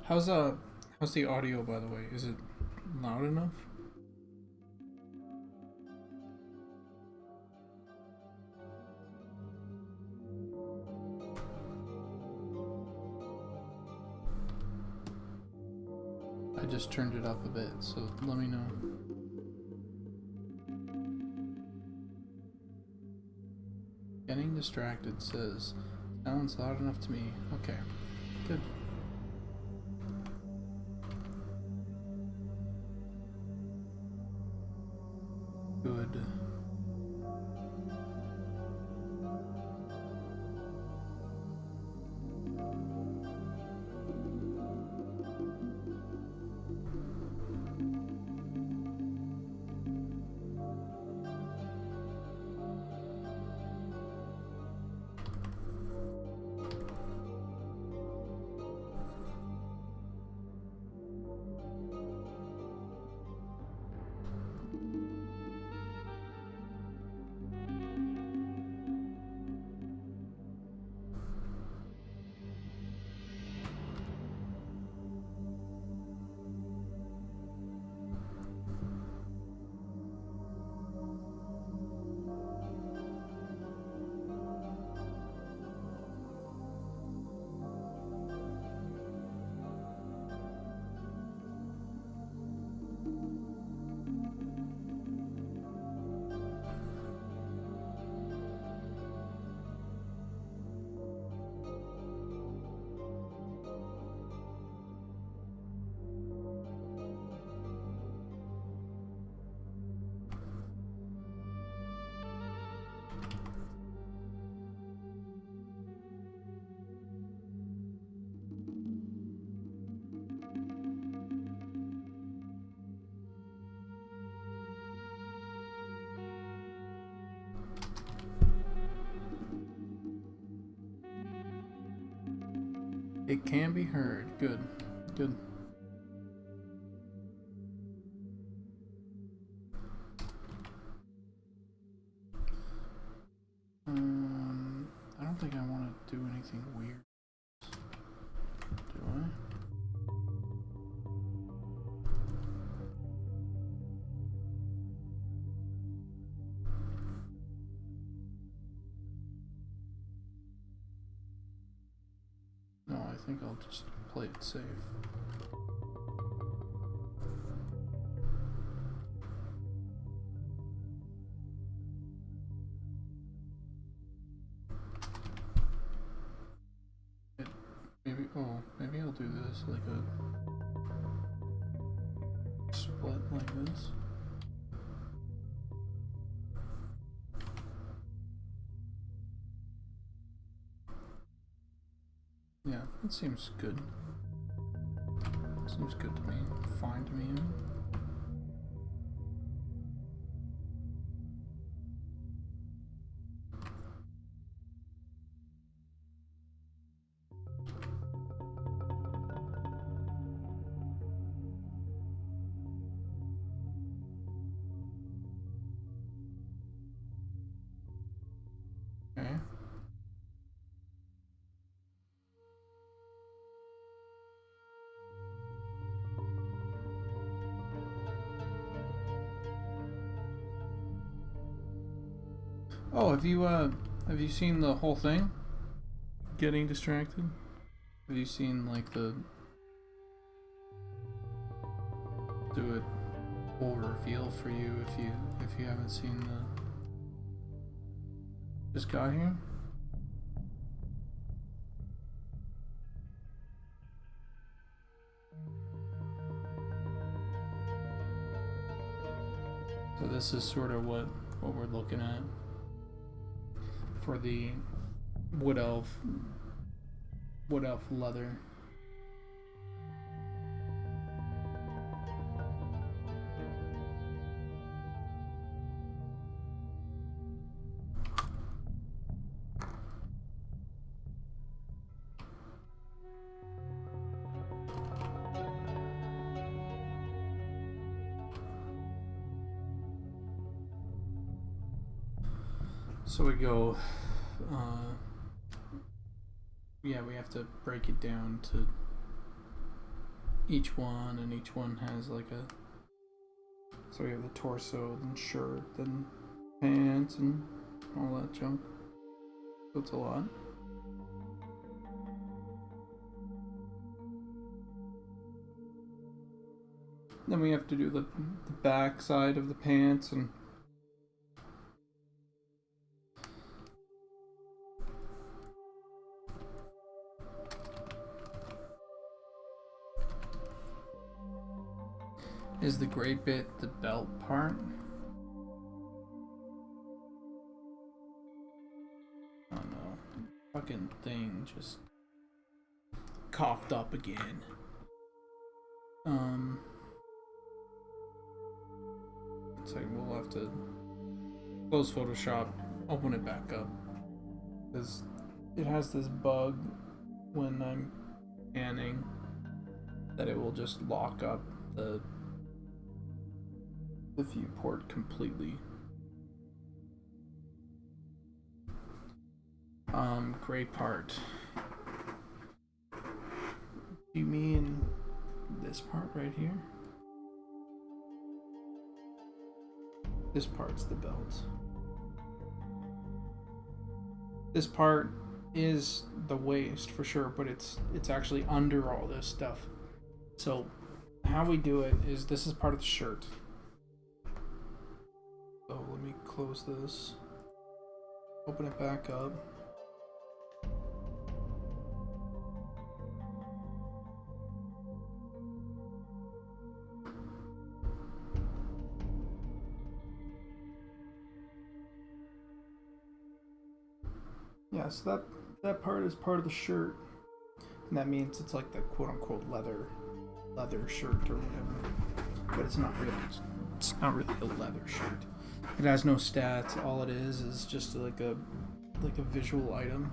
Speaker 1: How's the audio, by the way? Is it loud enough? I just turned it up a bit, so let me know. Getting distracted says, sounds loud enough to me. Okay, good. Good. It can be heard. Good. Good. I don't think I want to do anything weird. Do I? No, I think I'll just play it safe. Maybe I'll do this like a split like this. Yeah, that seems good. Seems good to me. Fine to me. Even. Okay. Oh, have you seen the whole thing? Getting distracted? Have you seen like the do it full reveal for you if you haven't seen the this guy here? So this is sort of what we're looking at for the Woodelf leather. So we go, yeah, we have to break it down to each one, and each one has like a, so we have the torso, then shirt, then pants, and all that junk. So it's a lot. Then we have to do the back side of the pants, and is the gray bit the belt part? Oh no. Fucking thing just coughed up again. It's like we'll have to close Photoshop, open it back up. Because it has this bug when I'm panning that it will just lock up the viewport completely. Gray part. Do you mean this part right here? This part's the belt. This part is the waist for sure, but it's actually under all this stuff. So how we do it is this is part of the shirt. So let me close this. Open it back up. Yeah, so that part is part of the shirt, and that means it's like the quote-unquote leather shirt or whatever. But it's not really. It's not really a leather shirt. It has no stats. All it is just like a visual item.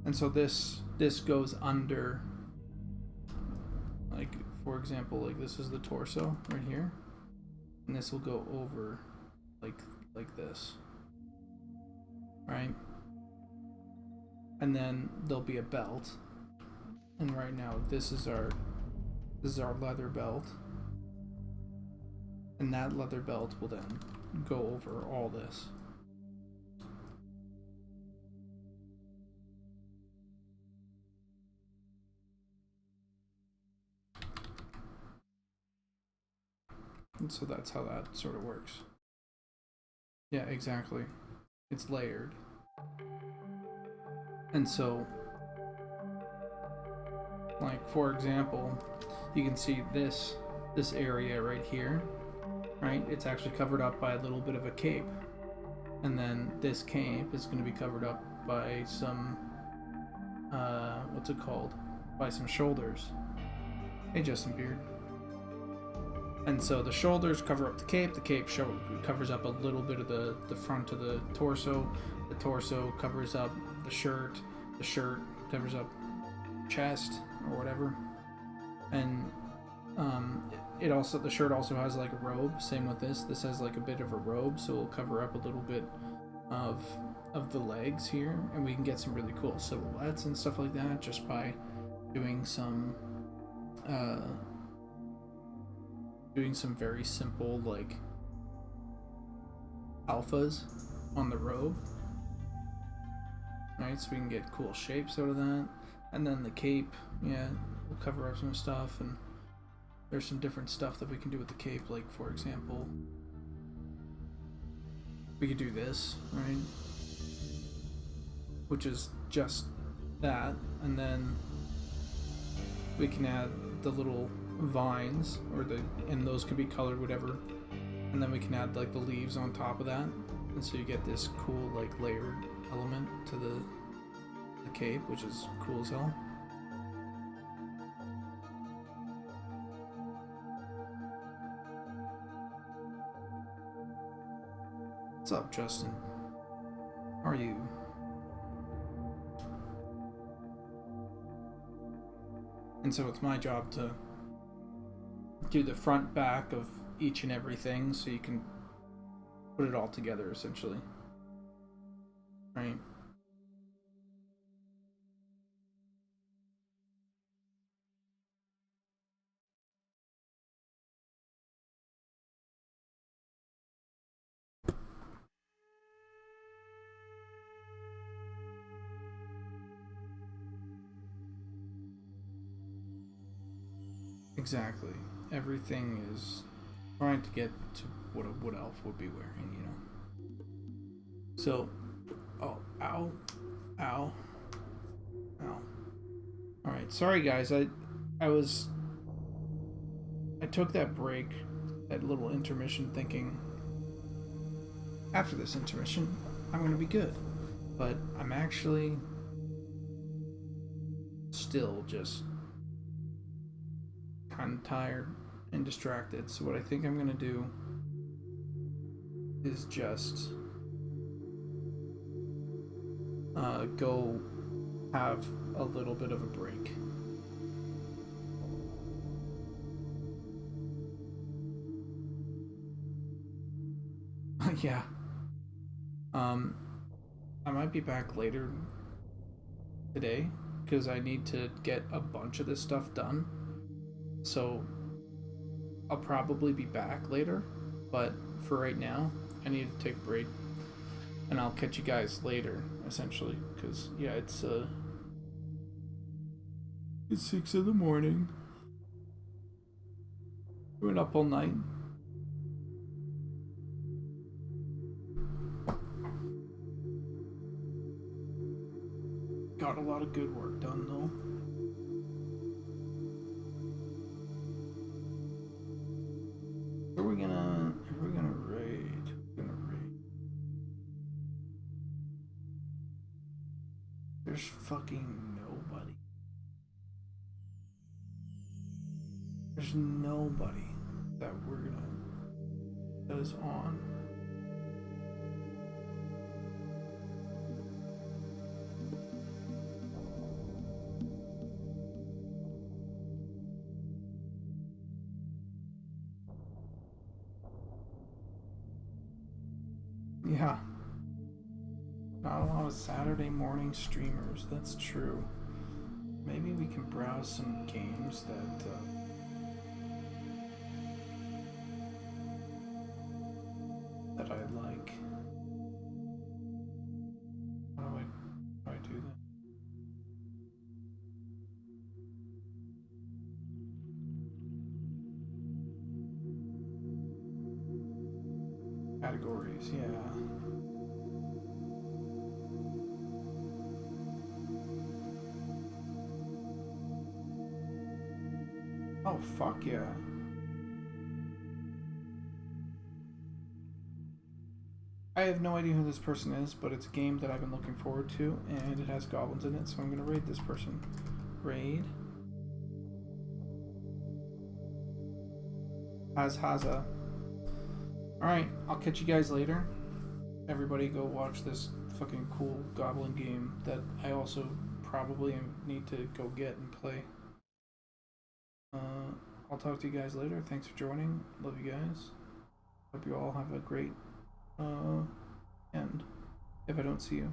Speaker 1: And so this goes under, like, for example, like this is the torso right here, and this will go over like this, right? And then there'll be a belt, and right now this is our leather belt, and that leather belt will then go over all this. And so that's how that sort of works. Yeah, exactly. It's layered. And so, like, for example, you can see this area right here, right? It's actually covered up by a little bit of a cape. And then this cape is going to be covered up by some, what's it called? By some shoulders. Hey, Justin Beard. And so the shoulders cover up the cape covers up a little bit of the front of the torso covers up the shirt covers up chest or whatever, and it also, the shirt also has like a robe. Same with this has like a bit of a robe, so it'll cover up a little bit of the legs here, and we can get some really cool silhouettes and stuff like that just by doing some very simple, like, alphas on the robe, right? So we can get cool shapes out of that. And then the cape, yeah, will cover up some stuff, and there's some different stuff that we can do with the cape. Like, for example, we could do this, right? Which is just that, and then we can add the little vines, and those can be colored whatever, and then we can add like the leaves on top of that, and so you get this cool like layered element to the cape, which is cool as hell. What's up, Justin? How are you? And so it's my job to do the front back of each and everything, so you can put it all together essentially, right? Exactly. Everything is trying to get to what a Woodelf would be wearing, you know. So, oh, ow, ow, ow. All right, sorry guys. I took that break, that little intermission, thinking after this intermission I'm gonna be good, but I'm actually still just kind of tired and distracted. So what I think I'm gonna do is just go have a little bit of a break. Yeah. I might be back later today because I need to get a bunch of this stuff done. So I'll probably be back later, but for right now, I need to take a break, and I'll catch you guys later, essentially, because yeah, it's 6 in the morning. We went up all night. Got a lot of good work done though. Who are we gonna raid? There's fucking nobody. There's nobody that is on. Yeah. Not a lot of Saturday morning streamers, that's true. Maybe we can browse some games that I like. How do I do that? Categories, yeah. Oh, fuck yeah. I have no idea who this person is, but it's a game that I've been looking forward to, and it has goblins in it, so I'm gonna raid this person. Raid. Haza. Alright, I'll catch you guys later. Everybody go watch this fucking cool goblin game that I also probably need to go get and play. I'll talk to you guys later. Thanks for joining. Love you guys. Hope you all have a great end if I don't see you.